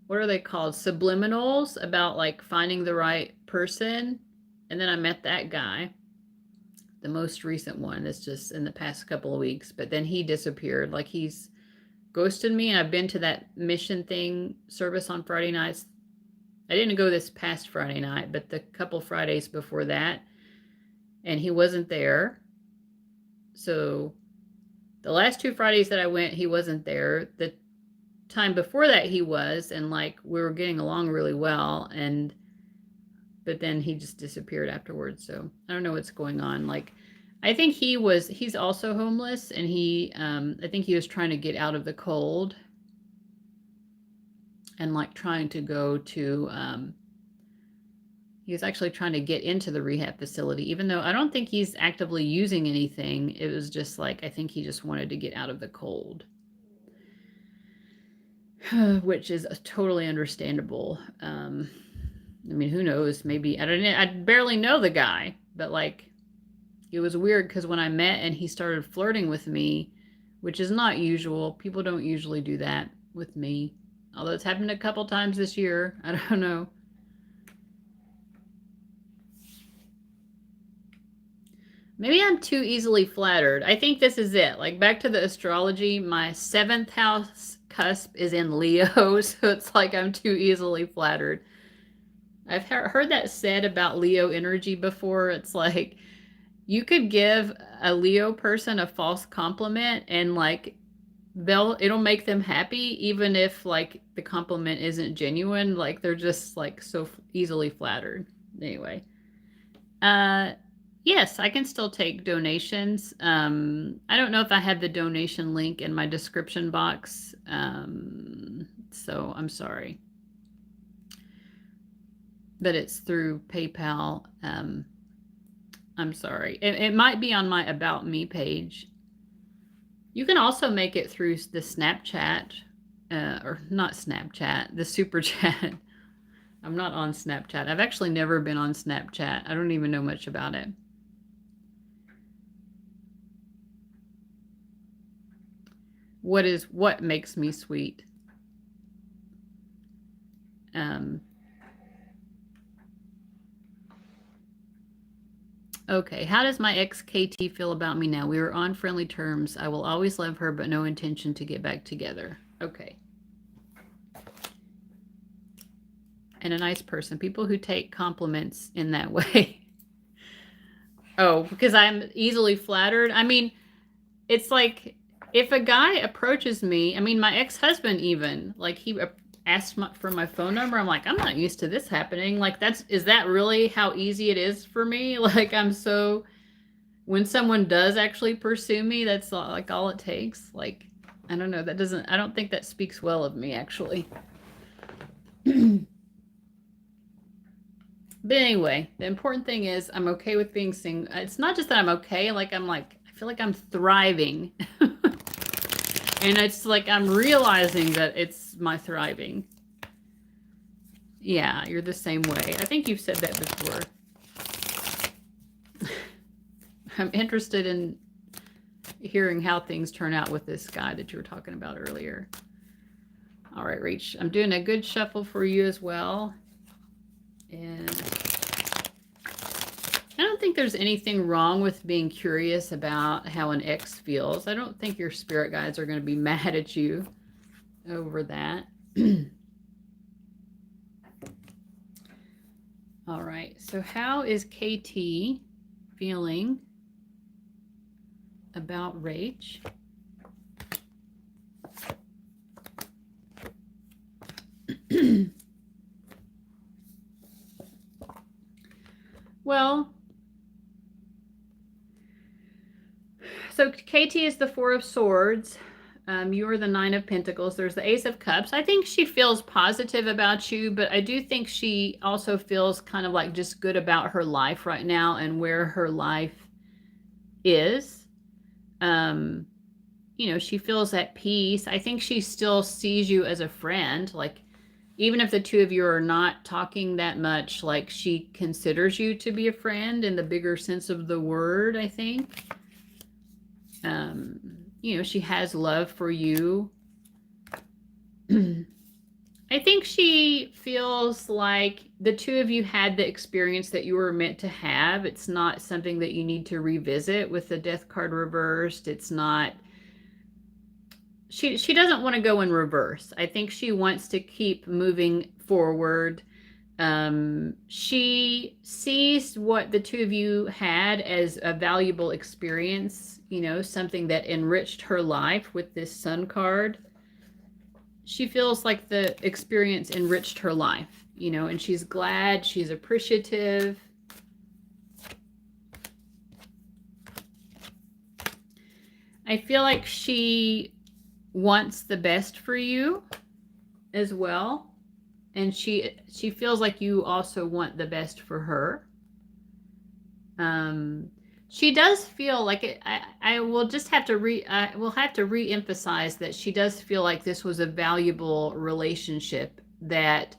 [SPEAKER 1] what are they called? Subliminals about like finding the right person. And then I met that guy, the most recent one. It's just in the past couple of weeks. But then he disappeared. Like he's ghosted me. And I've been to that mission thing service on Friday nights. I didn't go this past Friday night, but the couple Fridays before that. And he wasn't there. So the last two Fridays that I went, he wasn't there. The time before that, he was, and like we were getting along really well. And but then he just disappeared afterwards. So I don't know what's going on. Like I think he's also homeless, and I think he was trying to get out of the cold. and like trying to go to, he was actually trying to get into the rehab facility, even though I don't think he's actively using anything. It was just like, I think he just wanted to get out of the cold, which is totally understandable. I mean, who knows? Maybe, I barely know the guy, but like, it was weird because when I met and he started flirting with me, which is not usual, people don't usually do that with me. Although it's happened a couple times this year. I don't know. Maybe I'm too easily flattered. I think this is it. Like back to the astrology, my 7th house cusp is in Leo, so it's like I'm too easily flattered. I've heard that said about Leo energy before. It's like you could give a Leo person a false compliment and like it'll make them happy even if like the compliment isn't genuine. Like they're just like so easily flattered. Anyway. Yes, I can still take donations. I don't know if I have the donation link in my description box. So I'm sorry. But it's through PayPal. I'm sorry. It might be on my About Me page. You can also make it through the Snapchat, or not Snapchat, the SuperChat. I'm not on Snapchat. I've actually never been on Snapchat. I don't even know much about it. What makes me sweet? Okay, how does my ex KT feel about me now? We were on friendly terms. I will always love her, but no intention to get back together. Okay. And a nice person. People who take compliments in that way. Oh, because I'm easily flattered. I mean, it's like if a guy approaches me, I mean, my ex-husband even, like he asked for my phone number. I'm like, I'm not used to this happening. Like is that really how easy it is for me? Like when someone does actually pursue me, that's like all it takes. Like, I don't know, I don't think that speaks well of me actually. But anyway, the important thing is I'm okay with being single. It's not just that I'm okay, I feel like I'm thriving. And it's like I'm realizing that it's my thriving. Yeah, you're the same way. I think you've said that before. I'm interested in hearing how things turn out with this guy that you were talking about earlier. All right, Rach, I'm doing a good shuffle for you as well. And I don't think there's anything wrong with being curious about how an ex feels. I don't think your spirit guides are going to be mad at you over that. All right, so how is KT feeling about Rach? Well, so KT is the 4 of Swords. You're the 9 of Pentacles. There's the Ace of Cups. I think she feels positive about you, but I do think she also feels kind of like just good about her life right now and where her life is. You know, she feels at peace. I think she still sees you as a friend. Like, even if the two of you are not talking that much, like she considers you to be a friend in the bigger sense of the word, I think. You know, she has love for you. I think she feels like the two of you had the experience that you were meant to have. It's not something that you need to revisit with the Death card reversed. It's not... She doesn't want to go in reverse. I think she wants to keep moving forward. She sees what the two of you had as a valuable experience, you know, something that enriched her life with this Sun card. She feels like the experience enriched her life, you know, and she's glad, she's appreciative. I feel like she wants the best for you. as well. And she feels like you also want the best for her. She does feel like it. I will just have to we'll have to re-emphasize that she does feel like this was a valuable relationship, that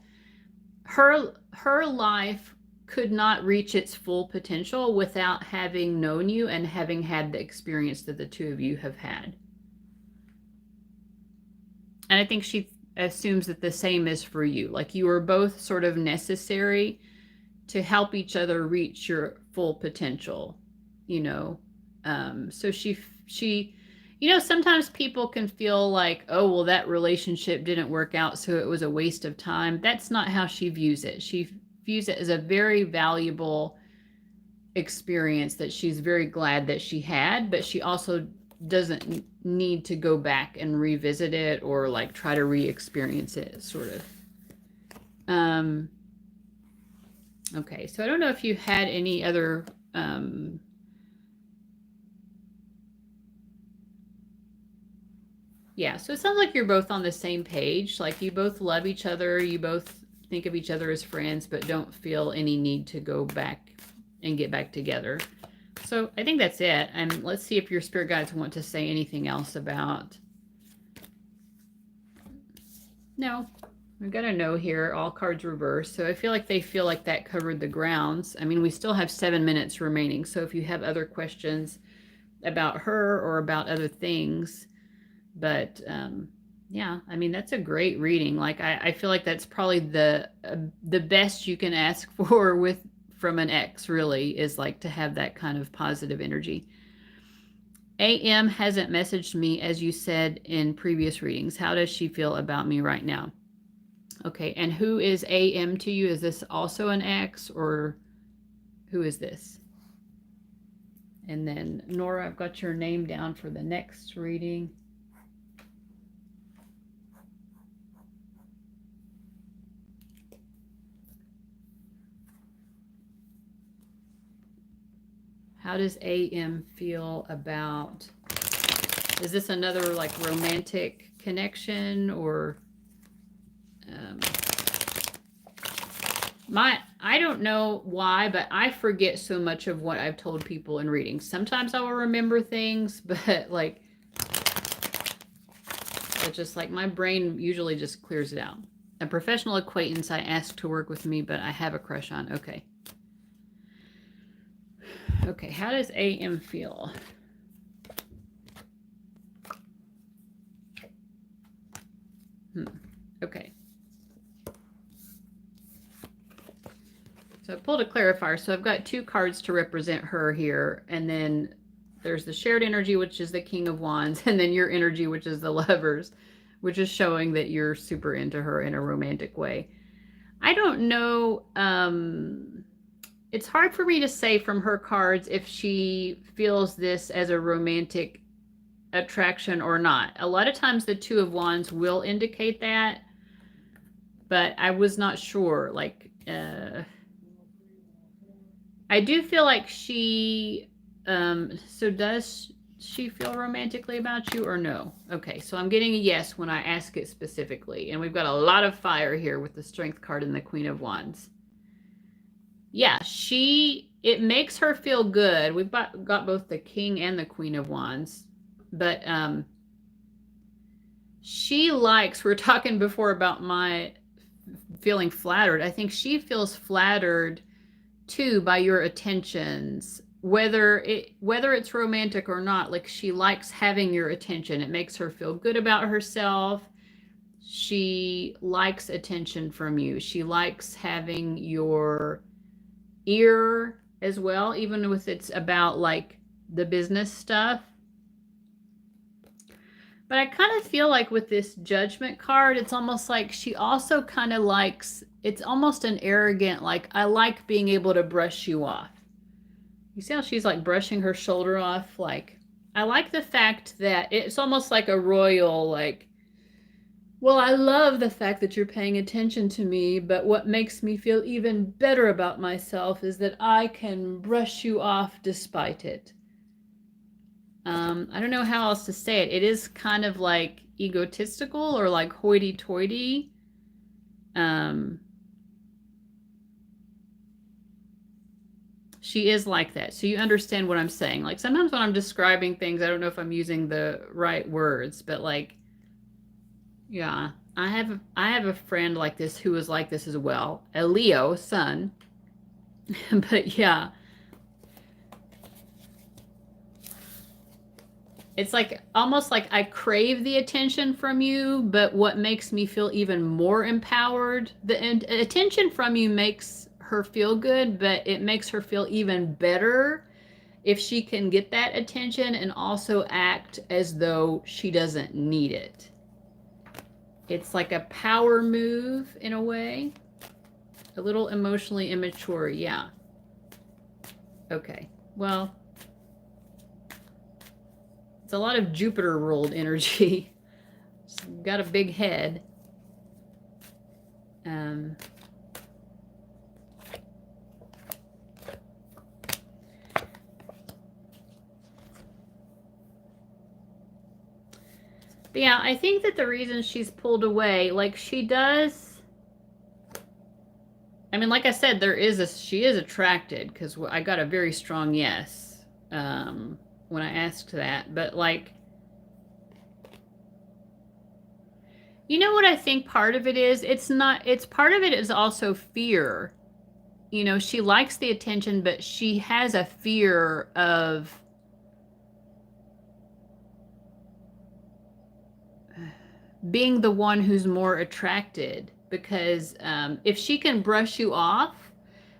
[SPEAKER 1] her life could not reach its full potential without having known you and having had the experience that the two of you have had. And I think she assumes that the same is for you. Like you are both sort of necessary to help each other reach your full potential, you know. So she, you know, sometimes people can feel like, oh, well, that relationship didn't work out, so it was a waste of time. That's not how she views it. She views it as a very valuable experience that she's very glad that she had, but she also doesn't need to go back and revisit it or like try to re-experience it, sort of. Okay, so I don't know if you had any other yeah, so it sounds like you're both on the same page. Like you both love each other, you both think of each other as friends, but don't feel any need to go back and get back together. So I think that's it. And let's see if your spirit guides want to say anything else about. No, we've got a no here, all cards reversed. So I feel like they feel like that covered the grounds. I mean, we still have 7 minutes remaining. So if you have other questions about her or about other things, but yeah, I mean, that's a great reading. Like I feel like that's probably the best you can ask for from an ex, really, is like to have that kind of positive energy. AM hasn't messaged me, as you said in previous readings. How does she feel about me right now? Okay, and who is AM to you? Is this also an ex, or who is this? And then Nora, I've got your name down for the next reading. How does AM feel about, is this another like romantic connection, or I don't know why, but I forget so much of what I've told people in readings. Sometimes I will remember things, but like, it's just like my brain usually just clears it out. A professional acquaintance I asked to work with me, but I have a crush on. Okay. Okay, how does AM feel? Okay. So I pulled a clarifier. So I've got 2 cards to represent her here. And then there's the shared energy, which is the King of Wands. And then your energy, which is the Lovers, which is showing that you're super into her in a romantic way. I don't know. It's hard for me to say from her cards if she feels this as a romantic attraction or not. A lot of times the 2 of Wands will indicate that, but I was not sure. Like, I do feel like she, so does she feel romantically about you or no? Okay, so I'm getting a yes when I ask it specifically. And we've got a lot of fire here with the Strength card and the Queen of Wands. Yeah, it makes her feel good. We've got both the King and the Queen of Wands. But she likes, we were talking before about my feeling flattered. I think she feels flattered too by your attentions, whether it's romantic or not. Like, she likes having your attention. It makes her feel good about herself. She likes attention from you. She likes having your ear as well, even if it's about like the business stuff. But I kind of feel like with this Judgment card, it's almost like she also kind of likes, it's almost an arrogant, like, I like being able to brush you off. You see how she's like brushing her shoulder off? Like, I like the fact that it's almost like a royal, like, well, I love the fact that you're paying attention to me, but what makes me feel even better about myself is that I can brush you off despite it. I don't know how else to say it. It is kind of like egotistical or like hoity-toity. She is like that. So you understand what I'm saying. Like sometimes when I'm describing things, I don't know if I'm using the right words, but like, yeah, I have a friend like this who was like this as well, a Leo sun. But yeah, it's like almost like I crave the attention from you, but what makes me feel even more empowered, the attention from you makes her feel good, but it makes her feel even better if she can get that attention and also act as though she doesn't need it. It's like a power move in a way. A little emotionally immature, yeah. Okay, well, it's a lot of Jupiter ruled energy. She's got a big head. But yeah, I think that the reason she's pulled away, like she does, I mean, like I said, she is attracted because I got a very strong yes when I asked that. But like, you know what I think part of it is? It's part of it is also fear. You know, she likes the attention, but she has a fear of being the one who's more attracted, because if she can brush you off,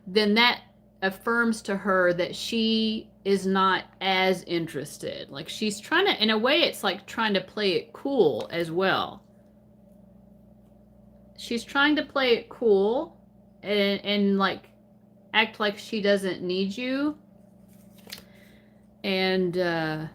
[SPEAKER 1] then that affirms to her that she is not as interested. Like she's trying to, in a way, it's like trying to play it cool as well. She's trying to play it cool and like act like she doesn't need you. And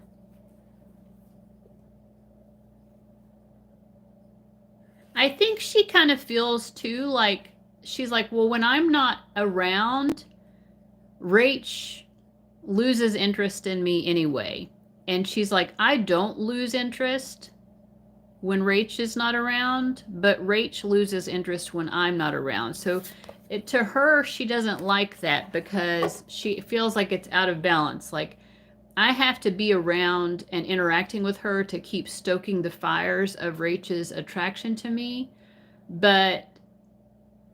[SPEAKER 1] I think she kind of feels too like, she's like, well, when I'm not around, Rach loses interest in me anyway. And she's like, I don't lose interest when Rach is not around, but Rach loses interest when I'm not around. So to her, she doesn't like that because she feels like it's out of balance. Like I have to be around and interacting with her to keep stoking the fires of Rach's attraction to me. But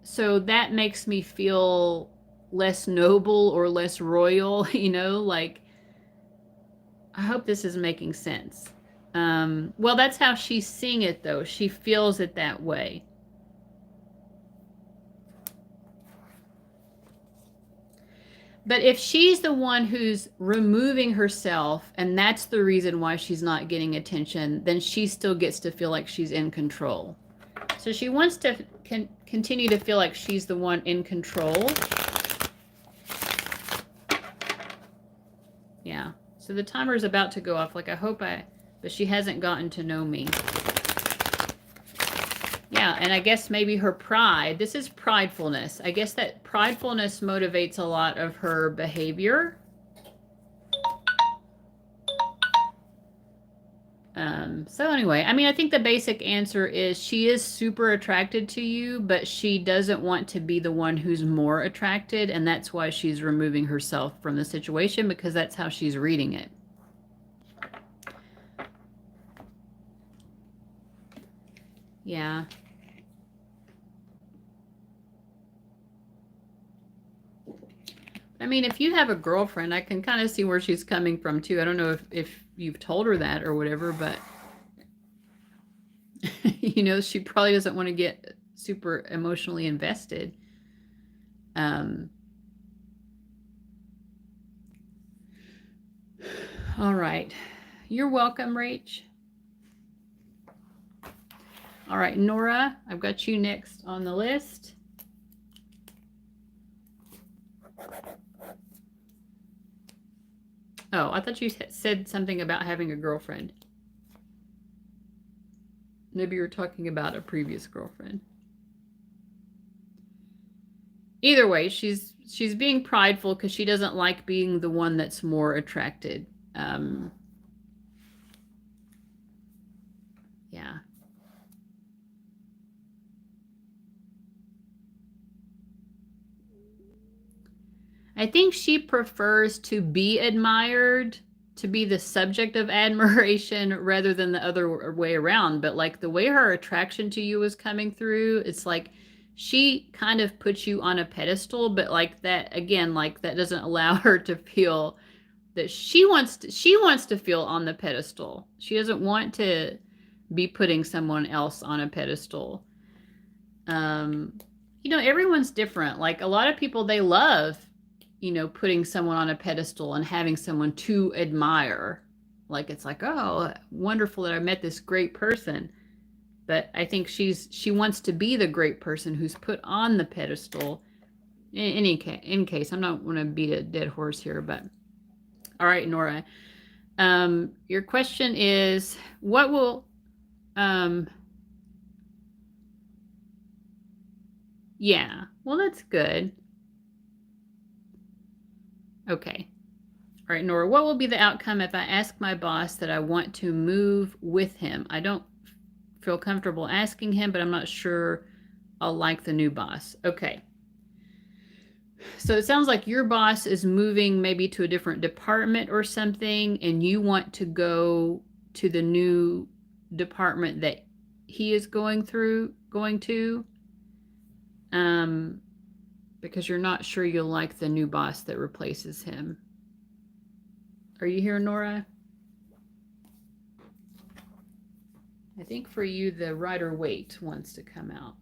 [SPEAKER 1] so that makes me feel less noble or less royal, you know, like, I hope this is making sense. Well, that's how she's seeing it, though. She feels it that way. But if she's the one who's removing herself, and that's the reason why she's not getting attention, then she still gets to feel like she's in control. So she wants to continue to feel like she's the one in control. Yeah. So the timer is about to go off. Like, but she hasn't gotten to know me. Yeah, and I guess maybe her pride. This is pridefulness. I guess that pridefulness motivates a lot of her behavior. So anyway, I mean, I think the basic answer is she is super attracted to you, but she doesn't want to be the one who's more attracted, and that's why she's removing herself from the situation, because that's how she's reading it. Yeah. I mean, if you have a girlfriend, I can kind of see where she's coming from, too. I don't know if you've told her that or whatever, but, you know, she probably doesn't want to get super emotionally invested. All right. You're welcome, Rach. All right, Nora, I've got you next on the list. Oh, I thought you said something about having a girlfriend. Maybe you're talking about a previous girlfriend. Either way, she's being prideful because she doesn't like being the one that's more attracted. Yeah. I think she prefers to be admired, to be the subject of admiration rather than the other way around. But like the way her attraction to you is coming through, it's like she kind of puts you on a pedestal, but like that again, like that doesn't allow her to feel that she wants to feel on the pedestal. She doesn't want to be putting someone else on a pedestal. You know, everyone's different. Like a lot of people, they love, you know, putting someone on a pedestal and having someone to admire. Like it's like, oh, wonderful that I met this great person. But I think she wants to be the great person who's put on the pedestal. In case, I'm not going to beat a dead horse here, but all right, Nora. Your question is, what will yeah, well, that's good. Okay. All right, Nora, what will be the outcome if I ask my boss that I want to move with him? I don't feel comfortable asking him, but I'm not sure I'll like the new boss. Okay. So it sounds like your boss is moving maybe to a different department or something, and you want to go to the new department that he is going to, because you're not sure you'll like the new boss that replaces him. Are you here, Nora? I think for you, the Rider Waite wants to come out.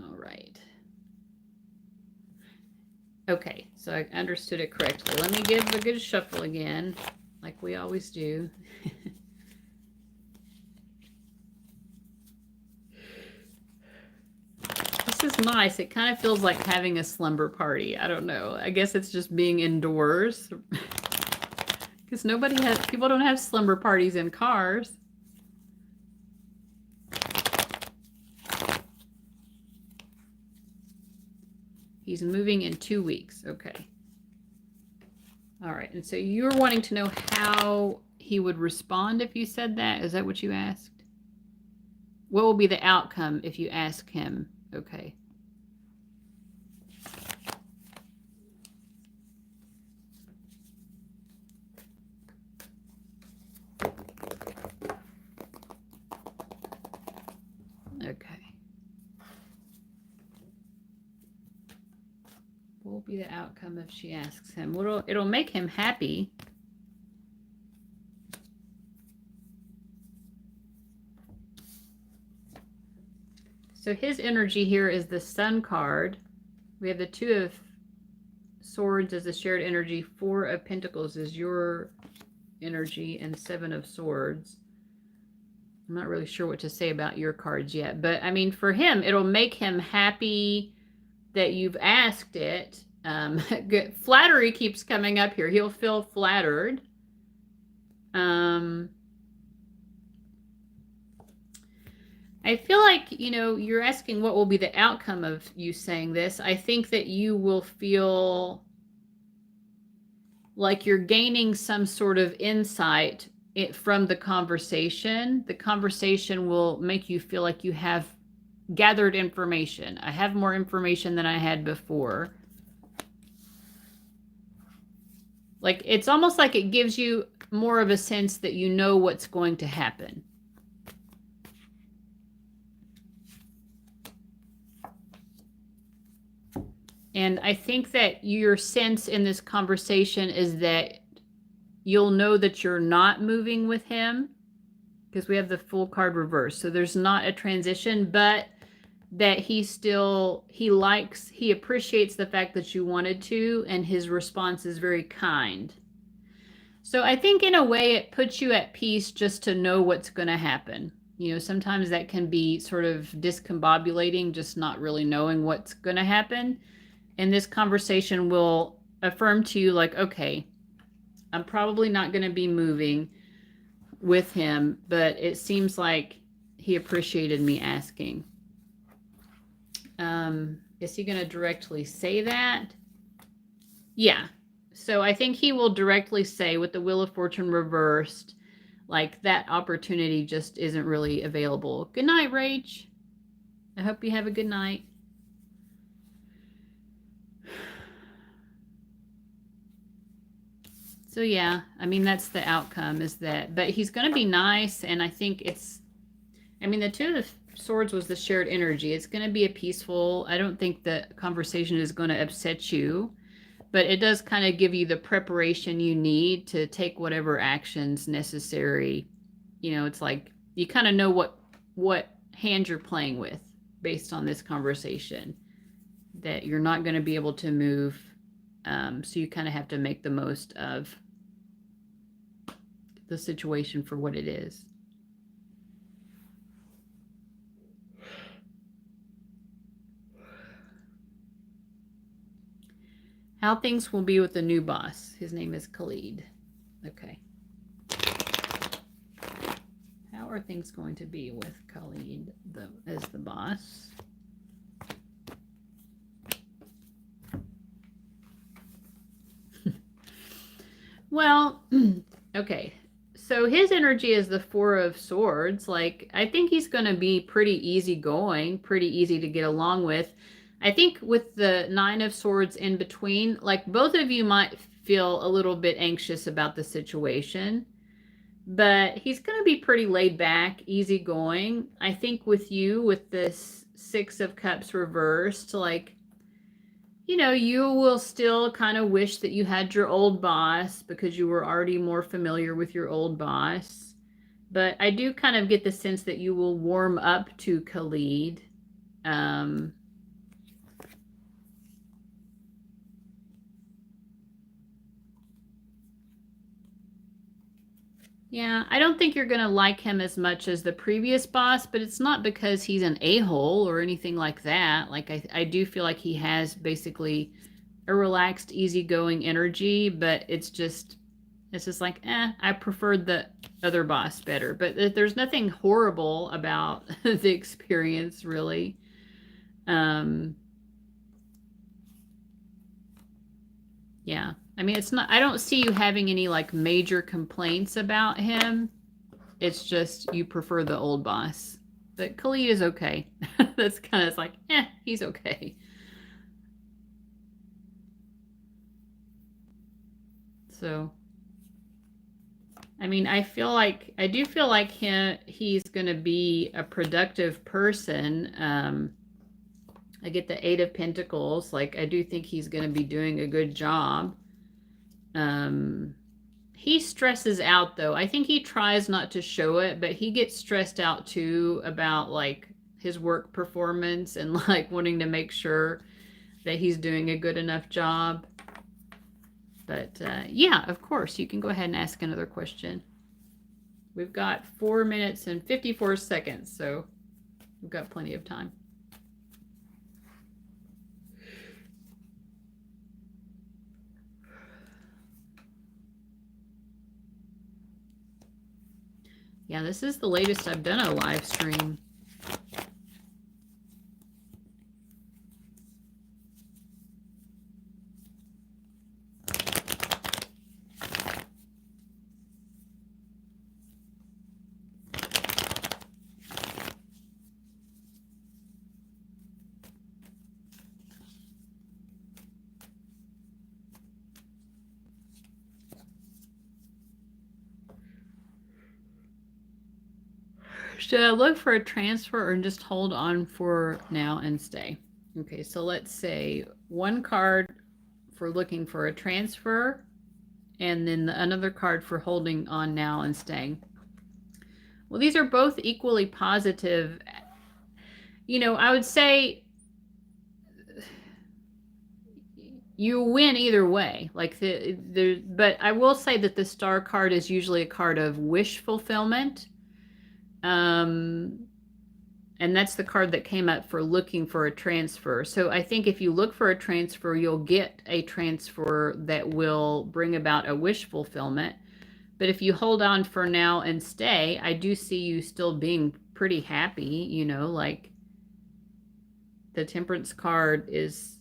[SPEAKER 1] All right. Okay, so I understood it correctly. Let me give a good shuffle again, like we always do. This is nice. It kind of feels like having a slumber party. I don't know. I guess it's just being indoors. Because people don't have slumber parties in cars. He's moving in 2 weeks. Okay. All right. And so you're wanting to know how he would respond if you said that? Is that what you asked? What will be the outcome if you ask him? Okay. Okay. What will be the outcome if she asks him? It'll make him happy. So his energy here is the Sun card. We have the Two of Swords as a shared energy. 4 of Pentacles is your energy, and 7 of Swords. I'm not really sure what to say about your cards yet, but I mean, for him, it'll make him happy that you've asked it. Flattery keeps coming up here. He'll feel flattered. I feel like, you know, you're asking what will be the outcome of you saying this. I think that you will feel like you're gaining some sort of insight from the conversation. The conversation will make you feel like you have gathered information. I have more information than I had before. Like, it's almost like it gives you more of a sense that you know what's going to happen. And I think that your sense in this conversation is that you'll know that you're not moving with him, because we have the Fool card reversed. So there's not a transition, but that he appreciates the fact that you wanted to, and his response is very kind. So I think in a way it puts you at peace just to know what's going to happen. You know, sometimes that can be sort of discombobulating, just not really knowing what's going to happen. And this conversation will affirm to you, like, okay, I'm probably not going to be moving with him, but it seems like he appreciated me asking. Is he going to directly say that? Yeah. So I think he will directly say, with the Wheel of Fortune reversed, like that opportunity just isn't really available. Good night, Rach. I hope you have a good night. So yeah, I mean, that's the outcome is that, but he's going to be nice. And I think it's, I mean, the Two of Swords was the shared energy. It's going to be a peaceful, I don't think the conversation is going to upset you, but it does kind of give you the preparation you need to take whatever actions necessary. You know, it's like you kind of know what hand you're playing with based on this conversation, that you're not going to be able to move. So you kind of have to make the most of the situation for what it is. How things will be with the new boss. His name is Khalid. Okay. How are things going to be with Khalid as the boss? Well, okay. So his energy is the Four of Swords. Like, I think he's going to be pretty easygoing, pretty easy to get along with. I think with the Nine of Swords in between, like both of you might feel a little bit anxious about the situation, but he's going to be pretty laid back, easygoing. I think with you, with this Six of Cups reversed, like, you know, you will still kind of wish that you had your old boss because you were already more familiar with your old boss. But I do kind of get the sense that you will warm up to Khalid. Yeah, I don't think you're going to like him as much as the previous boss, but it's not because he's an a-hole or anything like that. Like, I do feel like he has basically a relaxed, easygoing energy, but it's just like, I preferred the other boss better. But there's nothing horrible about the experience, really. Yeah. I mean, it's not, I don't see you having any like major complaints about him. It's just you prefer the old boss. But Khalid is okay. That's kind of like, he's okay. So, I mean, I do feel like he's going to be a productive person. I get the Eight of Pentacles. Like, I do think he's going to be doing a good job. He stresses out, though. I think he tries not to show it, but he gets stressed out, too, about, like, his work performance and, like, wanting to make sure that he's doing a good enough job. But, yeah, of course, you can go ahead and ask another question. We've got 4 minutes and 54 seconds, so we've got plenty of time. Yeah, this is the latest I've done a live stream. Should I look for a transfer or just hold on for now and stay? Okay, so let's say one card for looking for a transfer and then another card for holding on now and staying. Well, these are both equally positive. You know, I would say you win either way. Like but I will say that the star card is usually a card of wish fulfillment. And that's the card that came up for looking for a transfer. So I think if you look for a transfer, you'll get a transfer that will bring about a wish fulfillment. But if you hold on for now and stay, I do see you still being pretty happy, you know, like the Temperance card is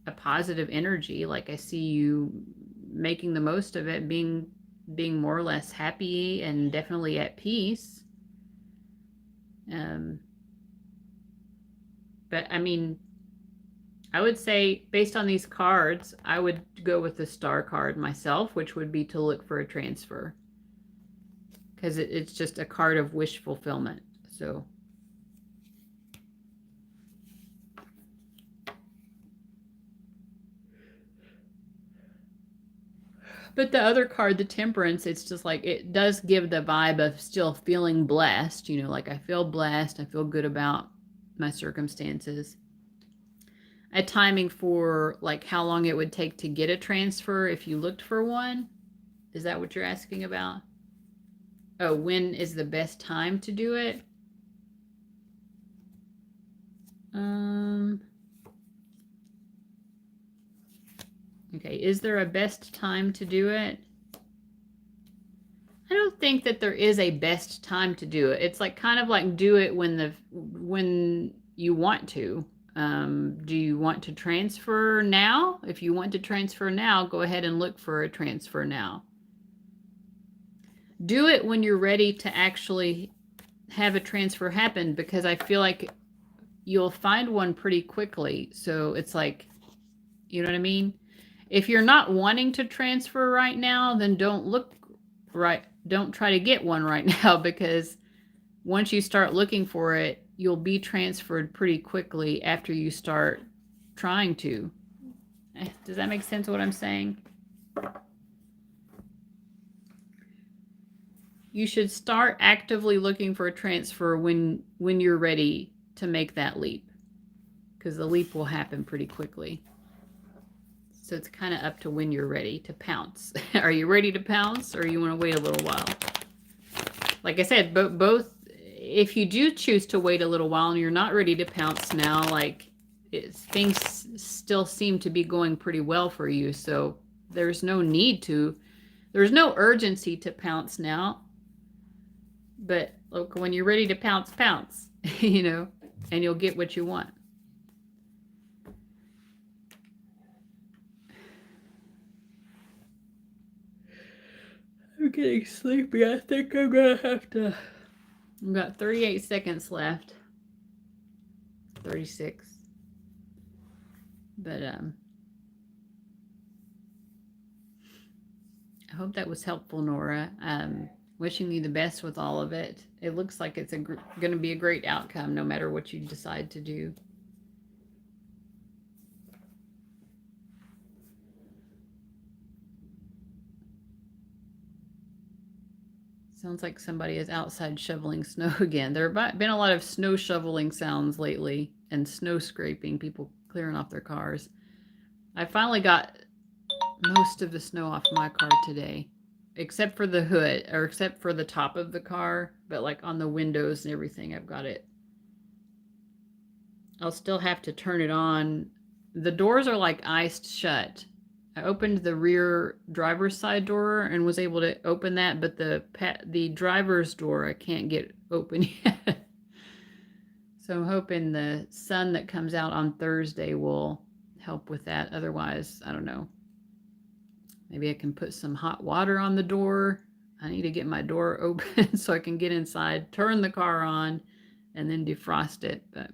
[SPEAKER 1] a positive energy. Like I see you making the most of it, being being more or less happy and definitely at peace. But I mean, I would say based on these cards, I would go with the star card myself, which would be to look for a transfer. Because it's just a card of wish fulfillment. So. But the other card, the Temperance, it's just like, it does give the vibe of still feeling blessed. You know, like I feel blessed. I feel good about my circumstances. A timing for like how long it would take to get a transfer if you looked for one. Is that what you're asking about? Oh, when is the best time to do it? Okay, is there a best time to do it? I don't think that there is a best time to do it. It's like kind of like do it when you want to. Do you want to transfer now? If you want to transfer now, go ahead and look for a transfer now. Do it when you're ready to actually have a transfer happen, because I feel like you'll find one pretty quickly. So it's like, you know what I mean? If you're not wanting to transfer right now, then don't try to get one right now, because once you start looking for it, you'll be transferred pretty quickly after you start trying to. Does that make sense what I'm saying? You should start actively looking for a transfer when you're ready to make that leap, because the leap will happen pretty quickly. So it's kind of up to when you're ready to pounce. Are you ready to pounce, or you want to wait a little while? Like I said, both, if you do choose to wait a little while and you're not ready to pounce now, like things still seem to be going pretty well for you. So there's no urgency to pounce now. But look, when you're ready to pounce, pounce, you know, and you'll get what you want. I'm getting sleepy. I think I'm gonna have to. I've got 38 seconds left. 36. But I hope that was helpful, Nora. Wishing you the best with all of it. It looks like it's going to be a great outcome no matter what you decide to do. Sounds like somebody is outside shoveling snow again. There have been a lot of snow shoveling sounds lately, and snow scraping, people clearing off their cars. I finally got most of the snow off my car today, except for the hood, or except for the top of the car, but like on the windows and everything, I've got it. I'll still have to turn it on. The doors are like iced shut. I opened the rear driver's side door and was able to open that, but the driver's door I can't get open yet. So I'm hoping the sun that comes out on Thursday will help with that. Otherwise, I don't know. Maybe I can put some hot water on the door. I need to get my door open so I can get inside, turn the car on, and then defrost it. But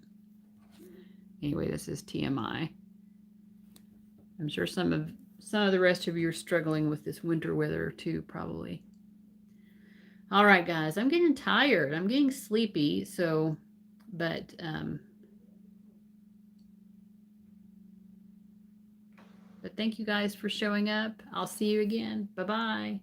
[SPEAKER 1] anyway, this is TMI. I'm sure some of the rest of you are struggling with this winter weather too, probably. All right, guys, I'm getting tired. I'm getting sleepy. So, but thank you guys for showing up. I'll see you again. Bye-bye.